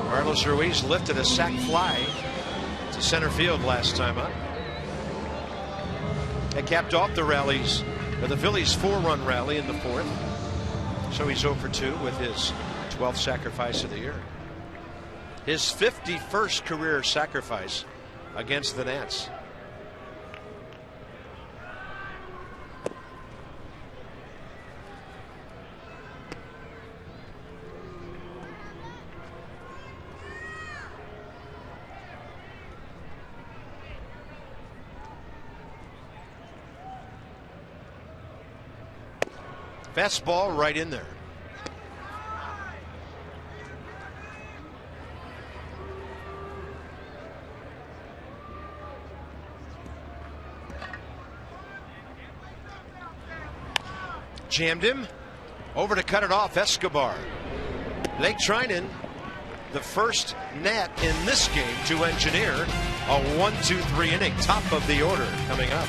Carlos Ruiz lifted a sac fly to center field last time up. It capped off the rallies of the Phillies' 4-run rally in the 4th. So he's 0 for 2 with his 12th sacrifice of the year. His 51st career sacrifice against the Nats. Fastball right in there. Jammed him. Over to cut it off, Escobar. Blake Trinan, the first Nat in this game to engineer a 1-2-3 inning. Top of the order coming up.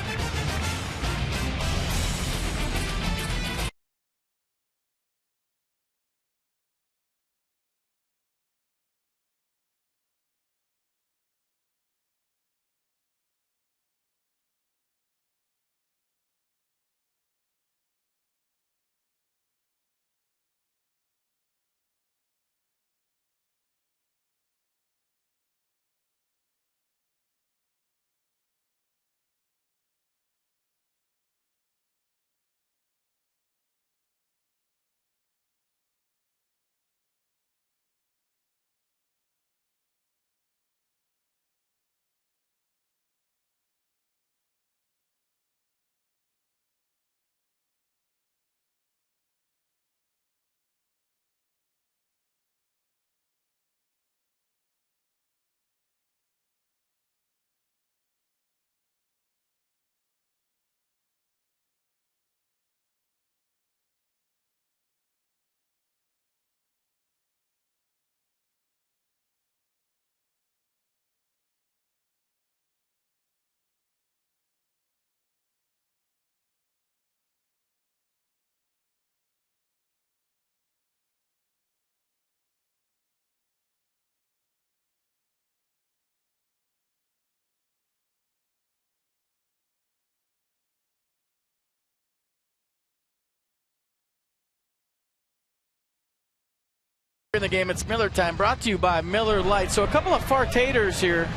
In the game, it's Miller time, brought to you by Miller Lite. So a couple of fartators here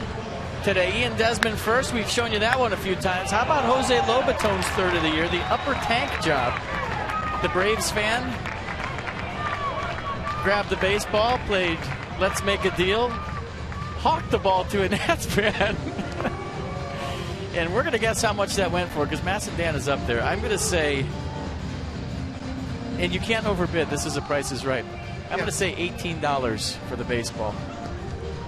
today. Ian Desmond first. We've shown you that one a few times. How about Jose Lobaton's third of the year, the upper tank job? The Braves fan grabbed the baseball, played Let's Make a Deal, hawked the ball to a Nats fan. And we're going to guess how much that went for, because Massadan is up there. I'm going to say, and you can't overbid, this is a Price is Right. I'm going to say $18 for the baseball.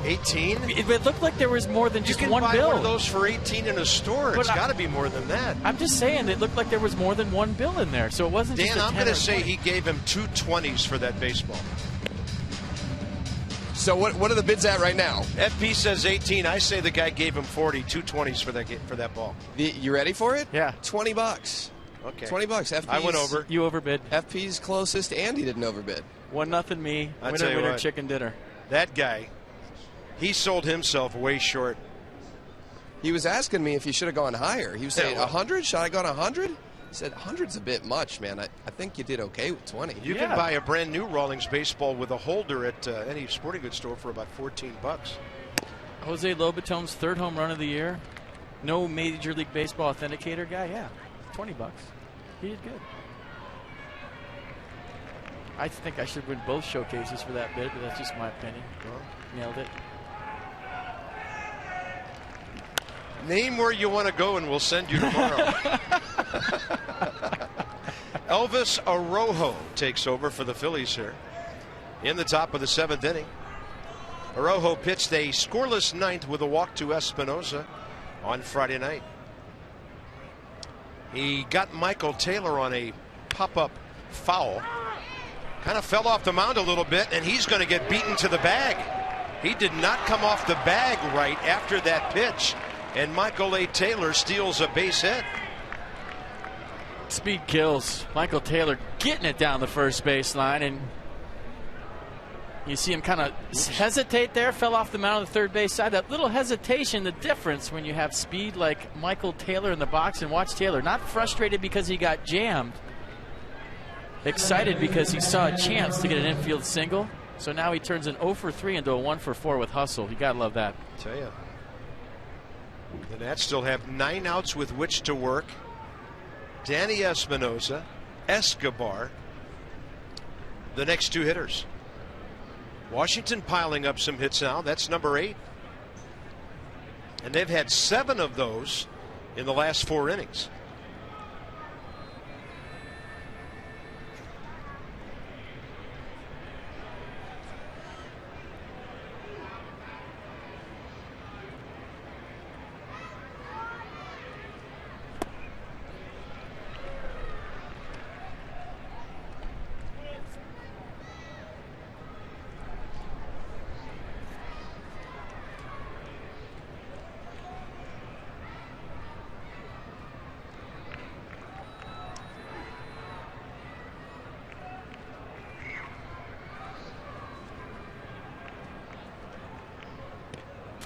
18? It looked like there was more than just one bill. You can buy one of those for 18 in a store. It's got to be more than that. I'm just saying, it looked like there was more than one bill in there. So it wasn't Dan, just a 10 I'm going to say 20. he gave him 2 20s for that baseball. So what are the bids at right now? FP says 18. I say the guy gave him 40, 2 20s for that ball. You ready for it? Yeah. $20. Okay. $20. FP's, I went over. You overbid. FP's closest, and he didn't overbid. 1-0 me. I'll tell you Winner, what, chicken dinner. That guy, he sold himself way short. He was asking me if he should have gone higher. He was saying, 100? Should I go on 100? I said, 100's a bit much, man. I think you did okay with 20. You can buy a brand new Rawlings baseball with a holder at any sporting goods store for about $14. Jose Lobaton's third home run of the year. No Major League Baseball authenticator guy. Yeah, $20. He did good. I think I should win both showcases for that bid, but that's just my opinion. Nailed it. Name where you want to go and we'll send you tomorrow. Elvis Arrojo takes over for the Phillies here in the top of the 7th inning. Arrojo pitched a scoreless 9th with a walk to Espinosa on Friday night. He got Michael Taylor on a pop-up foul. Kind of fell off the mound a little bit, and he's going to get beaten to the bag. He did not come off the bag right after that pitch, and Michael A. Taylor steals a base hit. Speed kills. Michael Taylor getting it down the first baseline, and you see him kind of hesitate there, fell off the mound on the third base side. That little hesitation, the difference when you have speed like Michael Taylor in the box. And watch Taylor, not frustrated because he got jammed, excited because he saw a chance to get an infield single. So now he turns an 0 for 3 into a 1 for 4 with hustle. You gotta love that. I tell you, the Nats still have 9 outs with which to work. Danny Espinosa, Escobar, the next 2 hitters. Washington piling up some hits now. That's number 8. And they've had 7 of those in the last 4 innings.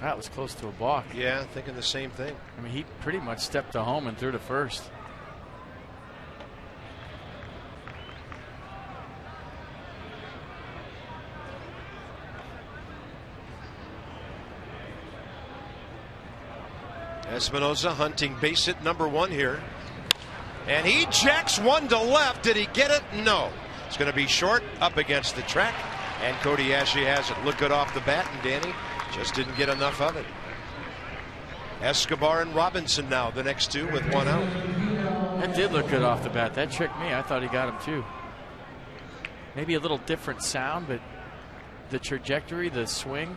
That was close to a balk. Yeah, thinking the same thing. I mean, he pretty much stepped to home and threw to first. Espinosa hunting base hit number 1 here. And he jacks one to left. Did he get it? No. It's going to be short, up against the track. And Cody Ashley has it. Look good off the bat, and Danny just didn't get enough of it. Escobar and Robinson now, the next 2 with 1 out. That did look good off the bat. That tricked me. I thought he got him too. Maybe a little different sound, but the trajectory, the swing.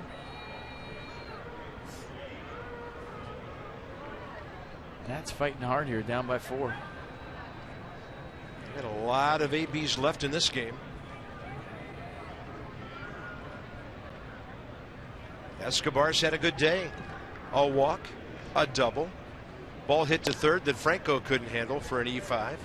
That's fighting hard here, down by 4. Got a lot of ABs left in this game. Escobar's had a good day. A walk, a double. Ball hit to third that Franco couldn't handle for an E5.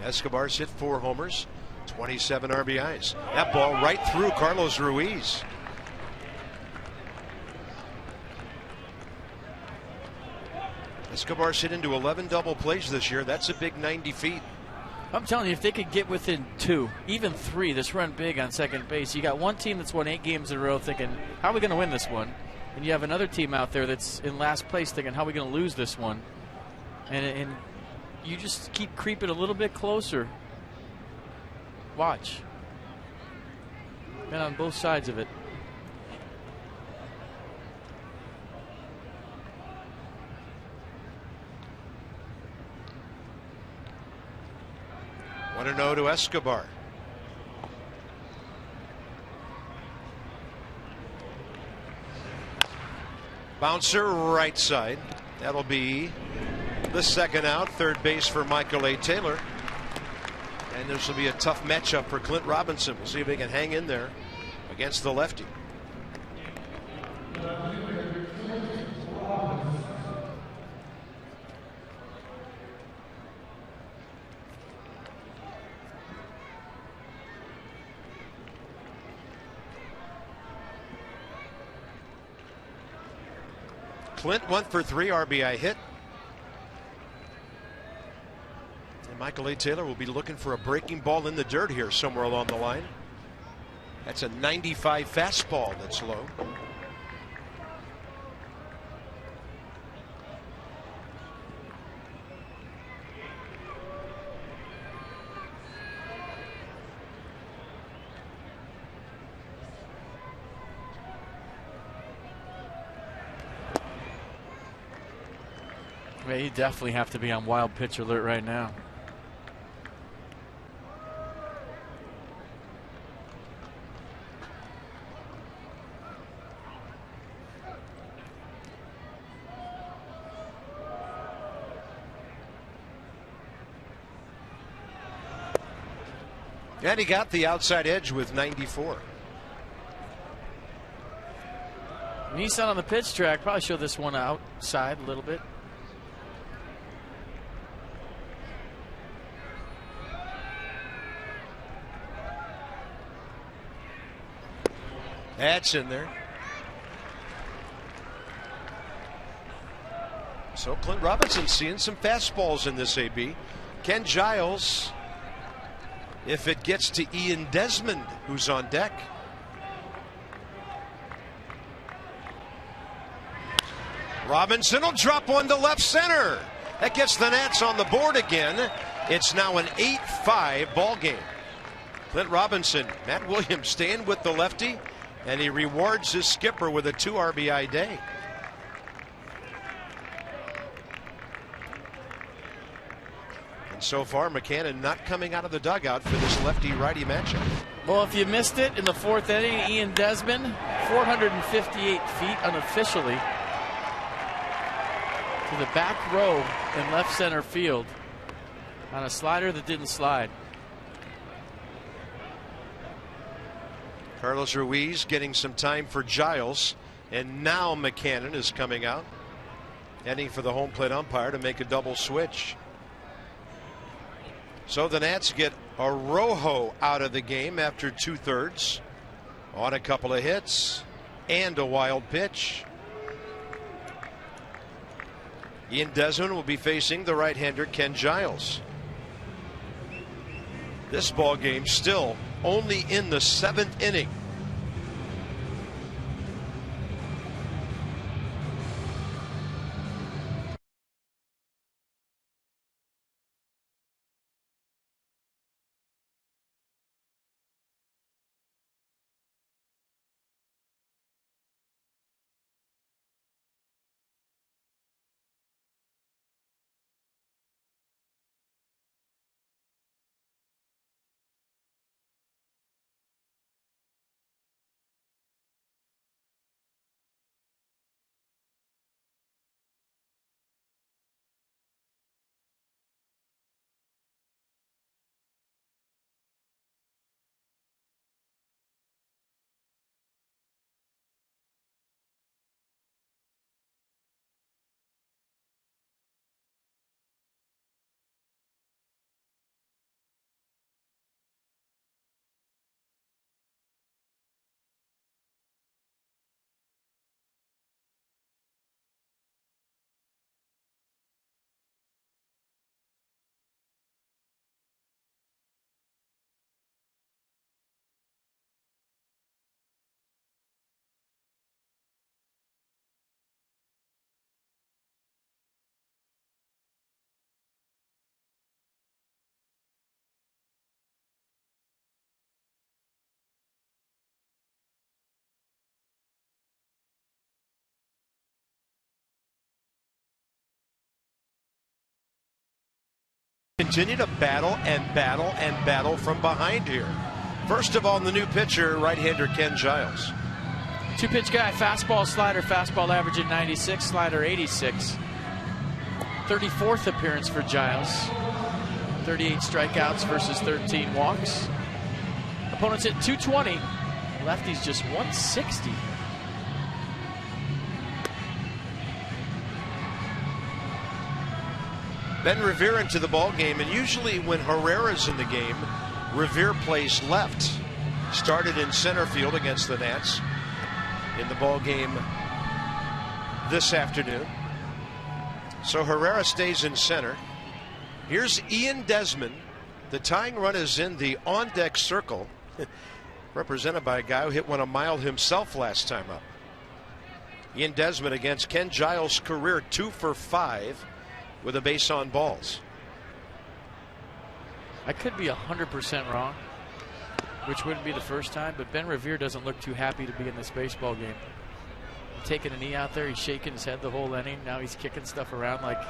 Escobar's hit 4 homers, 27 RBIs. That ball right through Carlos Ruiz. Escobar's hit into 11 double plays this year. That's a big 90 feet. I'm telling you, if they could get within 2, even 3, this run big on second base. You got one team that's won 8 games in a row thinking, how are we going to win this one? And you have another team out there that's in last place thinking, how are we going to lose this one? And you just keep creeping a little bit closer. Watch. Been on both sides of it. Want to know to Escobar. Bouncer right side. That'll be the second out. Third base for Michael A. Taylor. And this will be a tough matchup for Clint Robinson. We'll see if he can hang in there against the lefty. Clint went for 3 RBI hit. And Michael A. Taylor will be looking for a breaking ball in the dirt here somewhere along the line. That's a 95 fastball that's low. You definitely have to be on wild pitch alert right now. And he got the outside edge with 94. Nissan on the pitch track. Probably show this one outside a little bit. That's in there. So Clint Robinson seeing some fastballs in this AB. Ken Giles, if it gets to Ian Desmond, who's on deck. Robinson will drop one to left center. That gets the Nats on the board again. It's now an 8-5 ball game. Clint Robinson, Matt Williams staying with the lefty, and he rewards his skipper with a 2 RBI day. And so far, McCannon not coming out of the dugout for this lefty-righty matchup. Well, if you missed it in the 4th inning, Ian Desmond, 458 feet unofficially to the back row in left center field on a slider that didn't slide. Carlos Ruiz getting some time for Giles, and now McCannon is coming out, heading for the home plate umpire to make a double switch. So the Nats get Arroyo out of the game after 2/3 on a couple of hits and a wild pitch. Ian Desmond will be facing the right-hander Ken Giles. This ball game still only in the 7th inning. Continue to battle and battle and battle from behind here. First of all, the new pitcher, right-hander Ken Giles. 2-pitch guy, fastball, slider, fastball averaging 96, slider 86. 34th appearance for Giles. 38 strikeouts versus 13 walks. Opponents hit 220. Lefty's just 160. Ben Revere into the ball game, and usually when Herrera's in the game, Revere plays left. Started in center field against the Nats in the ball game this afternoon. So Herrera stays in center. Here's Ian Desmond. The tying run is in the on-deck circle, represented by a guy who hit one a mile himself last time up. Ian Desmond against Ken Giles' career 2 for 5 with a base on balls. I could be 100% wrong, which wouldn't be the first time, but Ben Revere doesn't look too happy to be in this baseball game. He's taking a knee out there, he's shaking his head the whole inning. Now he's kicking stuff around like,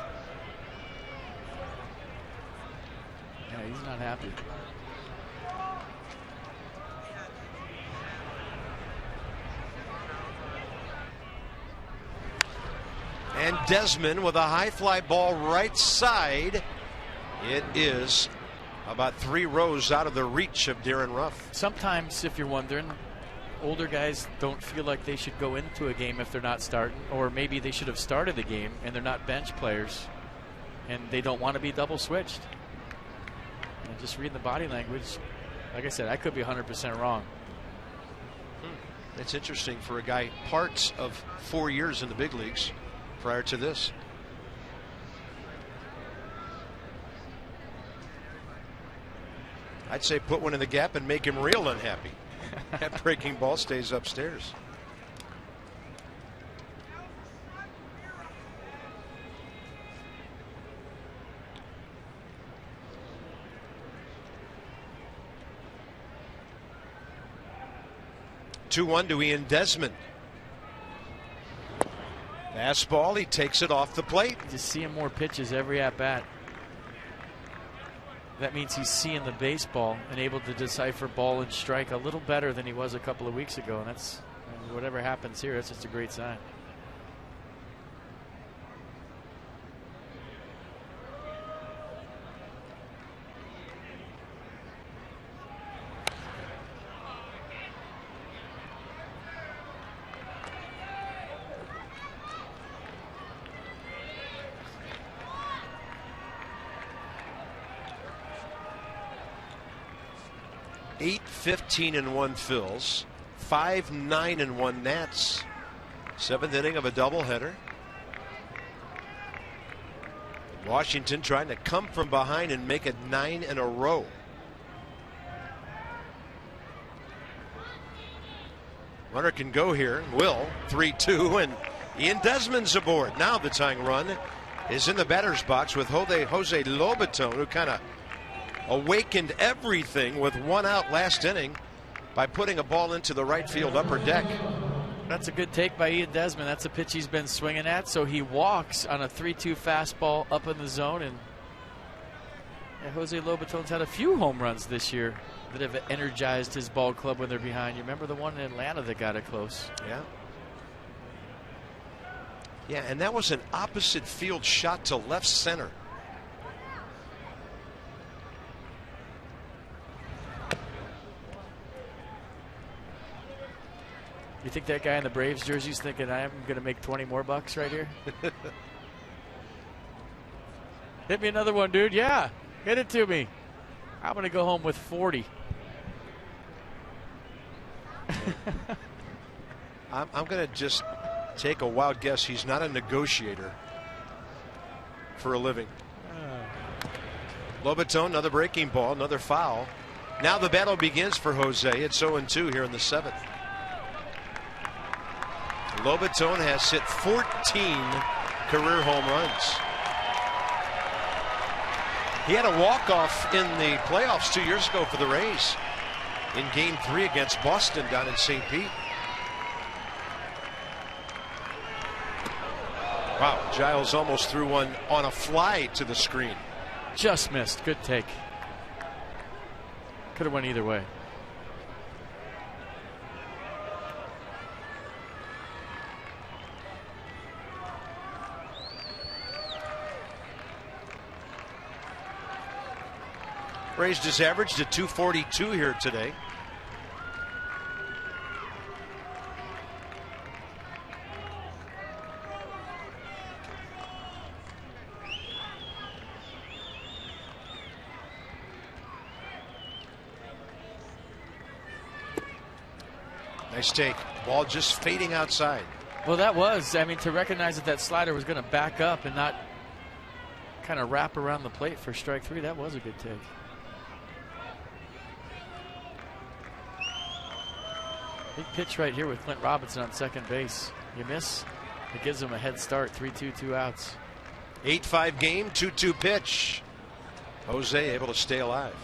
yeah, he's not happy. And Desmond with a high fly ball right side. It is About 3 rows out of the reach of Darren Ruff. Sometimes, if you're wondering, older guys don't feel like they should go into a game if they're not starting, or maybe they should have started the game and they're not bench players and they don't want to be double switched. And just reading the body language, like I said, I could be 100% wrong. It's interesting for a guy parts of 4 years in the big leagues prior to this. I'd say put one in the gap and make him real unhappy. That breaking ball stays upstairs. Two-1 to Ian Desmond. Fastball, he takes it off the plate. Just seeing more pitches every at bat. That means he's seeing the baseball and able to decipher ball and strike a little better than he was a couple of weeks ago. And that's, whatever happens here, that's just a great sign. Eight 15-1 Phils, 5-9-1 Nats. 7th inning of a doubleheader. Washington trying to come from behind and make it 9 in a row. Runner can go here, will. 3-2, and Ian Desmond's aboard. Now the tying run is in the batter's box with Jose Lobaton, who kind of awakened everything with 1 out last inning by putting a ball into the right field upper deck. That's a good take by Ian Desmond. That's a pitch he's been swinging at. So he walks on a 3-2 fastball up in the zone. And Jose Lobaton's had a few home runs this year that have energized his ball club when they're behind. You remember the one in Atlanta that got it close? Yeah. Yeah, and that was an opposite field shot to left center. You think that guy in the Braves jersey is thinking, I'm going to make 20 more bucks right here? Hit me another one, dude. Yeah, hit it to me. I'm going to go home with 40. I'm going to just take a wild guess. He's not a negotiator for a living. Lobaton, another breaking ball, another foul. Now the battle begins for Jose. It's 0-2 here in the 7th. Lobaton has hit 14 career home runs. He had a walk-off in the playoffs 2 years ago for the Rays in Game 3 against Boston down in St. Pete. Wow, Giles almost threw one on a fly to the screen. Just missed. Good take. Could have went either way. Raised his average to 242 here today. Nice take. Ball just fading outside. Well, that was, I mean, to recognize that that slider was going to back up and not kind of wrap around the plate for strike 3, that was a good take. Big pitch right here with Clint Robinson on second base. You miss, it gives him a head start. 3-2, 2 outs. 8-5 game, 2-2 pitch. Jose able to stay alive.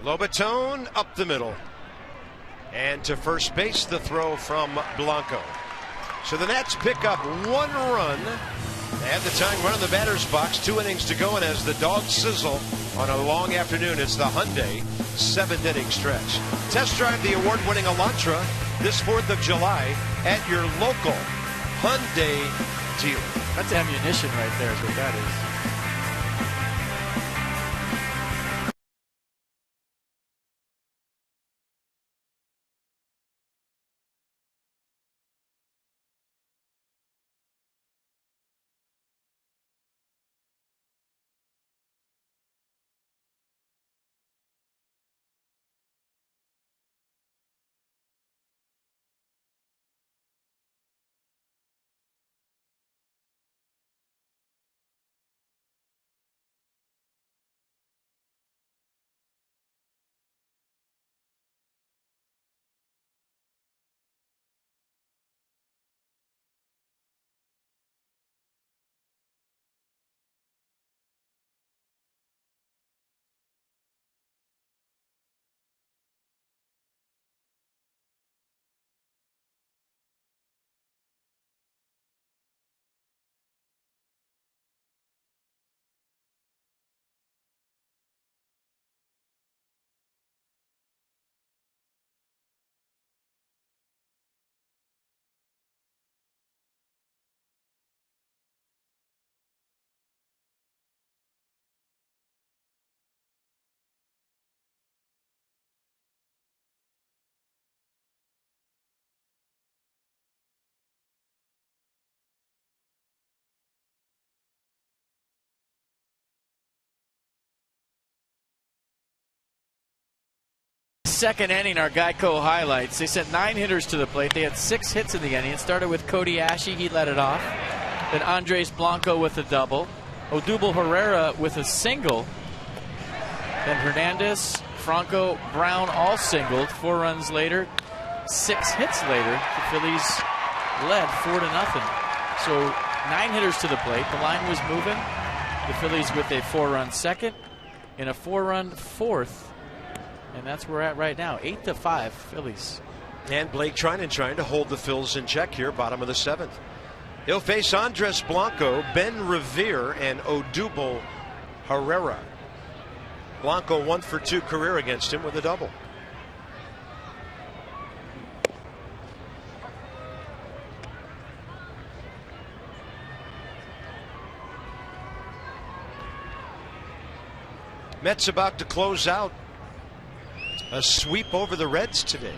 Lobaton up the middle. And to first base, the throw from Blanco. So the Nats pick up 1 run. They have the tying run in the batter's box. 2 innings to go, and as the dogs sizzle on a long afternoon, it's the Hyundai 7th inning stretch. Test drive the award-winning Elantra this 4th of July at your local Hyundai dealer. That's ammunition right there is what that is. Second inning, our Geico highlights. They sent 9 hitters to the plate. They had 6 hits in the inning. It started with Cody Ashe. He led it off. Then Andres Blanco with a double. Odubel Herrera with a single. Then Hernandez, Franco, Brown all singled. 4 runs later, 6 hits later, the Phillies led 4-0. So 9 hitters to the plate. The line was moving. The Phillies with a 4-run second and a 4-run fourth. And that's where we're at right now. 8-5 Phillies. And Blake Trinan trying to hold the Phils in check here, bottom of the 7th. He'll face Andres Blanco, Ben Revere, and Odubel Herrera. Blanco 1 for 2 career against him with a double. Mets about to close out a sweep over the Reds today.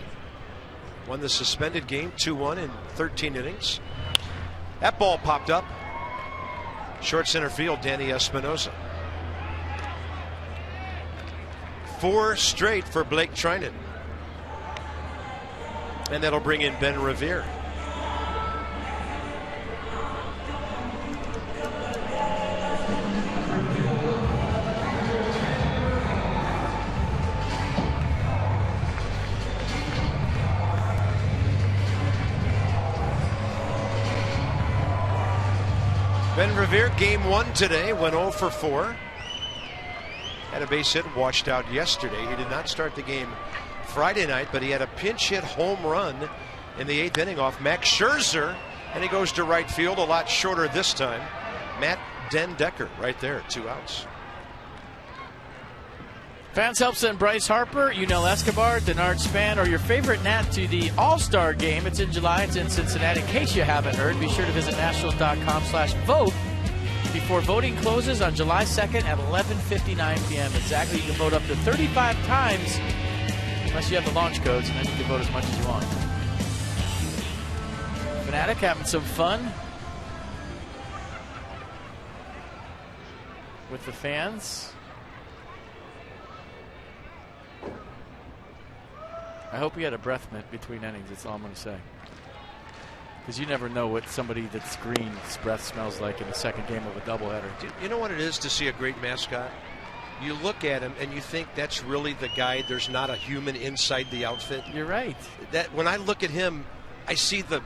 Won the suspended game 2-1 in 13 innings. That ball popped up. Short center field, Danny Espinosa. 4 straight for Blake Trinan. And that'll bring in Ben Revere. Ben Revere, game 1 today, went 0 for 4. Had a base hit, washed out yesterday. He did not start the game Friday night, but he had a pinch hit home run in the 8th inning off Max Scherzer, and he goes to right field, a lot shorter this time. Matt Den Decker right there, 2 outs. Fans help send Bryce Harper, Yunel Escobar, Denard Span, or your favorite Nat to the All-Star game. It's in July. It's in Cincinnati. In case you haven't heard, be sure to visit Nationals.com/vote before voting closes on July 2nd at 11:59 p.m. Exactly. You can vote up to 35 times unless you have the launch codes, and then you can vote as much as you want. Fanatic having some fun with the fans. I hope he had a breath mint between innings. That's all I'm going to say. Because you never know what somebody that's green's breath smells like in the second game of a doubleheader. You know what it is to see a great mascot? You look at him and you think that's really the guy. There's not a human inside the outfit. You're right. That when I look at him, I see the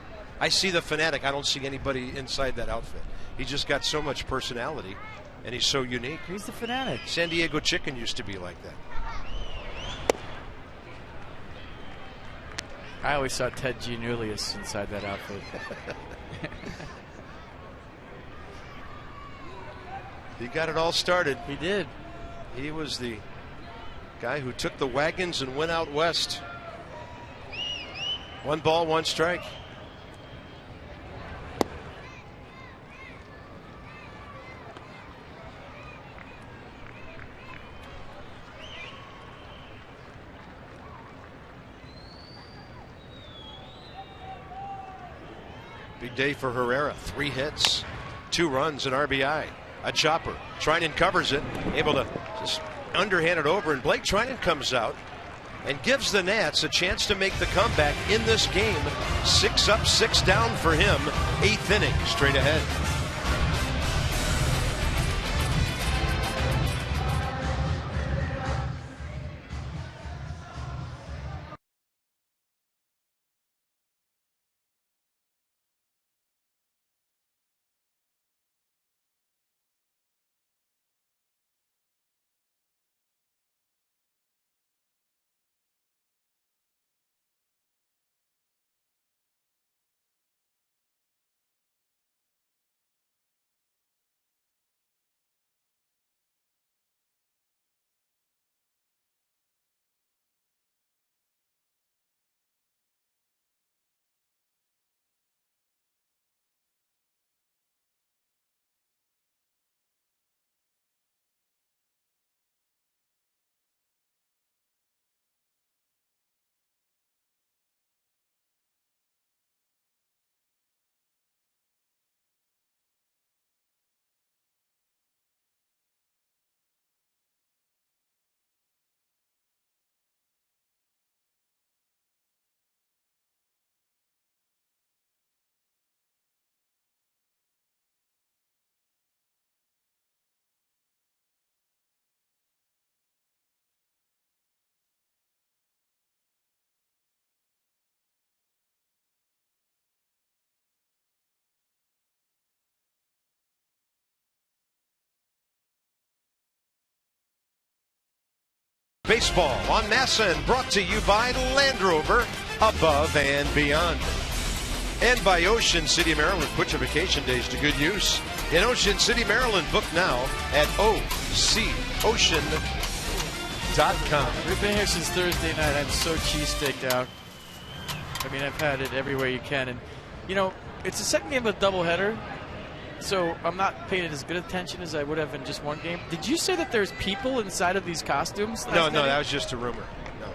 Fanatic. I don't see anybody inside that outfit. He just got so much personality, and he's so unique. He's the Fanatic. San Diego Chicken used to be like that. I always saw Ted Giannoulias inside that outfit. He got it all started. He did. He was the guy who took the wagons and went out west. 1 ball, 1 strike. Big day for Herrera. 3 hits, 2 runs, an RBI, a chopper. Trinan covers it, able to just underhand it over, and Blake Trinan comes out and gives the Nats a chance to make the comeback in this game. 6 up, 6 down for him. 8th inning, straight ahead. Baseball on NASA and brought to you by Land Rover, above and beyond. And by Ocean City, Maryland. Put your vacation days to good use in Ocean City, Maryland. Book now at OCOcean.com. We've been here since Thursday night. I'm so cheesesteaked out. I mean, I've had it everywhere you can. And, you know, it's the second game of a doubleheader, so I'm not paying as good attention as I would have in just one game. Did you say that there's people inside of these costumes? No, that was just a rumor. No.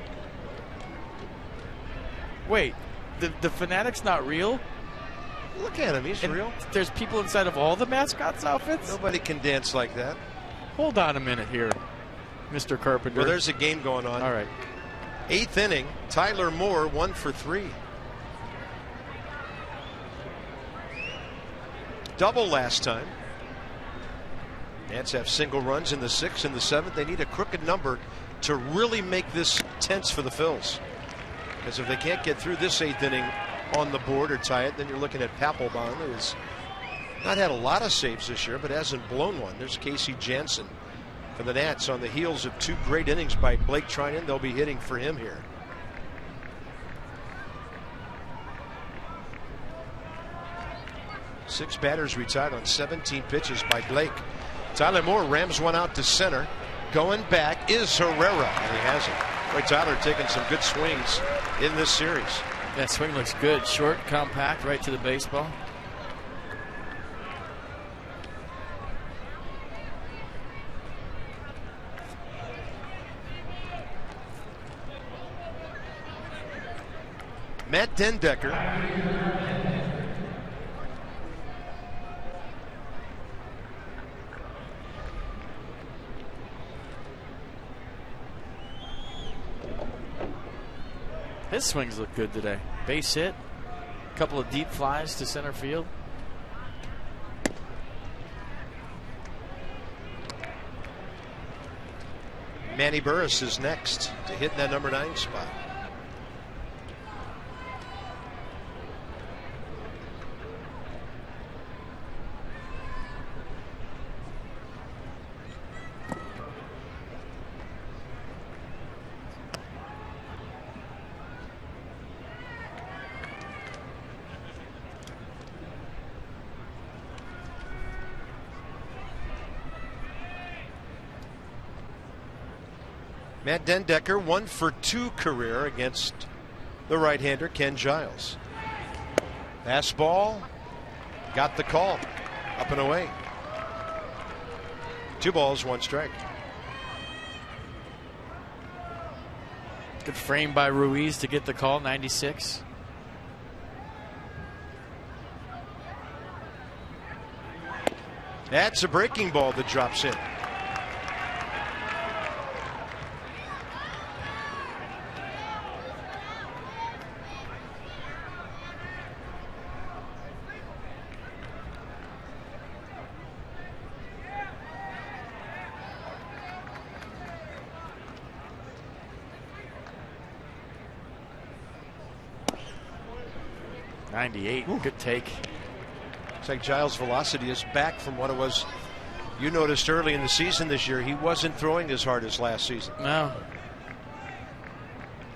Wait, the Fanatic's not real? Look at him, he's real. There's people inside of all the mascots' outfits? Nobody can dance like that. Hold on a minute here, Mr. Carpenter. Well, there's a game going on. All right. 8th inning, Tyler Moore 1 for 3. Double last time. Nats have single runs in the 6th and the 7th. They need a crooked number to really make this tense for the Phils. Because if they can't get through this 8th inning on the board or tie it, then you're looking at Papelbon, who has not had a lot of saves this year, but hasn't blown one. There's Casey Jansen for the Nats on the heels of 2 great innings by Blake Trinan. They'll be hitting for him here. Six batters retired on 17 pitches by Blake. Tyler Moore rams one out to center. Going back is Herrera, and he has it. Boy, Tyler taking some good swings in this series. That swing looks good. Short, compact, right to the baseball. Matt Dendecker. His swings look good today. Base hit, a couple of deep flies to center field. Manny Burris is next to hit that number 9 spot. Matt Dendecker 1-for-2 career against the right-hander Ken Giles. Fastball, got the call, up and away. 2 balls, 1 strike. Good frame by Ruiz to get the call, 96. That's a breaking ball that drops in. Ooh. Good take. Looks like Giles' velocity is back from what it was. You noticed early in the season this year, he wasn't throwing as hard as last season. No.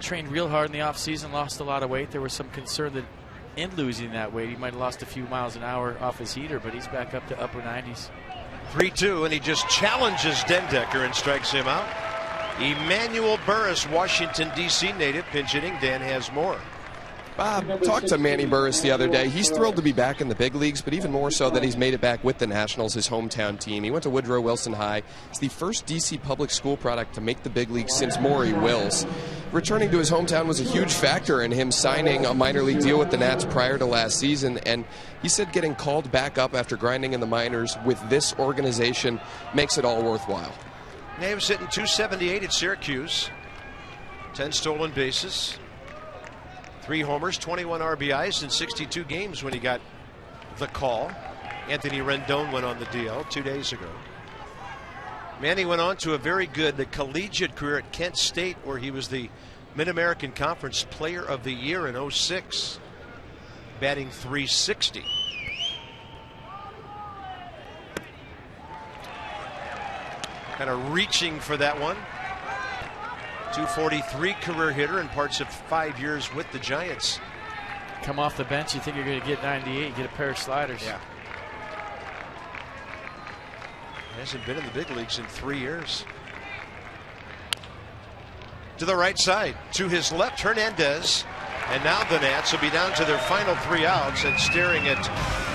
Trained real hard in the offseason, lost a lot of weight. There was some concern that in losing that weight, he might have lost a few miles an hour off his heater, but he's back up to upper 90s. 3-2, and he just challenges Dendecker and strikes him out. Emmanuel Burris, Washington, D.C. native, pinch hitting. Dan has more. Bob talked to Manny Burris the other day. He's thrilled to be back in the big leagues, but even more so that he's made it back with the Nationals, his hometown team. He went to Woodrow Wilson High. It's the first D.C. public school product to make the big leagues since Maury Wills. Returning to his hometown was a huge factor in him signing a minor league deal with the Nats prior to last season, and he said getting called back up after grinding in the minors with this organization makes it all worthwhile. He was hitting .278 at Syracuse, 10 stolen bases, 3 homers, 21 RBIs in 62 games when he got the call. Anthony Rendon went on the DL 2 days ago. Manny went on to a very good collegiate career at Kent State, where he was the Mid-American Conference Player of the Year in '06, batting .360. Kind of reaching for that one. .243 career hitter in parts of 5 years with the Giants. Come off the bench, you think you're going to get 98, get a pair of sliders. Yeah. Hasn't been in the big leagues in 3 years. To the right side, to his left, Hernandez. And now the Nats will be down to their final 3 outs and staring at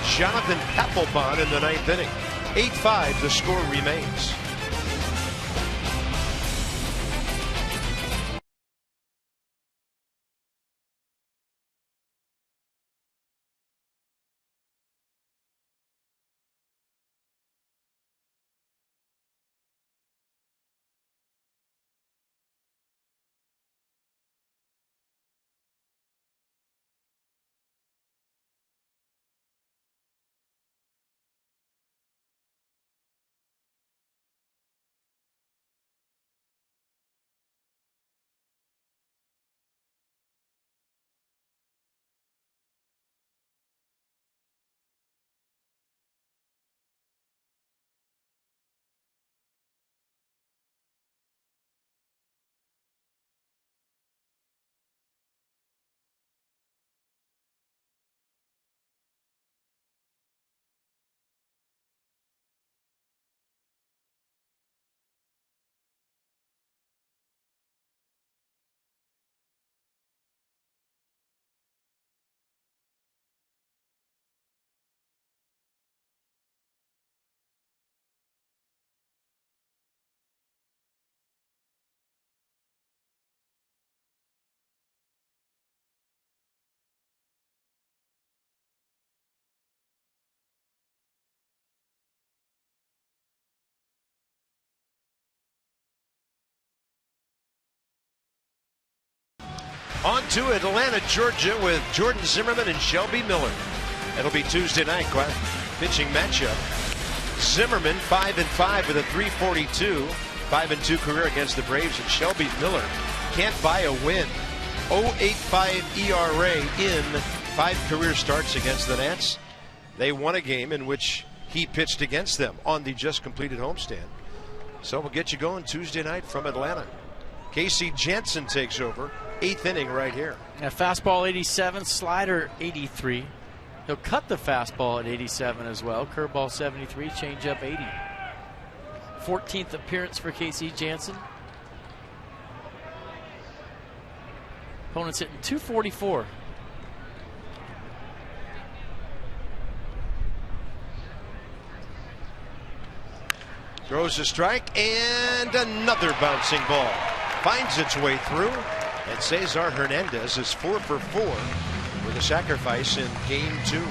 Jonathan Papelbon in the 9th inning. 8-5, the score remains. On to Atlanta, Georgia, with Jordan Zimmerman and Shelby Miller. It'll be Tuesday night pitching matchup. Zimmerman 5-5 with a .342, 5-2 career against the Braves, and Shelby Miller can't buy a win. 0.85 ERA in 5 career starts against the Nats. They won a game in which he pitched against them on the just completed homestand. So we'll get you going Tuesday night from Atlanta. Casey Jansen takes over. 8th inning right here. Yeah, fastball 87, slider 83. He'll cut the fastball at 87 as well. Curveball 73, changeup 80. 14th appearance for Casey Jansen. Opponent's hitting .244. Throws a strike and another bouncing ball. Finds its way through. And Cesar Hernandez is 4 for 4 with a sacrifice in game 2.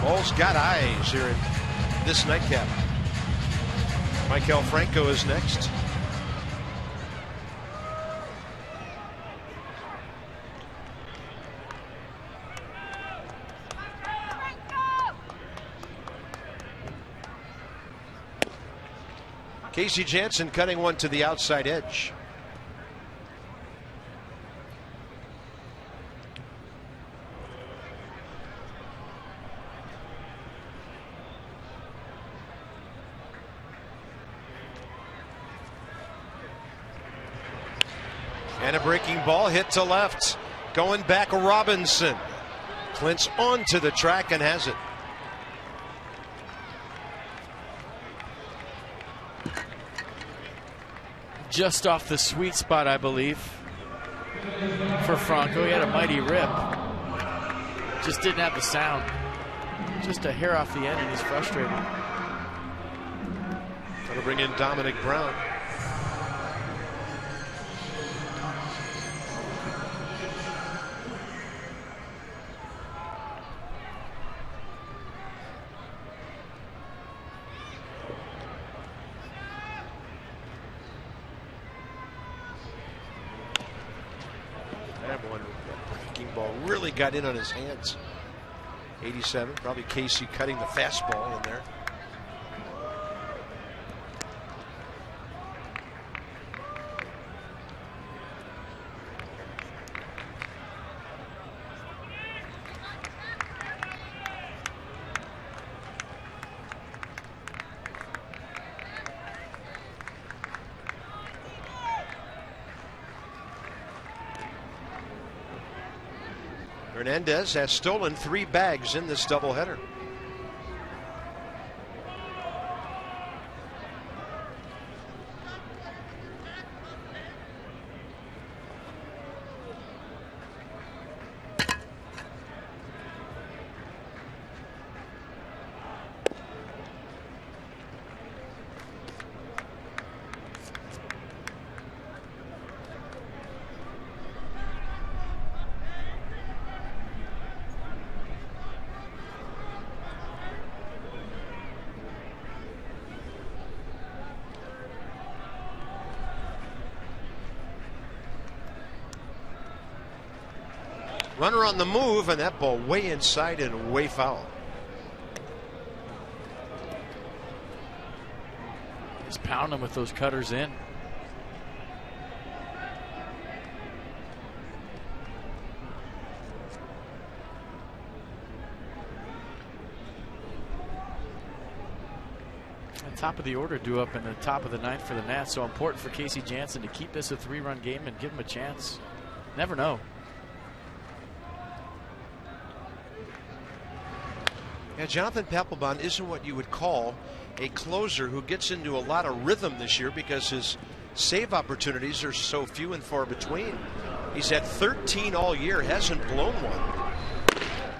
Ball's got eyes here in this nightcap. Maikel Franco is next. Casey Janssen cutting one to the outside edge. And a breaking ball hit to left. Going back, Robinson. Clints onto the track and has it. Just off the sweet spot, I believe, for Franco. He had a mighty rip. Just didn't have the sound. Just a hair off the end, and he's frustrated. Got to bring in Dominic Brown. Really got in on his hands. 87, probably Casey cutting the fastball in there. Hernandez has stolen 3 bags in this doubleheader. Runner on the move, and that ball way inside and way foul. Just pound him with those cutters in. The top of the order due up in the top of the 9th for the Nats. So important for Casey Janssen to keep this a 3-run game and give him a chance. Never know. Yeah, Jonathan Papelbon isn't what you would call a closer who gets into a lot of rhythm this year because his save opportunities are so few and far between. He's had 13 all year, hasn't blown one.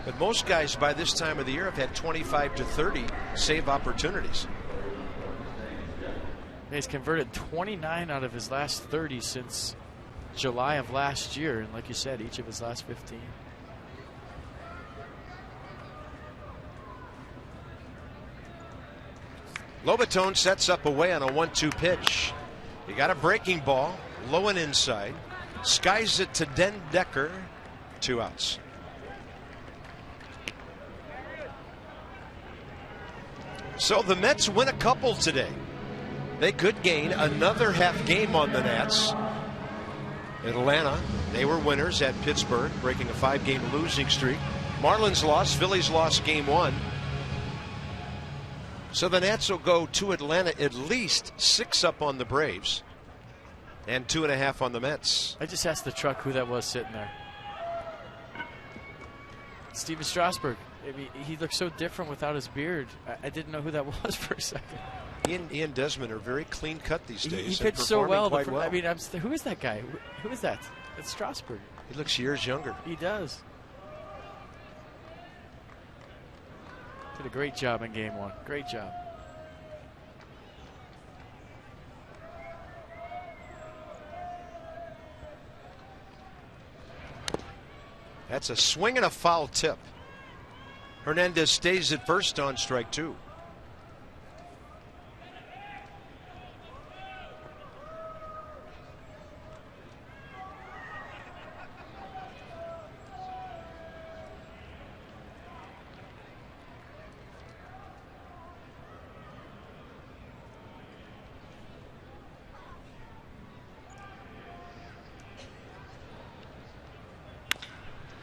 But most guys by this time of the year have had 25 to 30 save opportunities. He's converted 29 out of his last 30 since July of last year. And like you said, each of his last 15. Lobaton sets up away on a 1-2 pitch. He got a breaking ball, low and inside. Skies it to Den Decker. 2 outs. So the Mets win a couple today. They could gain another half game on the Nats. Atlanta, they were winners at Pittsburgh, breaking a 5-game losing streak. Marlins lost, Phillies lost game 1. So the Nats will go to Atlanta at least 6 up on the Braves and 2.5 on the Mets. I just asked the truck who that was sitting there. Steven Strasburg. I mean, he looks so different without his beard. I didn't know who that was for a second. Ian Desmond are very clean cut these days. He pitched so well. Quite well. I mean, who is that guy? Who is that? It's Strasburg. He looks years younger. He does. Did a great job in game one. Great job. That's a swing and a foul tip. Hernandez stays at first on strike 2.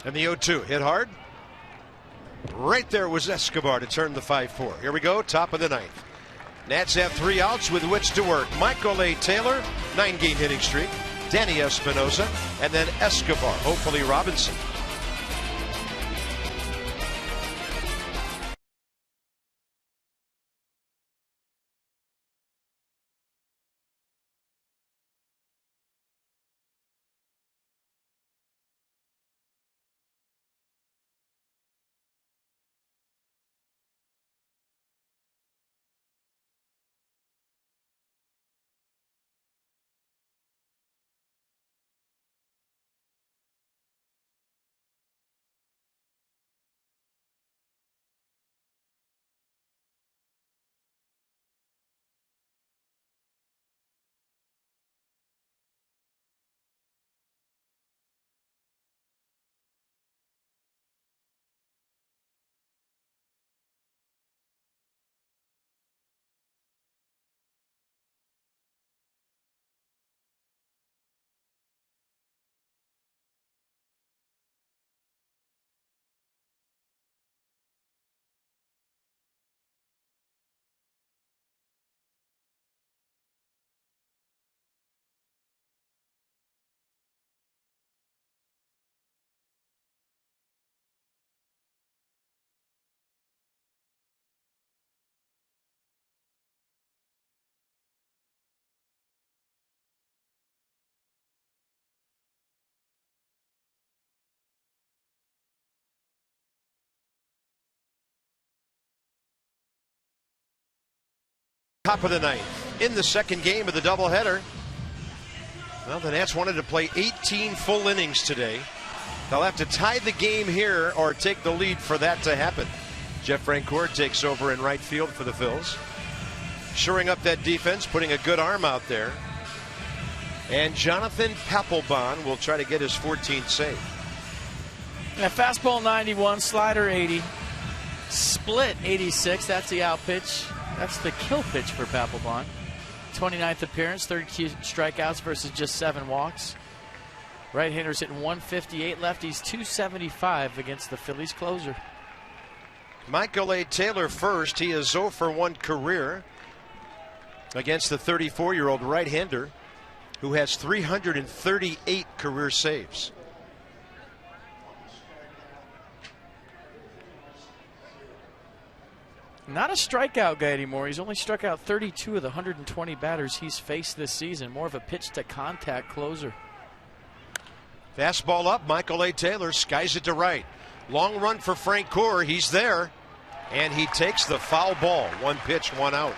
And the 0-2 hit hard. Right there was Escobar to turn the 5-4. Here we go, top of the ninth. Nats have 3 outs with which to work. Michael A. Taylor, 9-game hitting streak. Danny Espinosa, and then Escobar, hopefully Robinson. Top of the ninth. In the second game of the doubleheader. Well, the Nats wanted to play 18 full innings today. They'll have to tie the game here or take the lead for that to happen. Jeff Francoeur takes over in right field for the Phils. Shoring up that defense, putting a good arm out there. And Jonathan Papelbon will try to get his 14th save. Yeah, fastball 91, slider 80, split 86. That's the out pitch. That's the kill pitch for Papelbon. 29th appearance, 30 strikeouts versus just 7 walks. Right-handers hitting 158, lefties 275 against the Phillies closer. Michael A. Taylor first. He is 0 for 1 career against the 34-year-old right-hander who has 338 career saves. Not a strikeout guy anymore. He's only struck out 32 of the 120 batters he's faced this season. More of a pitch-to-contact closer. Fastball up. Michael A. Taylor skies it to right. Long run for Francoeur. He's there. And he takes the foul ball. 1 pitch, 1 out.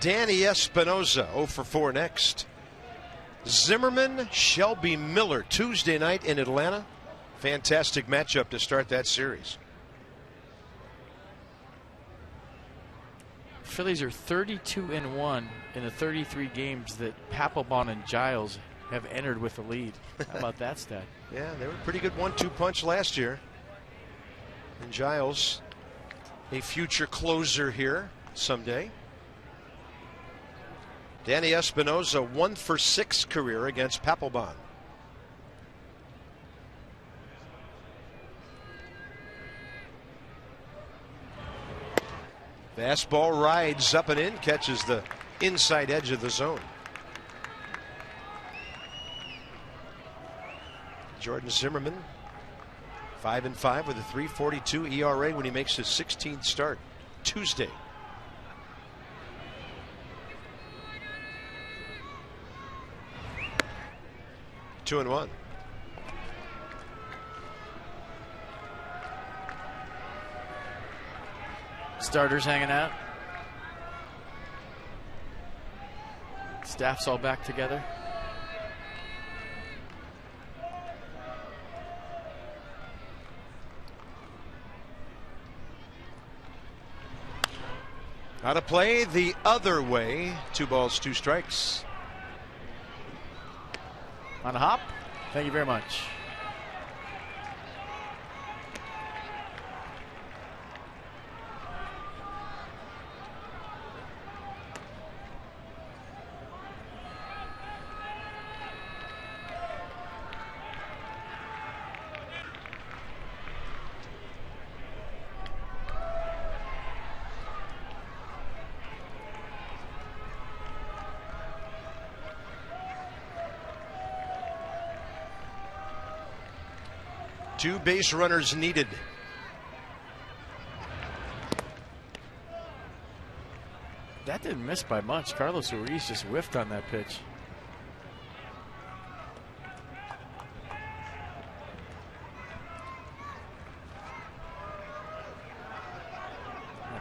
Danny Espinosa 0 for 4 next. Zimmerman, Shelby Miller Tuesday night in Atlanta. Fantastic matchup to start that series. Phillies are 32-1 in the 33 games that Papelbon and Giles have entered with the lead. How about that stat? Yeah, they were a pretty good 1-2 punch last year. And Giles, a future closer here someday. Danny Espinosa 1 for 6 career against Papelbon. Fastball rides up and in, catches the inside edge of the zone. Jordan Zimmerman, 5-5 with a 3.42 ERA when he makes his 16th start Tuesday. Two and one. Starters hanging out. Staff's all back together. How to play the other way. 2 balls, 2 strikes. On a hop. Thank you very much. Two base runners needed. That didn't miss by much. Carlos Ruiz just whiffed on that pitch.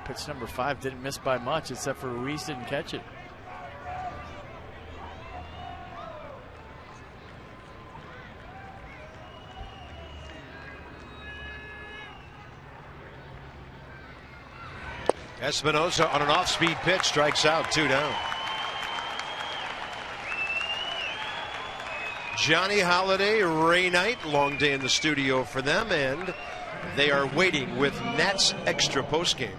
Pitch number 5 didn't miss by much, except for Ruiz didn't catch it. Espinosa on an off-speed pitch strikes out, 2 down. Johnny Holiday, Ray Knight, long day in the studio for them, and they are waiting with Nats Extra postgame.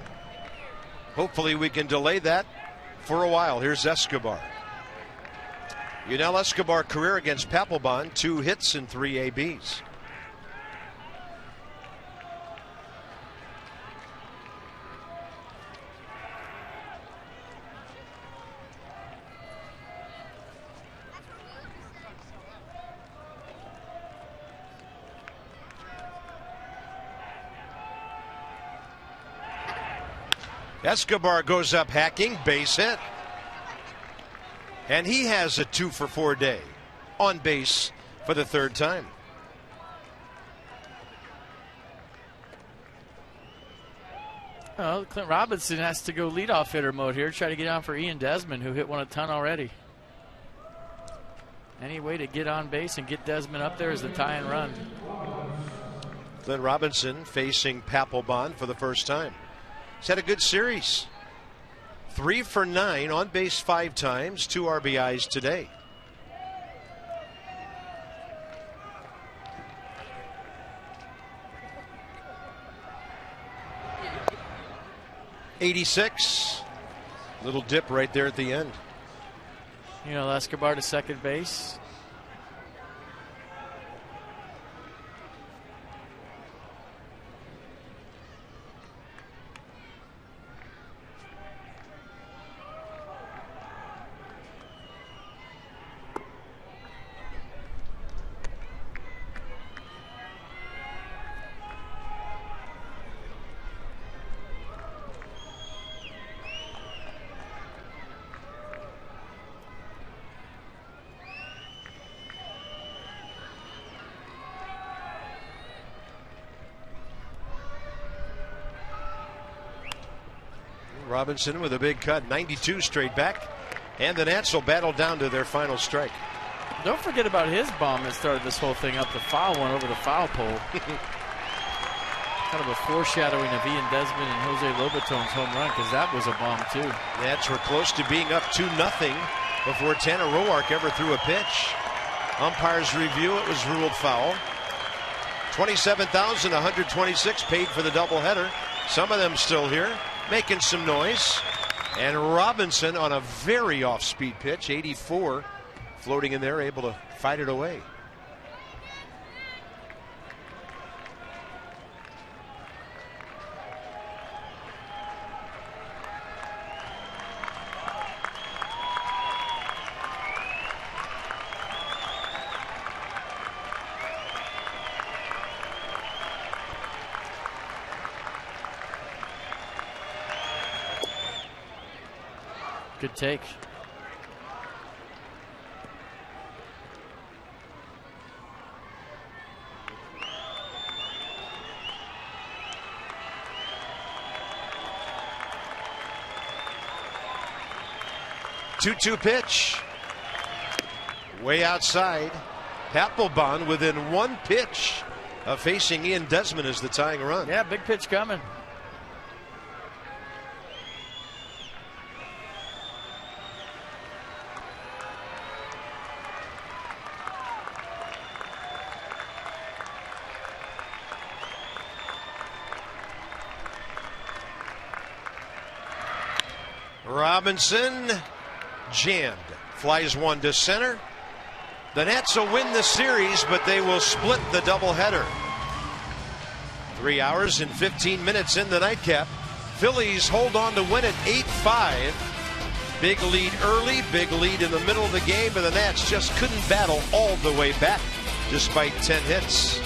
Hopefully we can delay that for a while. Here's Escobar. Yunel Escobar career against Papelbon, 2 hits and 3 ABs. Escobar goes up hacking, base hit. And he has a 2-for-4 day on base for the 3rd time. Well, Clint Robinson has to go leadoff hitter mode here, try to get on for Ian Desmond, who hit 1 a ton already. Any way to get on base and get Desmond up there is the tie and run. Clint Robinson facing Papelbon for the first time. He's had a good series. 3 for 9, on base 5 times, 2 RBIs today. '86. Little dip right there at the end. You know, Escobar to second base. Robinson with a big cut, 92 straight back, and the Nats will battle down to their final strike. Don't forget about his bomb that started this whole thing up, the foul one over the foul pole. Kind of a foreshadowing of Ian Desmond and Jose Lobaton's home run, because that was a bomb too. Nats were close to being up 2-0 before Tanner Roark ever threw a pitch. Umpires review, it was ruled foul. 27,126 paid for the doubleheader. Some of them still here, making some noise. And Robinson on a very off-speed pitch, 84, floating in there, able to fight it away. Good take. Two-two pitch. Way outside. Papelbon within one pitch of facing Ian Desmond as the tying run. Yeah, big pitch coming. Robinson jammed. Flies one to center. The Nats will win the series, but they will split the doubleheader. 3 hours and 15 minutes in the nightcap. Phillies hold on to win it 8-5. Big lead early, big lead in the middle of the game, but the Nats just couldn't battle all the way back despite 10 hits.